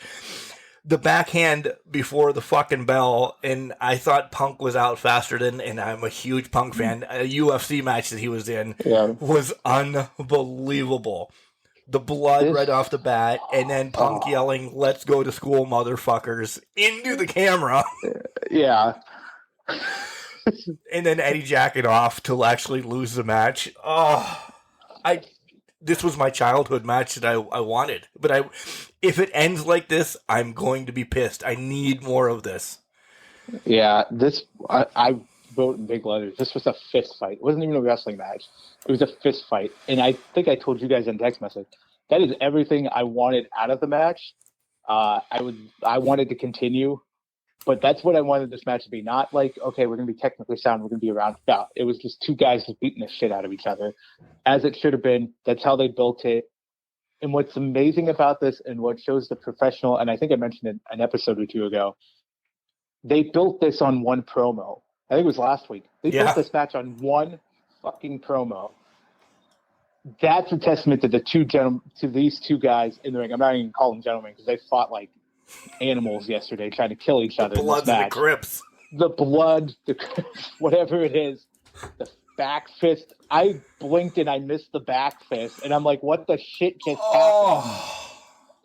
Speaker 2: the backhand before the fucking bell, and I thought Punk was out faster than, and I'm a huge Punk fan, a UFC match that he was in was unbelievable. The blood right off the bat, and then Punk yelling, "Let's go to school, motherfuckers," into the camera.
Speaker 3: Yeah.
Speaker 2: And then Eddie jacking off to actually lose the match. This was my childhood match that I wanted. But if it ends like this, I'm going to be pissed. I need more of this.
Speaker 3: Yeah, I wrote in big letters. This was a fist fight. It wasn't even a wrestling match. It was a fist fight. And I think I told you guys in text message, that is everything I wanted out of the match. I wanted to continue, but that's what I wanted this match to be. Not like, okay, we're going to be technically sound, we're going to be around. No, it was just two guys just beating the shit out of each other, as it should have been. That's how they built it. And what's amazing about this, and what shows the professional, and I think I mentioned it an episode or two ago, they built this on one promo. I think it was last week. They built this match on one fucking promo. That's a testament to these two guys in the ring. I'm not even calling them gentlemen because they fought like animals yesterday, trying to kill each other.
Speaker 2: The blood and the grips.
Speaker 3: The blood, the grips, whatever it is. The back fist. I blinked and I missed the back fist, and I'm like, "What the shit just happened?"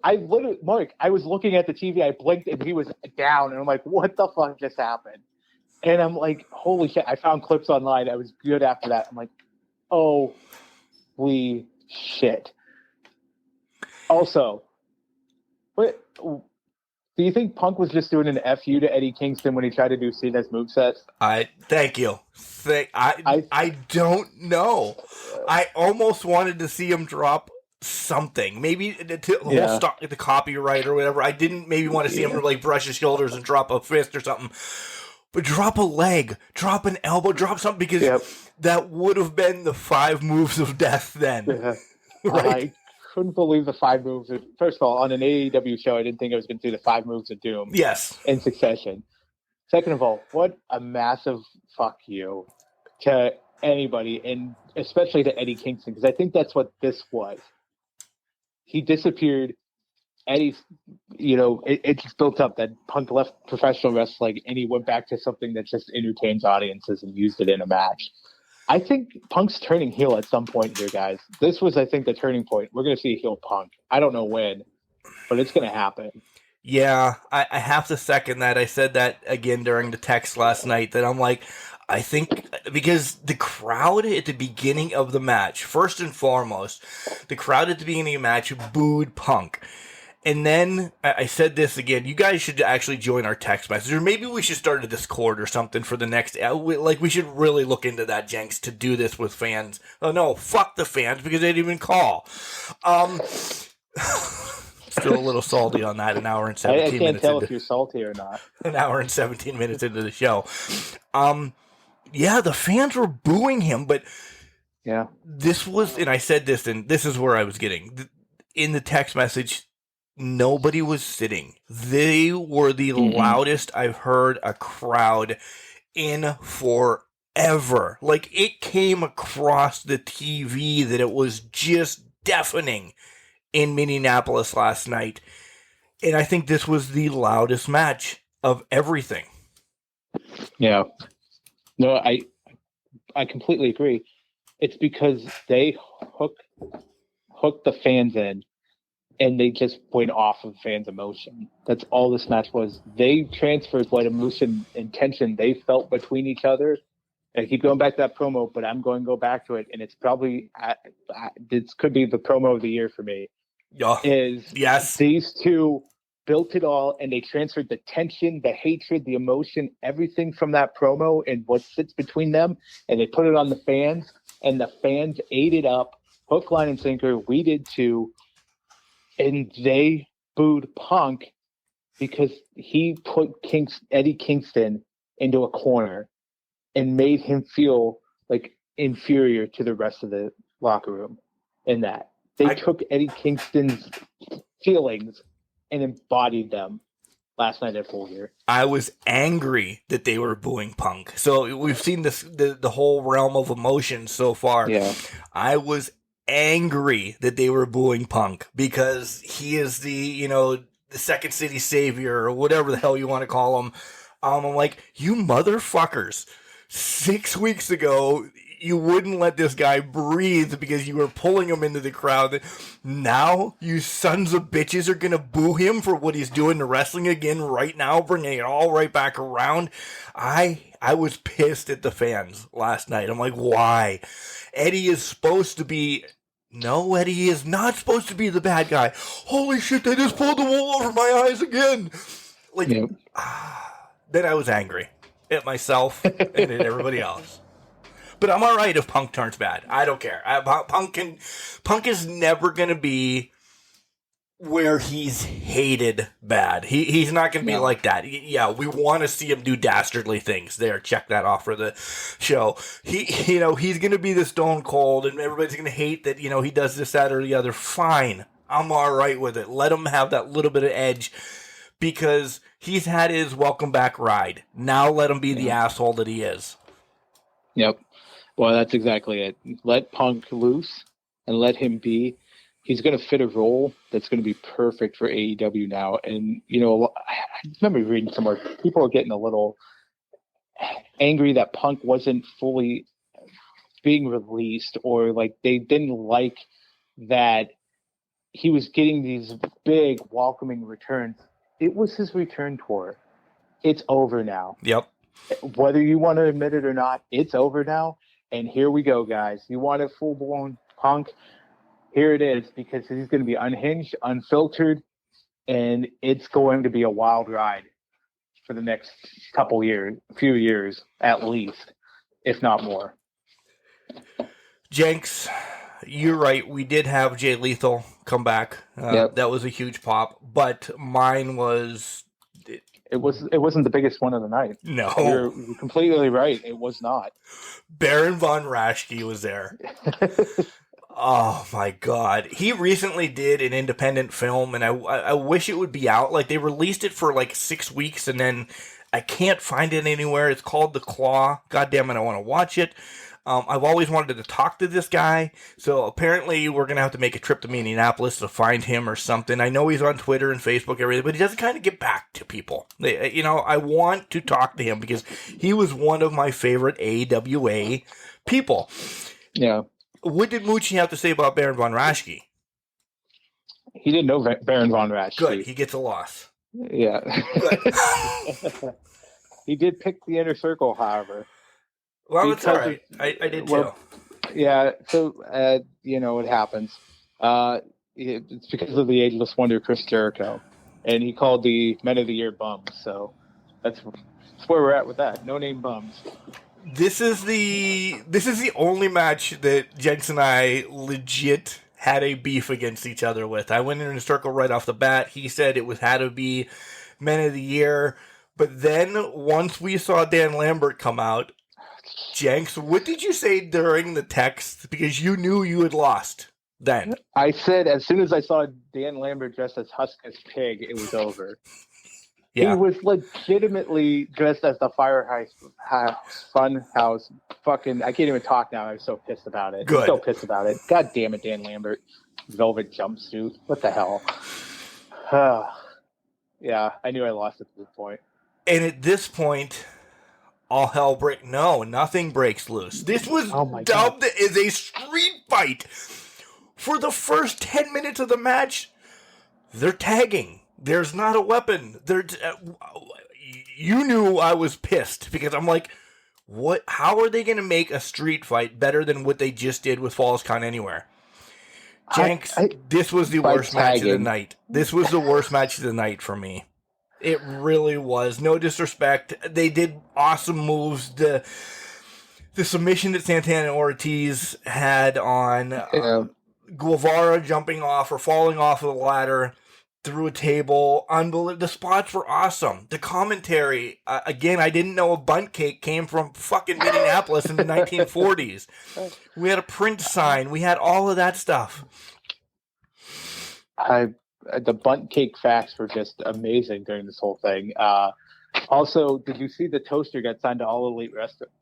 Speaker 3: I literally, Mark, I was looking at the TV. I blinked and he was down, and I'm like, "What the fuck just happened?" And I'm like, "Holy shit!" I found clips online. I was good after that. I'm like, "Oh. Holy shit." Also, what do you think Punk was just doing an FU to Eddie Kingston when he tried to do Cena's moveset?
Speaker 2: Thank you. I don't know. I almost wanted to see him drop something. Maybe the copyright or whatever. I didn't maybe want to see him like brush his shoulders and drop a fist or something. But drop a leg, drop an elbow, drop something, because that would have been the 5 moves of death then.
Speaker 3: Yeah.
Speaker 2: Right?
Speaker 3: I couldn't believe the 5 moves. First of all, on an AEW show, I didn't think I was going to do the 5 moves of doom in succession. Second of all, what a massive fuck you to anybody, and especially to Eddie Kingston, because I think that's what this was. He disappeared. Eddie's, it just built up that Punk left professional wrestling and he went back to something that just entertains audiences and used it in a match. I think Punk's turning heel at some point here, guys. This was, I think, the turning point. We're going to see a heel Punk. I don't know when, but it's going to happen.
Speaker 2: Yeah, I have to second that. I said that again during the text last night, that I'm like, I think, because the crowd at the beginning of the match, first and foremost, the crowd at the beginning of the match booed Punk. And then I said this again, you guys should actually join our text message, or maybe we should start a Discord or something for the next, we should really look into that, Jenks, to do this with fans. Oh no, fuck the fans, because they didn't even call. Still a little salty on that, an hour and 17 minutes.
Speaker 3: I can't tell if you're salty or not.
Speaker 2: An hour and 17 minutes into the show. The fans were booing him, but this was, and I said this, and this is where I was getting, in the text message, nobody was sitting. They were the loudest I've heard a crowd in forever. Like, it came across the TV that it was just deafening in Minneapolis last night. And I think this was the loudest match of everything.
Speaker 3: Yeah. No, I completely agree. It's because they hooked the fans in, and they just went off of fans' emotion. That's all this match was. They transferred what emotion and tension they felt between each other. And I keep going back to that promo, but I'm going to go back to it, and it's probably this could be the promo of the year for me. These two built it all, and they transferred the tension, the hatred, the emotion, everything from that promo and what sits between them, and they put it on the fans, and the fans ate it up, hook, line, and sinker. We did too. And they booed Punk because he put Eddie Kingston into a corner and made him feel like inferior to the rest of the locker room. In that they took Eddie Kingston's feelings and embodied them last night at Full Gear.
Speaker 2: I was angry that they were booing Punk. So we've seen this the whole realm of emotions so far.
Speaker 3: Yeah,
Speaker 2: I was angry that they were booing Punk because he is the the Second City Savior or whatever the hell you want to call him. I'm like, you motherfuckers. 6 weeks ago, you wouldn't let this guy breathe because you were pulling him into the crowd. Now, you sons of bitches are going to boo him for what he's doing to wrestling again right now, bringing it all right back around. I was pissed at the fans last night. I'm like, why? Eddie is supposed to be... No, Eddie is not supposed to be the bad guy. Holy shit, they just pulled the wool over my eyes again. Like, then I was angry at myself and at everybody else. But I'm all right if Punk turns bad. I don't care. Punk is never going to be where he's hated bad. He's not going to be like that. Yeah, we want to see him do dastardly things. There, check that off for the show. He's going to be the Stone Cold, and everybody's going to hate that. He does this, that, or the other. Fine, I'm all right with it. Let him have that little bit of edge because he's had his welcome back ride. Now let him be the asshole that he is.
Speaker 3: Yep. Well, that's exactly it. Let Punk loose and let him be. He's going to fit a role that's going to be perfect for AEW now. And, I remember reading somewhere, people are getting a little angry that Punk wasn't fully being released, or like they didn't like that he was getting these big welcoming returns. It was his return tour. It's over now.
Speaker 2: Yep.
Speaker 3: Whether you want to admit it or not, it's over now. And here we go, guys. You want a full-blown Punk? Here it is, because he's going to be unhinged, unfiltered, and it's going to be a wild ride for the next few years at least, if not more.
Speaker 2: Jenks, you're right. We did have Jay Lethal come back. That was a huge pop, but mine was...
Speaker 3: It wasn't the biggest one of the night.
Speaker 2: No.
Speaker 3: You're completely right. It was not.
Speaker 2: Baron Von Raschke was there. Oh, my God. He recently did an independent film, and I wish it would be out. Like, they released it for, 6 weeks, and then I can't find it anywhere. It's called The Claw. God damn it, I want to watch it. I've always wanted to talk to this guy, so apparently we're going to have to make a trip to Minneapolis to find him or something. I know he's on Twitter and Facebook and everything, but he doesn't kind of get back to people. I want to talk to him because he was one of my favorite AWA people.
Speaker 3: Yeah.
Speaker 2: What did Moochie have to say about Baron Von Raschke?
Speaker 3: He didn't know Baron Von Raschke.
Speaker 2: Good, he gets a loss.
Speaker 3: Yeah. He did pick the inner circle, however.
Speaker 2: Well, it's all right. I did too.
Speaker 3: Well, yeah, so, it happens. It's because of the Ageless Wonder, Chris Jericho. And he called the Men of the Year bums. So that's where we're at with that. No name bums.
Speaker 2: This is the only match that Jenks and I legit had a beef against each other with. I went in a circle right off the bat. He said it had to be Men of the Year. But then once we saw Dan Lambert come out, Jenks, what did you say during the text? Because you knew you had lost then.
Speaker 3: I said as soon as I saw Dan Lambert dressed as Huskus Pig, it was over. Yeah. He was legitimately dressed as the Firehouse Funhouse. Fucking, I can't even talk now. I'm so pissed about it.
Speaker 2: Good.
Speaker 3: I'm so pissed about it. God damn it, Dan Lambert. Velvet jumpsuit. What the hell? Yeah, I knew I lost at this point.
Speaker 2: And at this point, all hell nothing breaks loose. This was dubbed as a street fight. For the first 10 minutes of the match, they're tagging. There's not a weapon. You knew I was pissed because I'm like, what? How are they going to make a street fight better than what they just did with Falls Count Anywhere? Jenks, this was the worst match of the night. This was the worst match of the night for me. It really was. No disrespect. They did awesome moves. The submission that Santana and Ortiz had on Guevara jumping off or falling off of the ladder through a table. Unbelievable. The spots were awesome. The commentary, again, I didn't know a bunt cake came from fucking Minneapolis in the 1940s. We had a Prince sign. We had all of that stuff.
Speaker 3: The bunt cake facts were just amazing during this whole thing. Also, did you see the toaster got signed to All Elite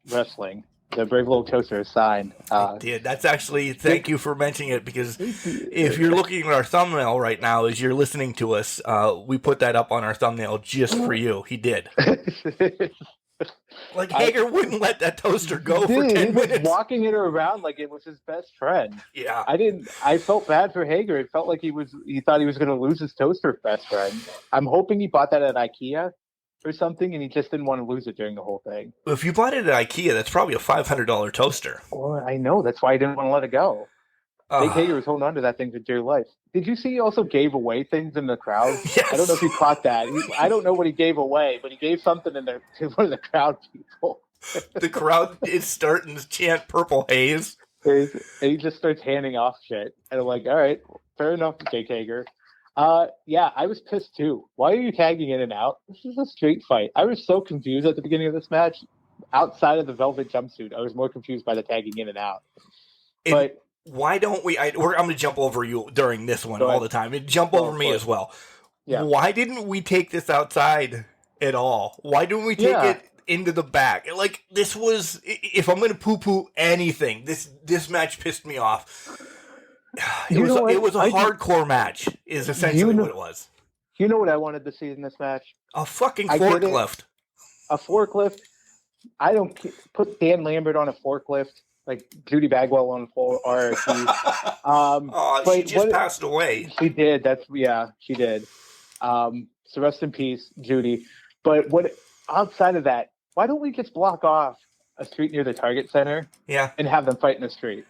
Speaker 3: Wrestling? The Brave Little Toaster is signed.
Speaker 2: Did. That's actually, thank you for mentioning it, because if you're looking at our thumbnail right now as you're listening to us, we put that up on our thumbnail just for you. He did. Like, Hager wouldn't let that toaster go for 10
Speaker 3: he was
Speaker 2: minutes.
Speaker 3: walking it around like it was his best friend.
Speaker 2: Yeah.
Speaker 3: I felt bad for Hager. It felt like he thought he was going to lose his toaster best friend. I'm hoping he bought that at IKEA or something, and he just didn't want to lose it during the whole thing.
Speaker 2: If you bought it at IKEA, that's probably a $500 toaster.
Speaker 3: Well, I know. That's why he didn't want to let it go. Jake Hager was holding on to that thing for dear life. Did you see he also gave away things in the crowd?
Speaker 2: Yes.
Speaker 3: I don't know if you caught that. I don't know what he gave away, but he gave something to one of the crowd people.
Speaker 2: The crowd is starting to chant Purple Haze.
Speaker 3: And he just starts handing off shit. And I'm like, all right, fair enough, Jake Hager. Yeah, I was pissed too. Why are you tagging in and out? This is a street fight. I was so confused at the beginning of this match. Outside of the velvet jumpsuit, I was more confused by the tagging in and out. But
Speaker 2: why don't we? I'm going to jump over you during this one all the time. Jump over me as well.
Speaker 3: Yeah.
Speaker 2: Why didn't we take this outside at all? Why didn't we take it into the back? Like, this was, if I'm going to poo-poo anything, this match pissed me off. It was a hardcore match, is essentially what it was.
Speaker 3: You know what I wanted to see in this match?
Speaker 2: A fucking forklift.
Speaker 3: A forklift. I don't put Dan Lambert on a forklift. Like Judy Bagwell on full RRT.
Speaker 2: She just passed away.
Speaker 3: She did. She did. So rest in peace, Judy. But outside of that, why don't we just block off a street near the Target Center?
Speaker 2: Yeah.
Speaker 3: And have them fight in the street?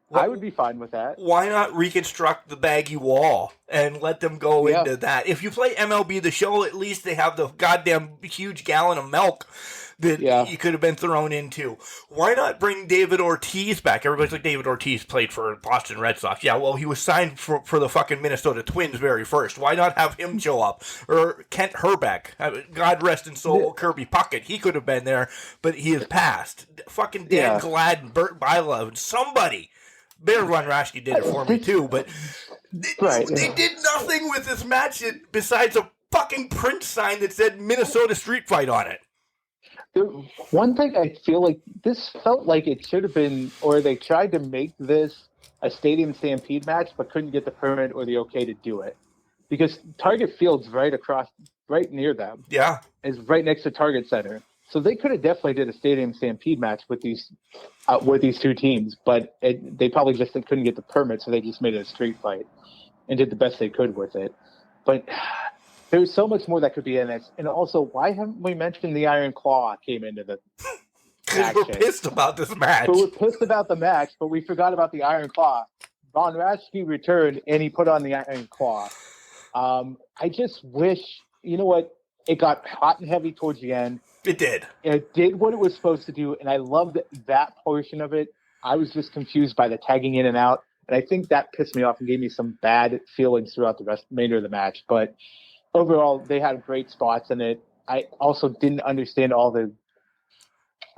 Speaker 3: Well, I would be fine with that.
Speaker 2: Why not reconstruct the baggy wall and let them go into that? If you play MLB The Show, at least they have the goddamn huge gallon of milk that you could have been thrown into. Why not bring David Ortiz back? Everybody's like, David Ortiz played for Boston Red Sox. Yeah, well, he was signed for the fucking Minnesota Twins very first. Why not have him show up? Or Kent Herbeck. God rest his soul, Kirby Puckett. He could have been there, but he has passed. Fucking Dan Glad, Bert Bylove, somebody. Bear Von Raschke did it for me too, but they did nothing with this match besides a fucking print sign that said Minnesota Street Fight on it.
Speaker 3: One thing I feel like this felt like it should have been, or they tried to make this a Stadium Stampede match, but couldn't get the permit or the okay to do it. Because Target Field's right near them. Yeah. Is right next to Target Center. So they could have definitely did a Stadium Stampede match with these two teams, but they probably just couldn't get the permit, so they just made it a street fight and did the best they could with it. But there's so much more that could be in this. And also, why haven't we mentioned the Iron Claw came into the
Speaker 2: Because we're pissed about this match.
Speaker 3: But we're pissed about the match, but we forgot about the Iron Claw. Von Raschke returned, and he put on the Iron Claw. I just wish, you know what, it got hot and heavy towards the end.
Speaker 2: It did.
Speaker 3: It did what it was supposed to do, and I loved that portion of it. I was just confused by the tagging in and out, and I think that pissed me off and gave me some bad feelings throughout the remainder of the match. But overall, they had great spots in it. I also didn't understand all the...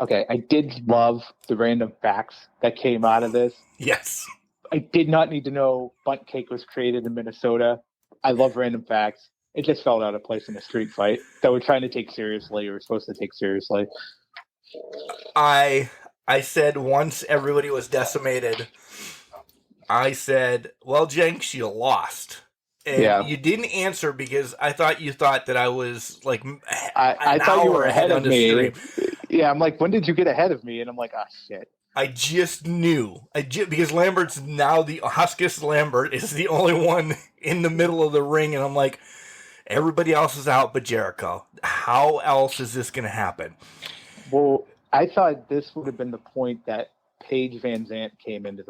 Speaker 3: Okay, I did love the random facts that came out of this.
Speaker 2: Yes.
Speaker 3: I did not need to know Bunt Cake was created in Minnesota. I love random facts. It just fell out of place in a street fight that we're trying to take seriously or supposed to take seriously.
Speaker 2: I said once everybody was decimated, I said, well, Jenks, you lost. And you didn't answer because I thought you thought that I was like
Speaker 3: I thought you were ahead of me.
Speaker 2: Stream.
Speaker 3: Yeah, I'm like, when did you get ahead of me? And I'm like, oh, shit.
Speaker 2: I just knew. Because Lambert's now Huskus Lambert is the only one in the middle of the ring. And I'm like, everybody else is out but Jericho. How else is this going to happen?
Speaker 3: Well, I thought this would have been the point that Paige Van Zant came into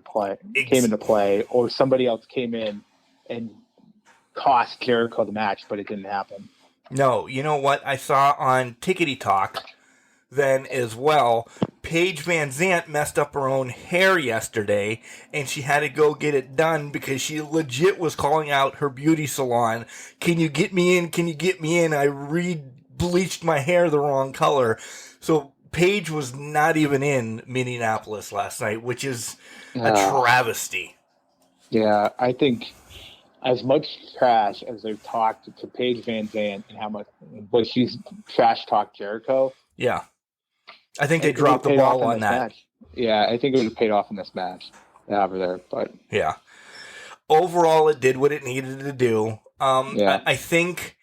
Speaker 3: play, or somebody else came in and cost Jericho the match, but it didn't happen.
Speaker 2: No, you know what I saw on Tickety Talk then as well? Paige Van Zant messed up her own hair yesterday, and she had to go get it done because she legit was calling out her beauty salon. Can you get me in? Can you get me in? I bleached my hair the wrong color. So Paige was not even in Minneapolis last night, which is a travesty.
Speaker 3: Yeah, I think as much trash as they've talked to Paige Van Zant and how much she's trash talked Jericho.
Speaker 2: Yeah. I think they
Speaker 3: It
Speaker 2: dropped the
Speaker 3: would've paid
Speaker 2: ball
Speaker 3: off in
Speaker 2: on
Speaker 3: this
Speaker 2: that.
Speaker 3: match. Yeah, I think it would have paid off in this match to have her there. But
Speaker 2: Yeah. Overall, it did what it needed to do.
Speaker 3: Yeah.
Speaker 2: I think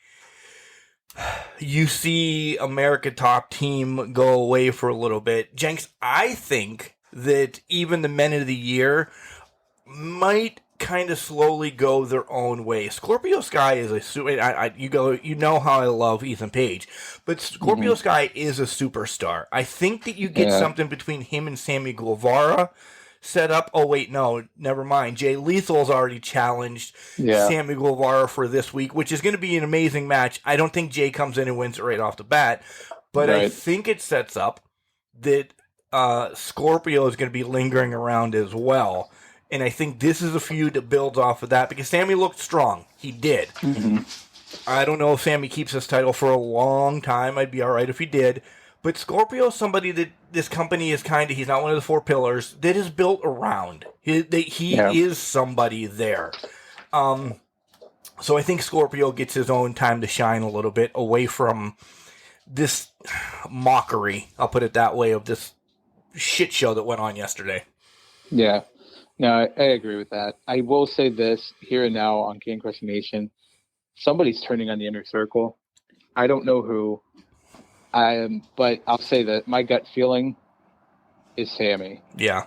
Speaker 2: you see America Top Team go away for a little bit. Jenks, I think that even the Men of the Year might kind of slowly go their own way. Scorpio Sky is you know how I love Ethan Page, but Scorpio Sky is a superstar. I think that you get something between him and Sammy Guevara set up. Oh wait, no, never mind. Jay Lethal's already challenged Sammy Guevara for this week, which is going to be an amazing match. I don't think Jay comes in and wins it right off the bat, but I think it sets up that Scorpio is going to be lingering around as well. And I think this is a feud that builds off of that because Sammy looked strong. He did. I don't know if Sammy keeps this title for a long time. I'd be all right if he did. But Scorpio is somebody that this company is he's not one of the four pillars, that is built around. He is somebody there. So I think Scorpio gets his own time to shine a little bit away from this mockery, I'll put it that way, of this shit show that went on yesterday.
Speaker 3: Yeah. No, I agree with that. I will say this here and now on Can Crush Nation. Somebody's turning on the Inner Circle. I don't know who. But I'll say that my gut feeling is Sammy.
Speaker 2: Yeah.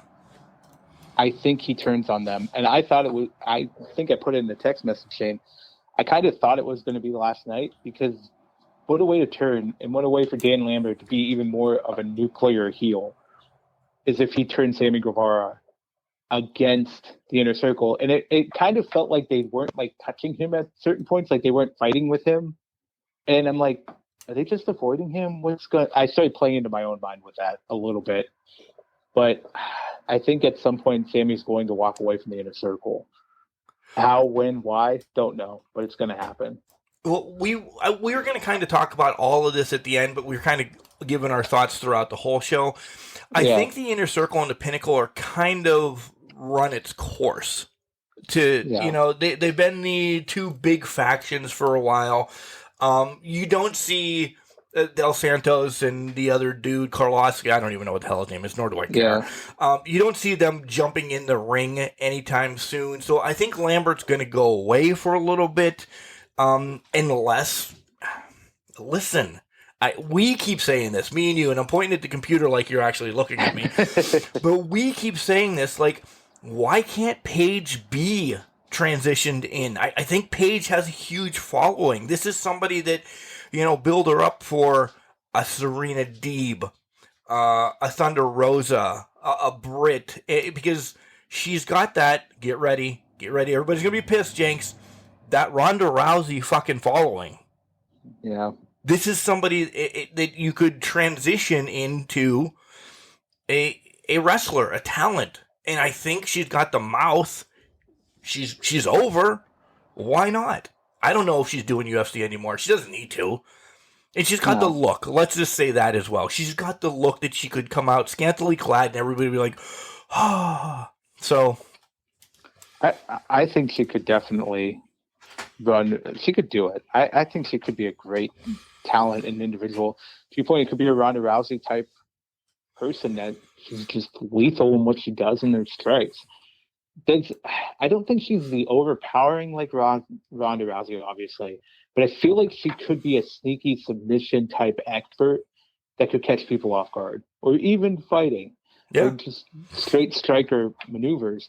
Speaker 3: I think he turns on them. And I thought it was, I think I put it in the text message chain. I kind of thought it was going to be last night because what a way to turn and what a way for Dan Lambert to be even more of a nuclear heel is if he turned Sammy Guevara against the Inner Circle. And it kind of felt like they weren't like touching him at certain points, like they weren't fighting with him. And I'm like, are they just avoiding him? I started playing into my own mind with that a little bit. But I think at some point Sammy's going to walk away from the Inner Circle. How, when, why, don't know, but it's going to happen.
Speaker 2: Well, we were going to kind of talk about all of this at the end, but we were kind of giving our thoughts throughout the whole show. I think the Inner Circle and the Pinnacle are kind of run its course. They've been the two big factions for a while. You don't see Del Santos and the other dude, Karlowski. I don't even know what the hell his name is, nor do I care. You don't see them jumping in the ring anytime soon. So I think Lambert's going to go away for a little bit. Unless, listen, we keep saying this, me and you, and I'm pointing at the computer like you're actually looking at me. But we keep saying this, like, why can't Paige be transitioned in? I think Paige has a huge following. This is somebody that, build her up for a Serena Deeb, a Thunder Rosa, a Britt, because she's got that, get ready, everybody's going to be pissed, Jenks, that Ronda Rousey fucking following.
Speaker 3: Yeah.
Speaker 2: This is somebody that you could transition into a wrestler, a talent. And I think she's got the mouth. She's over. Why not? I don't know if she's doing UFC anymore. She doesn't need to. And she's got the look. Let's just say that as well. She's got the look that she could come out scantily clad and everybody would be like, ah. So.
Speaker 3: I think she could definitely run. She could do it. I think she could be a great talent and individual. To your point, it could be a Ronda Rousey type person that she's just lethal in what she does in her strikes. I don't think she's the overpowering like Ronda Rousey, obviously, but I feel like she could be a sneaky submission type expert that could catch people off guard, or even fighting, or just straight striker maneuvers.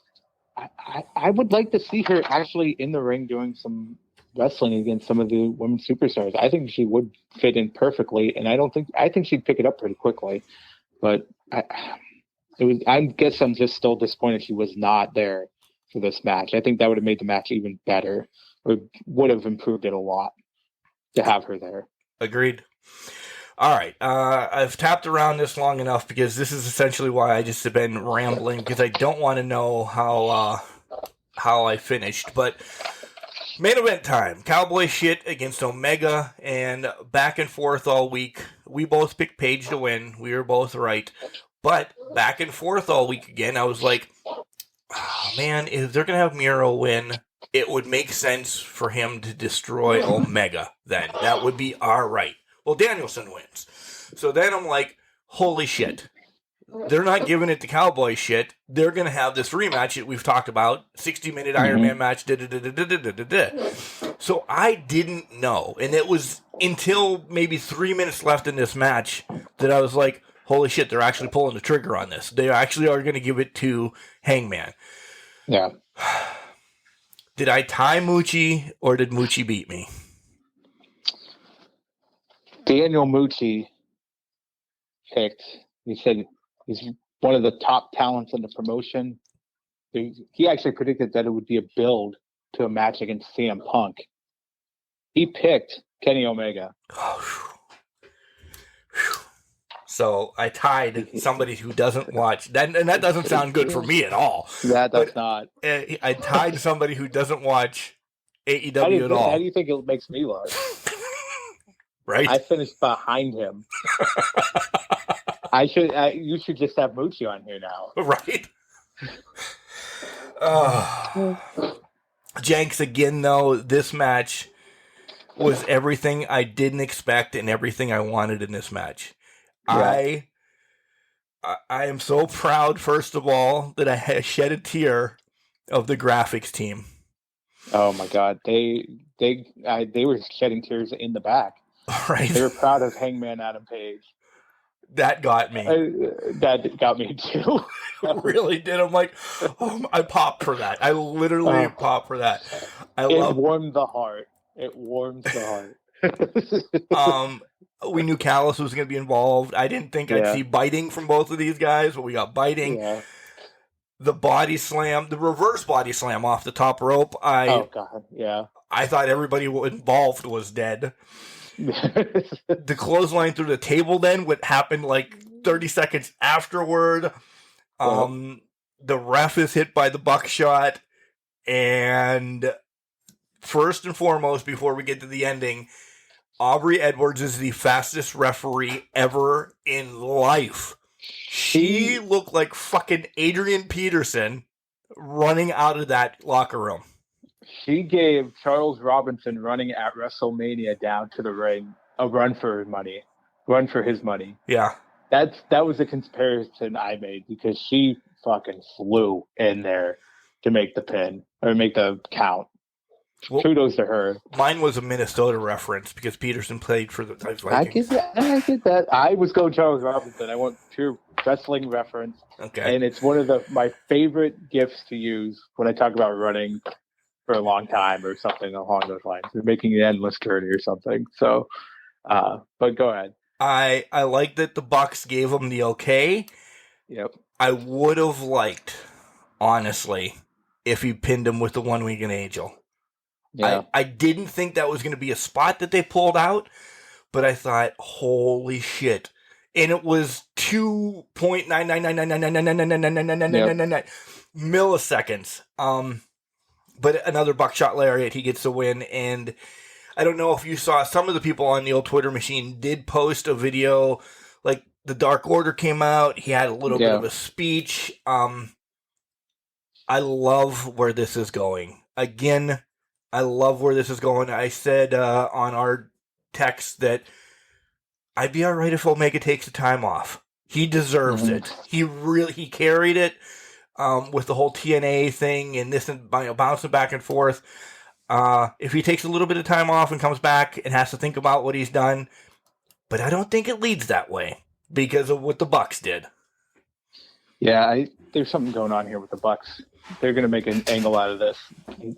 Speaker 3: I would like to see her actually in the ring doing some wrestling against some of the women superstars. I think she would fit in perfectly, and I think she'd pick it up pretty quickly. But I guess I'm just still disappointed she was not there for this match. I think that would have made the match even better, or would have improved it a lot to have her there. Agreed.
Speaker 2: All right. I've tapped around this long enough because this is essentially why I just have been rambling, because I don't want to know how I finished. But main event time. Cowboy shit against Omega, and back and forth all week. We both picked Paige to win. We were both right. But back and forth all week again, I was like, oh, man, if they're going to have Miro win, it would make sense for him to destroy Omega then. That would be all right. Well, Danielson wins. So then I'm like, holy shit. They're not giving it to Cowboy shit. They're going to have this rematch that we've talked about, 60-minute Iron Man match. So I didn't know, and it was until maybe 3 minutes left in this match that I was like, holy shit, they're actually pulling the trigger on this. They actually are going to give it to Hangman.
Speaker 3: Yeah.
Speaker 2: Did I tie Moochie, or did Moochie beat me?
Speaker 3: Daniel Mucci picked. He said he's one of the top talents in the promotion. He actually predicted that it would be a build to a match against CM Punk. He picked Kenny Omega.
Speaker 2: So I tied somebody who doesn't watch that, and that doesn't sound good for me at all.
Speaker 3: That does not.
Speaker 2: I tied somebody who doesn't watch AEW at all.
Speaker 3: How do you think it makes me look?
Speaker 2: Right?
Speaker 3: I finished behind him. You should just have Moochie on here now.
Speaker 2: Right? Jenks, again, though, this match was everything I didn't expect and everything I wanted in this match. Yeah. I am so proud, first of all, that I shed a tear of the graphics team.
Speaker 3: Oh my God, they were shedding tears in the back.
Speaker 2: Right,
Speaker 3: they were proud of Hangman Adam Page.
Speaker 2: That got me.
Speaker 3: That got me too.
Speaker 2: It really did. I'm like, I popped for that. I literally popped for that.
Speaker 3: It warmed the heart. It warms the
Speaker 2: heart. We knew Callis was going to be involved. I didn't think I'd see biting from both of these guys, but we got biting. Yeah. The body slam, the reverse body slam off the top rope.
Speaker 3: Oh God, yeah.
Speaker 2: I thought everybody involved was dead. The clothesline through the table then, what happened like 30 seconds afterward. The ref is hit by the buckshot. And first and foremost, before we get to the ending, Aubrey Edwards is the fastest referee ever in life. She looked like fucking Adrian Peterson running out of that locker room.
Speaker 3: She gave Charles Robinson running at WrestleMania down to the ring a run for his money.
Speaker 2: Yeah.
Speaker 3: That was a comparison I made because she fucking flew in there to make the pin or make the count. Well, kudos to her.
Speaker 2: Mine was a Minnesota reference because Peterson played for the Vikings.
Speaker 3: I get that. I was going Charles Robinson. I want pure wrestling reference.
Speaker 2: Okay.
Speaker 3: And it's one of my favorite gifts to use when I talk about running for a long time or something along those lines. You're making an endless journey or something. So, but go ahead.
Speaker 2: I like that the Bucks gave him the okay.
Speaker 3: Yep.
Speaker 2: I would have liked, honestly, if he pinned him with the 1 Week in Angel.
Speaker 3: Yeah.
Speaker 2: I didn't think that was going to be a spot that they pulled out, but I thought, holy shit. And it was 2.9999999999999 milliseconds. But another buckshot lariat, he gets the win. And I don't know if you saw, some of the people on the old Twitter machine did post a video, like the Dark Order came out. He had a little bit of a speech. I love where this is going. Again, I love where this is going. I said on our text that I'd be all right if Omega takes the time off. He deserves it. He carried it with the whole TNA thing and this and bouncing back and forth. If he takes a little bit of time off and comes back and has to think about what he's done, but I don't think it leads that way because of what the Bucks did.
Speaker 3: Yeah, there's something going on here with the Bucks. They're going to make an angle out of this.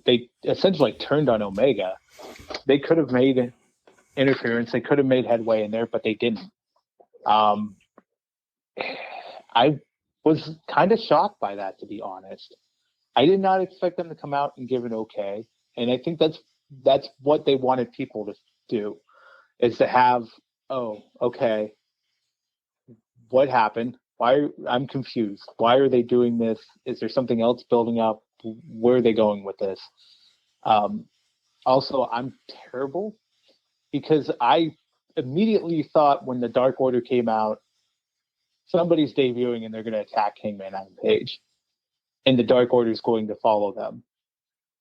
Speaker 3: They essentially turned on Omega. They could have made interference. They could have made headway in there, but they didn't. I was kind of shocked by that, to be honest. I did not expect them to come out and give an okay. And I think that's what they wanted people to do, is to have, oh, okay, what happened? I'm confused. Why are they doing this? Is there something else building up? Where are they going with this? Also, I'm terrible because I immediately thought when the Dark Order came out, somebody's debuting and they're going to attack Hangman Adam Page. And the Dark Order is going to follow them.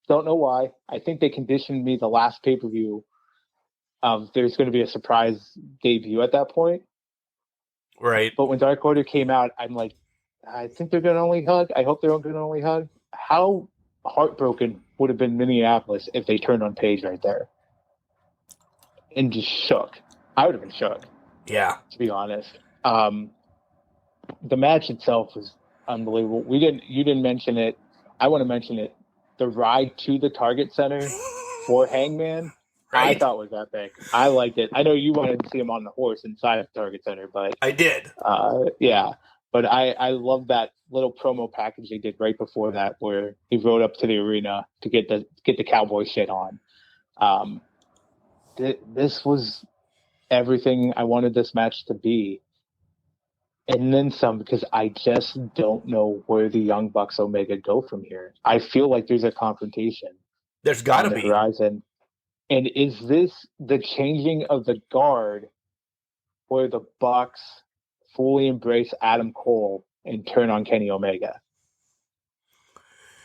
Speaker 3: Don't know why. I think they conditioned me the last pay-per-view. There's going to be a surprise debut at that point.
Speaker 2: Right.
Speaker 3: But when Dark Order came out, I'm like, I think they're going to only hug. I hope they're going to only hug. How heartbroken would have been Minneapolis if they turned on Paige right there and just shook. I would have been shook.
Speaker 2: Yeah.
Speaker 3: To be honest. The match itself was unbelievable. You didn't mention it. I want to mention it. The ride to the Target Center for Hangman,
Speaker 2: Right.
Speaker 3: I thought was epic. I liked it. I know you wanted to see him on the horse inside the Target Center, but
Speaker 2: I did.
Speaker 3: yeah. But I love that little promo package they did right before that, where he rode up to the arena to get the cowboy shit on. This was everything I wanted this match to be, and then some, because I just don't know where the Young Bucks Omega go from here. I feel like there's a confrontation
Speaker 2: There's got to
Speaker 3: on the
Speaker 2: be.
Speaker 3: horizon. And is this the changing of the guard where the Bucks fully embrace Adam Cole and turn on Kenny Omega?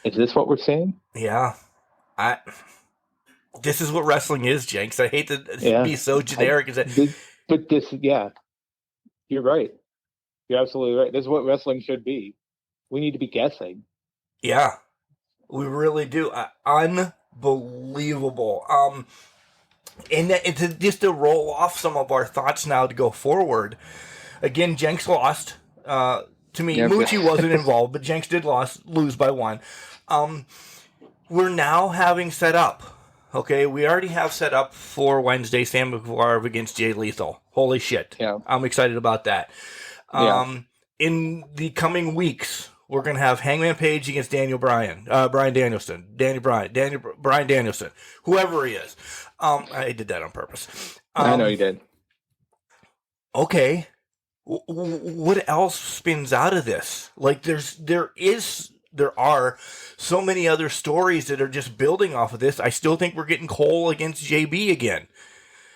Speaker 3: Is this what we're seeing?
Speaker 2: Yeah. This is what wrestling is, Jenks. I hate to be so generic.
Speaker 3: But you're right. You're absolutely right. This is what wrestling should be. We need to be guessing.
Speaker 2: Yeah, we really do. Unbelievable. And just to roll off some of our thoughts now to go forward. Again, Jenks lost. To me,
Speaker 3: Yep.
Speaker 2: Moochie wasn't involved, but Jenks did lose by 1. We're now having set up. Okay, we already have set up for Wednesday Sam McGuire against Jay Lethal. Holy shit.
Speaker 3: Yeah.
Speaker 2: I'm excited about that. In the coming weeks, we're going to have Hangman Page against Brian Danielson, Brian Danielson, whoever he is. I did that on purpose.
Speaker 3: I know you did.
Speaker 2: Okay. What else spins out of this? Like there are so many other stories that are just building off of this. I still think we're getting Cole against JB again.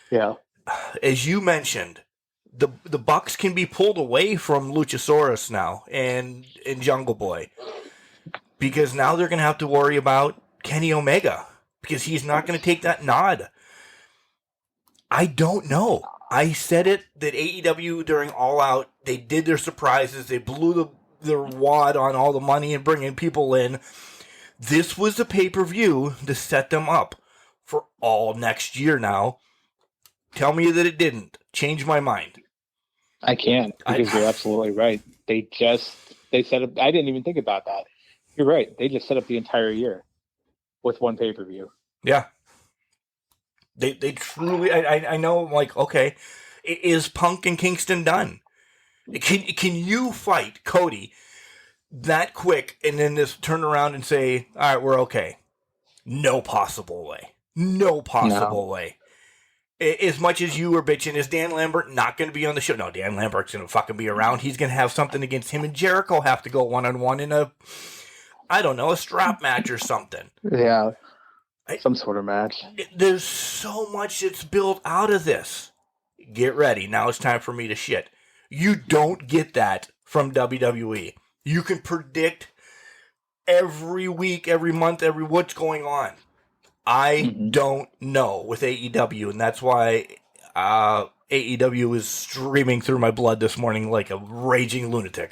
Speaker 3: Yeah.
Speaker 2: As you mentioned, the Bucks can be pulled away from Luchasaurus now and Jungle Boy, because now they're going to have to worry about Kenny Omega, because he's not going to take that nod. I don't know. I said it that AEW during All Out, they did their surprises. They blew their wad on all the money and bringing people in. This was the pay-per-view to set them up for all next year now. Tell me that it didn't. Change my mind.
Speaker 3: I can't, because you're absolutely right. They set up. I didn't even think about that. You're right. They just set up the entire year with one pay-per-view.
Speaker 2: Yeah. They truly. I know. I'm like, okay, is Punk and Kingston done? Can you fight Cody that quick and then just turn around and say, all right, we're okay? No possible way. No possible way. As much as you were bitching, is Dan Lambert not going to be on the show? No, Dan Lambert's going to fucking be around. He's going to have something against him, and Jericho have to go one-on-one in a strap match or something.
Speaker 3: Yeah. Some sort of match.
Speaker 2: There's so much that's built out of this. Get ready. Now it's time for me to shit. You don't get that from WWE. You can predict every week, every month, what's going on. I don't know with AEW, and that's why AEW is streaming through my blood this morning like a raging lunatic.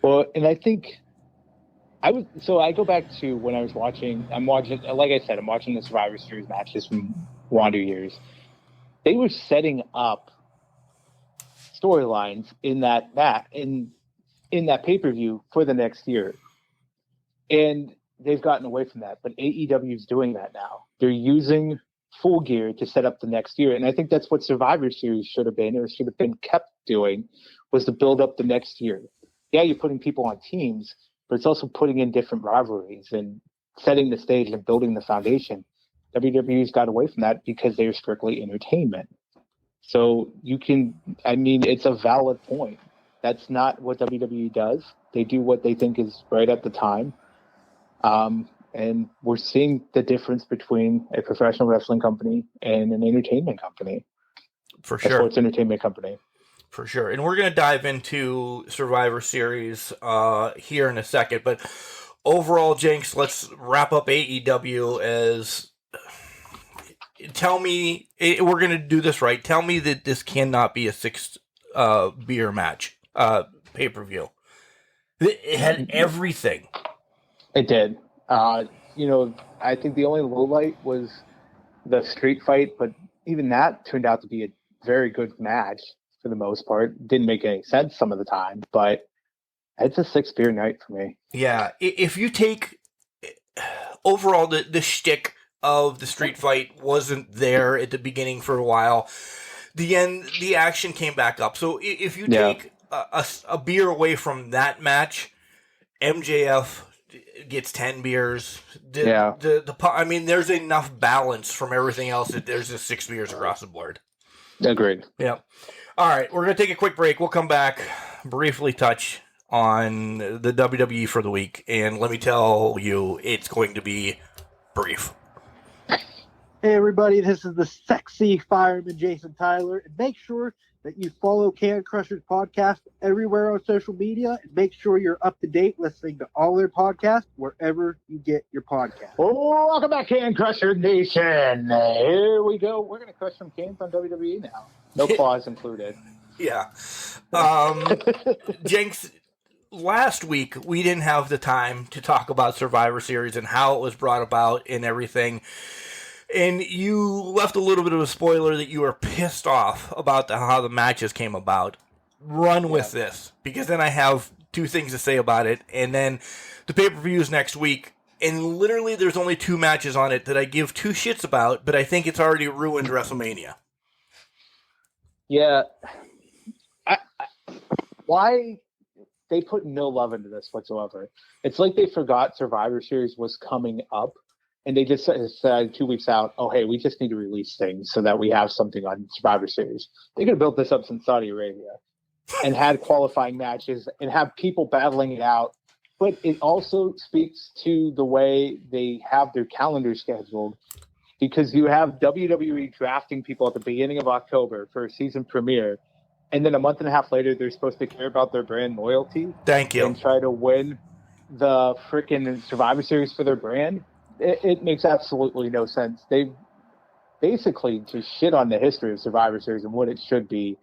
Speaker 3: Well, and I think I go back to when I was watching, like I said, I'm watching the Survivor Series matches from Wonder Years. They were setting up storylines in that pay-per-view for the next year. And they've gotten away from that, but AEW is doing that now. They're using Full Gear to set up the next year. And I think that's what Survivor Series should have been, or should have been kept doing, was to build up the next year. Yeah, you're putting people on teams, but it's also putting in different rivalries and setting the stage and building the foundation. WWE's got away from that because they're strictly entertainment. So it's a valid point. That's not what WWE does. They do what they think is right at the time. And we're seeing the difference between a professional wrestling company and an entertainment company.
Speaker 2: For sure.
Speaker 3: A sports entertainment company.
Speaker 2: For sure. And we're going to dive into Survivor Series here in a second. But overall, Jenks, let's wrap up AEW as... Tell me, we're going to do this right. Tell me that this cannot be a 6 beer match pay-per-view. It had everything.
Speaker 3: It did. I think the only low light was the street fight, but even that turned out to be a very good match for the most part. Didn't make any sense some of the time, but it's a 6-beer night for me.
Speaker 2: Yeah, if you take overall the shtick of the street fight wasn't there at the beginning for a while. The action came back up. So if you take a beer away from that match, MJF gets 10 beers. I mean, there's enough balance from everything else that there's just 6 beers across the board.
Speaker 3: Agreed.
Speaker 2: Yeah. All right, we're going to take a quick break. We'll come back, briefly touch on the WWE for the week, and let me tell you, it's going to be brief.
Speaker 6: Hey everybody, this is the sexy fireman Jason Tyler, and make sure that you follow Can Crushers podcast everywhere on social media, and make sure you're up to date listening to all their podcasts wherever you get your podcast.
Speaker 3: Oh, welcome back, Can Crusher Nation. Here we go. We're going to crush some cans on WWE now. No claws included.
Speaker 2: Yeah. Jenks, last week we didn't have the time to talk about Survivor Series and how it was brought about and everything. And you left a little bit of a spoiler that you were pissed off about how the matches came about. Run with this, because then I have 2 things to say about it. And then the pay-per-view is next week. And literally there's only 2 matches on it that I give 2 shits about, but I think it's already ruined WrestleMania.
Speaker 3: Yeah. Why they put no love into this whatsoever? It's like they forgot Survivor Series was coming up. And they just said 2 weeks out, oh, hey, we just need to release things so that we have something on Survivor Series. They could have built this up since Saudi Arabia and had qualifying matches and have people battling it out. But it also speaks to the way they have their calendar scheduled, because you have WWE drafting people at the beginning of October for a season premiere. And then a month and a half later, they're supposed to care about their brand loyalty.
Speaker 2: Thank you.
Speaker 3: And try to win the freaking Survivor Series for their brand. It makes absolutely no sense. They basically just shit on the history of Survivor Series and what it should be.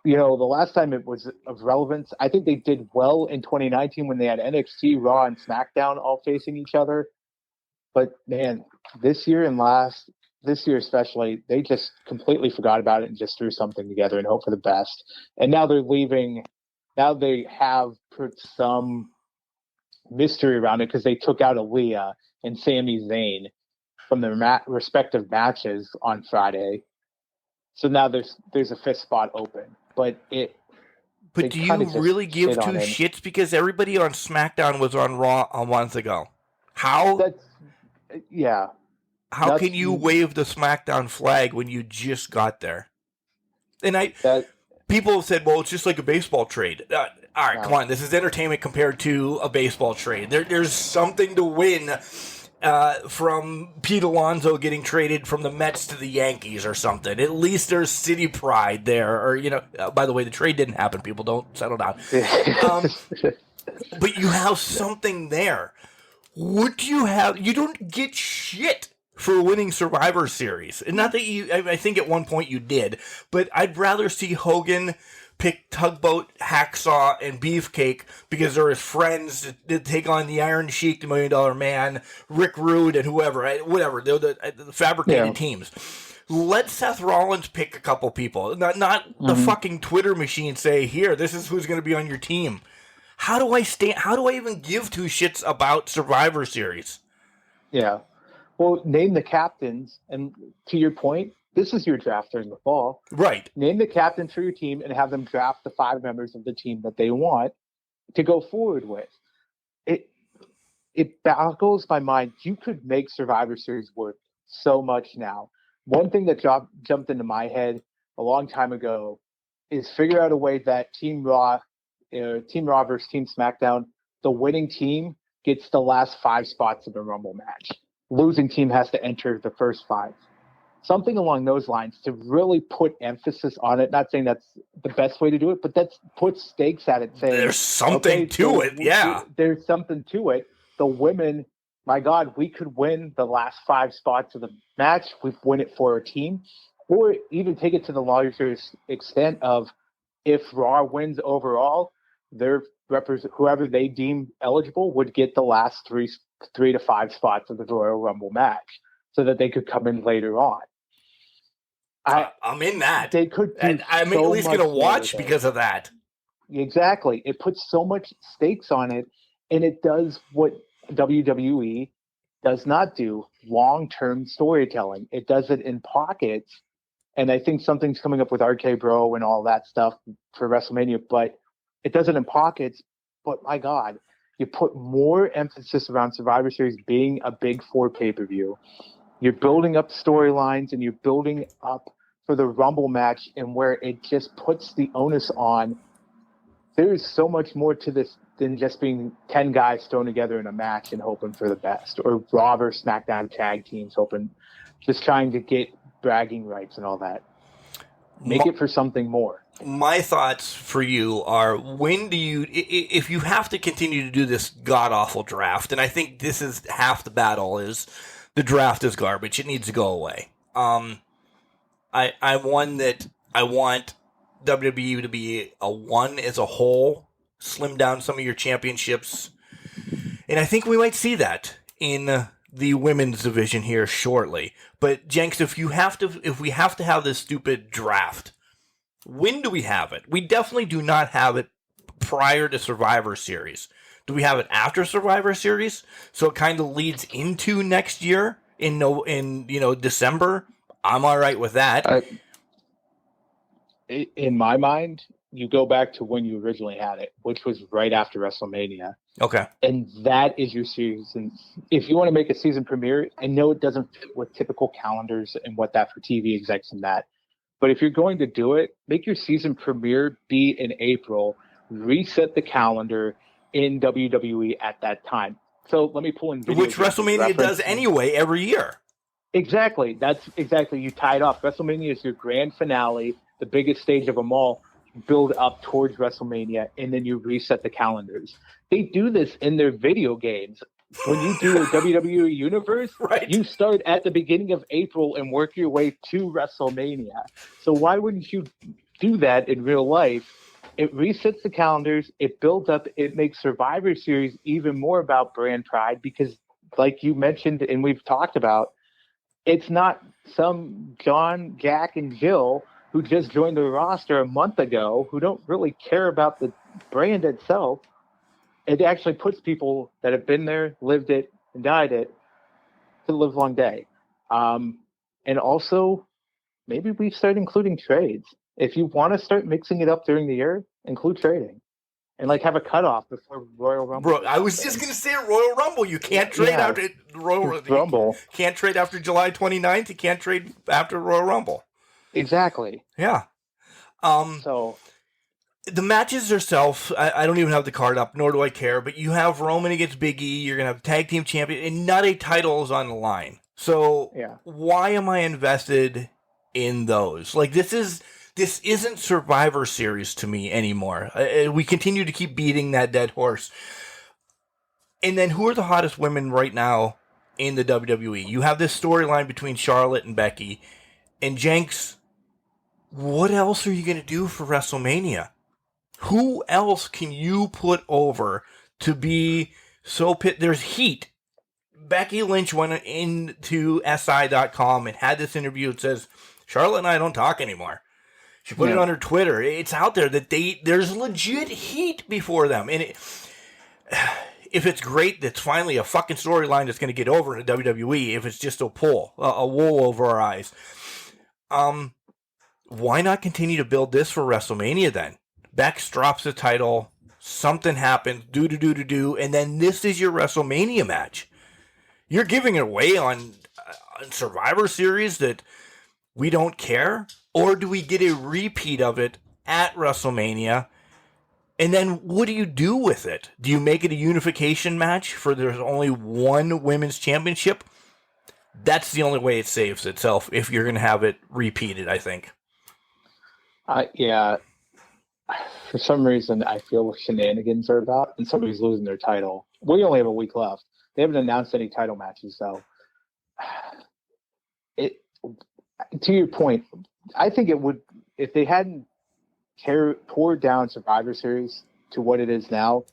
Speaker 3: The last time it was of relevance, I think they did well in 2019 when they had NXT, Raw, and SmackDown all facing each other. But, man, this year especially, they just completely forgot about it and just threw something together and hope for the best. And now they're leaving. Now they have put some mystery around it because they took out Aaliyah and Sami Zayn from their respective matches on Friday. So now there's a 5th spot open. But do
Speaker 2: you really give 2 shits? Because everybody on SmackDown was on Raw a month ago. How? How can you wave the SmackDown flag when you just got there? And people have said, well, it's just like a baseball trade. All right, come on. This is entertainment compared to a baseball trade. There's something to win from Pete Alonso getting traded from the Mets to the Yankees or something. At least there's city pride there. Or, by the way, the trade didn't happen. People don't settle down. But you have something there. What you have? You don't get shit for winning Survivor Series. And not that I think at one point you did, but I'd rather see Hogan pick Tugboat, Hacksaw, and Beefcake because they're his friends to take on the Iron Sheik, the $1 Million Man, Rick Rude, and whatever. They're the fabricated teams. Let Seth Rollins pick a couple people. Not the fucking Twitter machine say, here, this is who's going to be on your team. How do I even give 2 shits about Survivor Series? Yeah.
Speaker 3: Well, name the captains, and to your point, this is your draft during the fall.
Speaker 2: Right.
Speaker 3: Name the captains for your team and have them draft the 5 members of the team that they want to go forward with. It boggles my mind. You could make Survivor Series work so much now. One thing that jumped into my head a long time ago is figure out a way that Team Raw versus Team SmackDown, the winning team gets the last 5 spots of the Rumble match. Losing team has to enter the first 5. Something along those lines to really put emphasis on it. Not saying that's the best way to do it, but that's put stakes at it. Saying
Speaker 2: there's something to it. Yeah,
Speaker 3: there's something to it. The women, my God, we could win the last 5 spots of the match. We win it for a team, or even take it to the larger extent of if Raw wins overall, whoever they deem eligible would get the last three to five spots of the Royal Rumble match, so that they could come in later on.
Speaker 2: I'm in that.
Speaker 3: They could.
Speaker 2: And I'm at least going to watch because of that.
Speaker 3: Exactly. It puts so much stakes on it, and it does what WWE does not do: long-term storytelling. It does it in pockets, and I think something's coming up with RK Bro and all that stuff for WrestleMania, but it does it in pockets. But my God, you put more emphasis around Survivor Series being a Big Four pay-per-view. You're building up storylines, and you're building up for the Rumble match, and where it just puts the onus on. There's so much more to this than just being 10 guys thrown together in a match and hoping for the best, or Raw versus SmackDown tag teams just trying to get bragging rights and all that. Make it for something more.
Speaker 2: My thoughts for you are, if you have to continue to do this god-awful draft, and I think this is half the battle, is the draft is garbage. It needs to go away. I'm one that I want WWE to be a one as a whole, slim down some of your championships, and I think we might see that in the women's division here shortly. But Jenks, if we have to have this stupid draft, when do we have it? We definitely do not have it prior to Survivor Series. Do we have it after Survivor Series? So it kind of leads into next year in December. I'm all right with that.
Speaker 3: In my mind, you go back to when you originally had it, which was right after WrestleMania.
Speaker 2: Okay.
Speaker 3: And that is your season. If you want to make a season premiere, I know it doesn't fit with typical calendars and what that for TV execs and that. But if you're going to do it, make your season premiere be in April. Reset the calendar in WWE at that time. So let me pull in video.
Speaker 2: Which WrestleMania does anyway every year.
Speaker 3: Exactly. That's exactly. You tied off. WrestleMania is your grand finale, the biggest stage of them all. Build up towards WrestleMania, and then you reset the calendars. They do this in their video games. When you do a WWE Universe,
Speaker 2: right,
Speaker 3: you start at the beginning of April and work your way to WrestleMania. So why wouldn't you do that in real life? It resets the calendars. It builds up. It makes Survivor Series even more about brand pride because, like you mentioned and we've talked about, it's not some John, Jack, and Jill who just joined the roster a month ago who don't really care about the brand itself. It actually puts people that have been there, lived it, and died it to the livelong day. And also, maybe we start including trades. If you want to start mixing it up during the year, include trading. And have a cutoff before Royal Rumble.
Speaker 2: Bro, I was just going to say Royal Rumble. You can't trade after Royal Rumble. You can't trade after July 29th. You can't trade after Royal Rumble.
Speaker 3: Exactly.
Speaker 2: Yeah.
Speaker 3: So
Speaker 2: the matches themselves, I don't even have the card up, nor do I care, but you have Roman against Big E, you're going to have tag team champion, and not a title is on the line. So why am I invested in those? This isn't Survivor Series to me anymore. We continue to keep beating that dead horse. And then who are the hottest women right now in the WWE? You have this storyline between Charlotte and Becky, and Jenks, what else are you going to do for WrestleMania? Who else can you put over to be so There's heat. Becky Lynch went into SI.com and had this interview that says, Charlotte and I don't talk anymore. She put it on her Twitter. It's out there that there's legit heat before them. And if it's great, that's finally a fucking storyline that's going to get over in the WWE. If it's just a wool over our eyes. Why not continue to build this for WrestleMania then? Bex drops the title, something happens, do, and then this is your WrestleMania match. You're giving it away on Survivor Series that we don't care? Or do we get a repeat of it at WrestleMania? And then what do you do with it? Do you make it a unification match for there's only one women's championship? That's the only way it saves itself if you're going to have it repeated, I think.
Speaker 3: Yeah. For some reason, I feel what shenanigans are about, and somebody's losing their title. We only have a week left. They haven't announced any title matches, so to your point, I think it would, if they hadn't tore down Survivor Series to what it is now,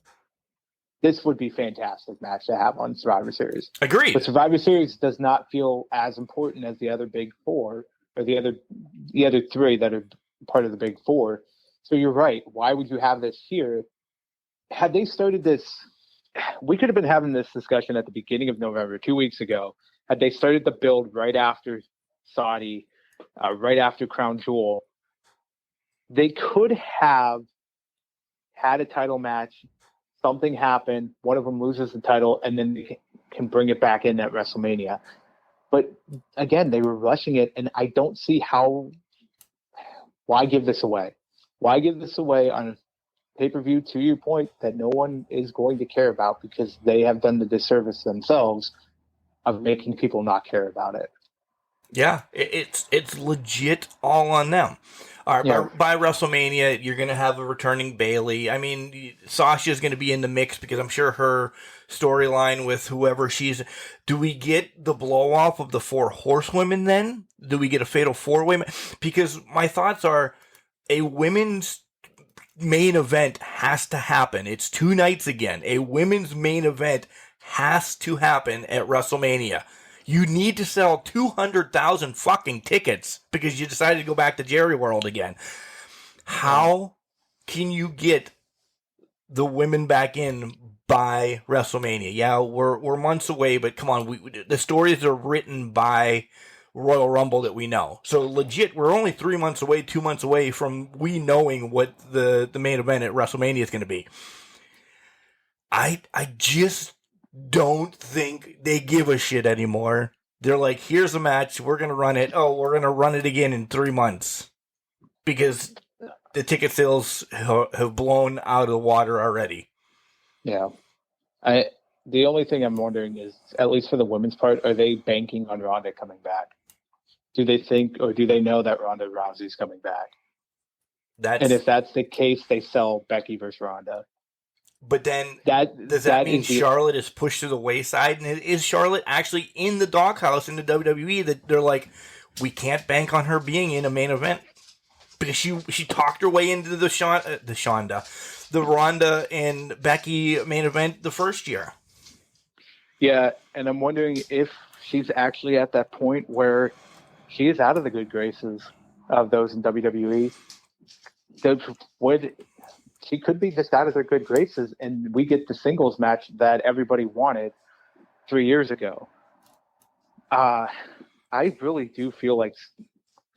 Speaker 3: this would be a fantastic match to have on Survivor Series.
Speaker 2: Agreed.
Speaker 3: But Survivor Series does not feel as important as the other big four or the other three that are part of the big four. So you're right. Why would you have this here? Had they started this, we could have been having this discussion at the beginning of November, 2 weeks ago. Had they started the build right after Saudi, right after Crown Jewel, they could have had a title match. Something happened. One of them loses the title, and then they can bring it back in at WrestleMania. But again, they were rushing it, and I don't see how. Why give this away? Why give this away on a pay-per-view, to your point, that no one is going to care about because they have done the disservice themselves of making people not care about it.
Speaker 2: Yeah, it's legit all on them. All right, by WrestleMania, you're going to have a returning Bayley. I mean, Sasha's going to be in the mix because I'm sure her storyline with whoever she's... Do we get the blow-off of the 4 horsewomen then? Do we get a fatal 4-way? Because my thoughts are a women's main event has to happen. It's 2 nights again. A women's main event has to happen at WrestleMania. You need to sell 200,000 fucking tickets because you decided to go back to Jerry World again. How can you get the women back in by WrestleMania? Yeah, we're months away, but come on, the stories are written by Royal Rumble that we know. So legit, we're only 3 months away, 2 months away from we knowing what the main event at WrestleMania is going to be. I just don't think they give a shit anymore. They're like, here's a match, we're going to run it. Oh, we're going to run it again in 3 months. Because the ticket sales have blown out of the water already.
Speaker 3: Yeah. The only thing I'm wondering is, at least for the women's part, are they banking on Ronda coming back? Do they think, or do they know that Ronda Rousey's coming back? And if that's the case, they sell Becky versus Ronda.
Speaker 2: But then, does that mean Charlotte is pushed to the wayside? And is Charlotte actually in the doghouse in the WWE that they're like, we can't bank on her being in a main event? Because she talked her way into the Ronda and Becky main event the first year.
Speaker 3: Yeah, and I'm wondering if she's actually at that point where she is out of the good graces of those in WWE. She could be just out of their good graces, and we get the singles match that everybody wanted 3 years ago. I really do feel like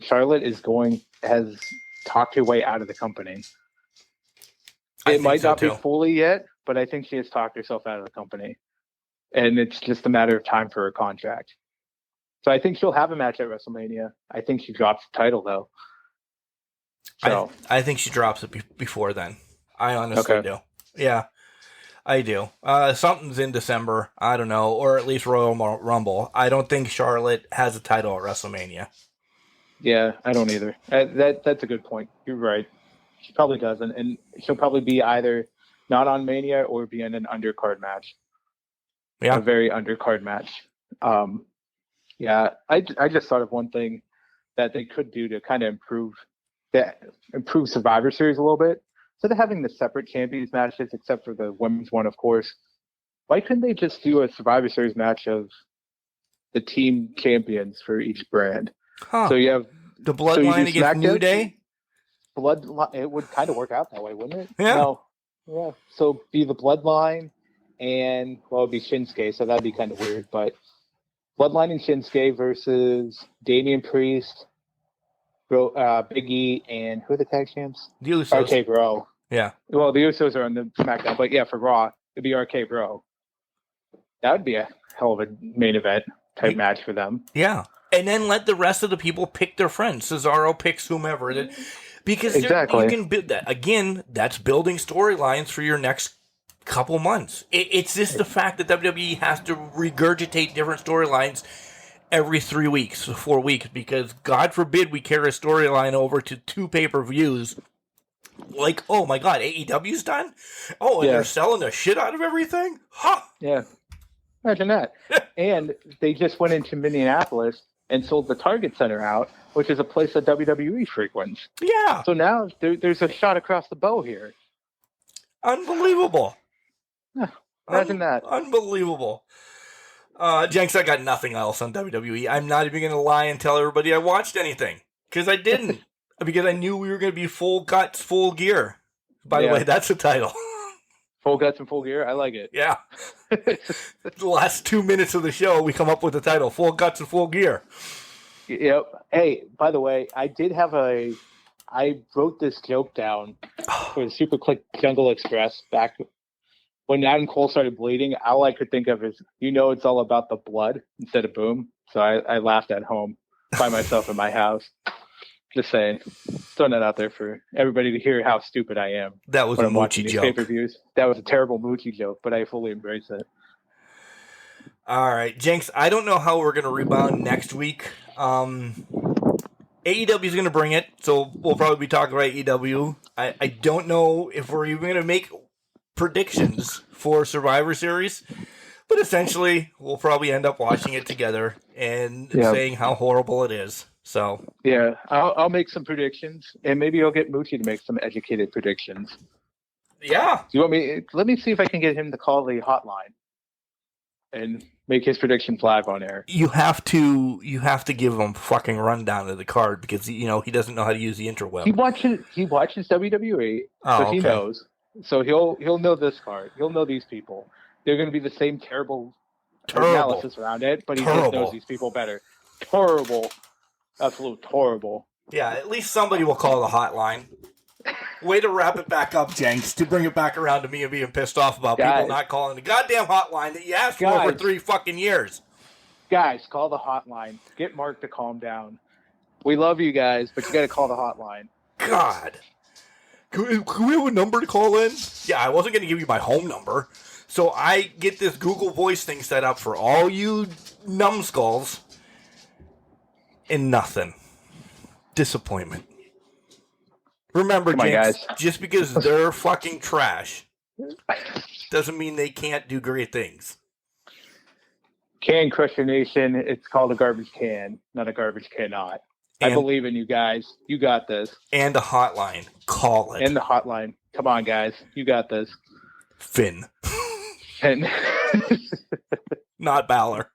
Speaker 3: Charlotte has talked her way out of the company. It might not be fully yet, but I think she has talked herself out of the company. And it's just a matter of time for her contract. So I think she'll have a match at WrestleMania. I think she drops the title, though. So
Speaker 2: I think she drops it before then. I honestly do. Yeah, I do. Something's in December. I don't know. Or at least Royal Rumble. I don't think Charlotte has a title at WrestleMania.
Speaker 3: Yeah, I don't either. That's a good point. You're right. She probably doesn't. And she'll probably be either not on Mania or be in an undercard match.
Speaker 2: Yeah.
Speaker 3: A very undercard match. Yeah, I just thought of one thing that they could do to kind of improve Survivor Series a little bit. Instead of having the separate champions matches, except for the women's one, of course, why couldn't they just do a Survivor Series match of the team champions for each brand?
Speaker 2: Huh.
Speaker 3: So you have
Speaker 2: the Bloodline against New Day?
Speaker 3: It would kind of work out that way, wouldn't it?
Speaker 2: Yeah.
Speaker 3: No. Yeah. So be the Bloodline and, well, it'd be Shinsuke, so that'd be kind of weird, but Bloodline and Shinsuke versus Damian Priest, Big E, and who are the tag champs?
Speaker 2: The Usos.
Speaker 3: RK Bro.
Speaker 2: Yeah.
Speaker 3: Well, the Usos are on the SmackDown, but yeah, for Raw, it'd be RK Bro. That would be a hell of a main event type match for them.
Speaker 2: Yeah. And then let the rest of the people pick their friends. Cesaro picks whomever. Because
Speaker 3: exactly.
Speaker 2: You can build that. Again, that's building storylines for your next couple months. It's just the fact that WWE has to regurgitate different storylines every 3 weeks, 4 weeks, because God forbid we carry a storyline over to 2 pay-per-views. Like, oh my God, AEW's done? Oh, and they're selling the shit out of everything? Huh?
Speaker 3: Yeah. Imagine that. And they just went into Minneapolis and sold the Target Center out, which is a place that WWE frequents.
Speaker 2: Yeah.
Speaker 3: So now there's a shot across the bow here.
Speaker 2: Unbelievable.
Speaker 3: Imagine that.
Speaker 2: Unbelievable. Jenks, I got nothing else on WWE. I'm not even going to lie and tell everybody I watched anything. Because I didn't. Because I knew we were going to be full guts, full gear. By the way, that's the title.
Speaker 3: Full guts and full gear. I like it.
Speaker 2: Yeah. The last 2 minutes of the show, we come up with the title, Full Guts and Full Gear.
Speaker 3: Yep. Hey, by the way, I wrote this joke down for the Super Click Jungle Express back when Adam Cole started bleeding. All I could think of is, it's all about the blood instead of boom. So I laughed at home by myself in my house. Just saying, throwing that out there for everybody to hear how stupid I am.
Speaker 2: That was
Speaker 3: when
Speaker 2: a
Speaker 3: I'm watching
Speaker 2: Moochie
Speaker 3: these
Speaker 2: joke.
Speaker 3: pay-per-views. That was a terrible Moochie joke, but I fully embrace it.
Speaker 2: All right, Jenks, I don't know how we're going to rebound next week. AEW is going to bring it, so we'll probably be talking about AEW. I don't know if we're even going to make predictions for Survivor Series, but essentially we'll probably end up watching it together and saying how horrible it is. So
Speaker 3: yeah, I'll make some predictions, and maybe I'll get Moochie to make some educated predictions.
Speaker 2: Yeah.
Speaker 3: Do you want me? Let me see if I can get him to call the hotline and make his predictions live on air.
Speaker 2: You have to give him a fucking rundown of the card because he doesn't know how to use the interweb.
Speaker 3: He watches WWE, so he knows. So he'll know this card. He'll know these people. They're going to be the same terrible analysis around it, but he just knows these people better. Terrible. Absolute horrible.
Speaker 2: Yeah, at least somebody will call the hotline. Way to wrap it back up, Jenks, to bring it back around to me and being pissed off about people not calling the goddamn hotline that you asked for 3 fucking years.
Speaker 3: Guys, call the hotline. Get Mark to calm down. We love you guys, but you got to call the hotline.
Speaker 2: God. Can we have a number to call in? Yeah, I wasn't going to give you my home number. So I get this Google Voice thing set up for all you numbskulls. And nothing. Disappointment. Remember, Jinx, just because they're fucking trash doesn't mean they can't do great things.
Speaker 3: Can Crusher Nation, it's called a garbage can, not a garbage cannot. I believe in you guys. You got this.
Speaker 2: And a hotline. Call it.
Speaker 3: And the hotline. Come on, guys. You got this.
Speaker 2: Finn.
Speaker 3: Finn.
Speaker 2: Not Balor.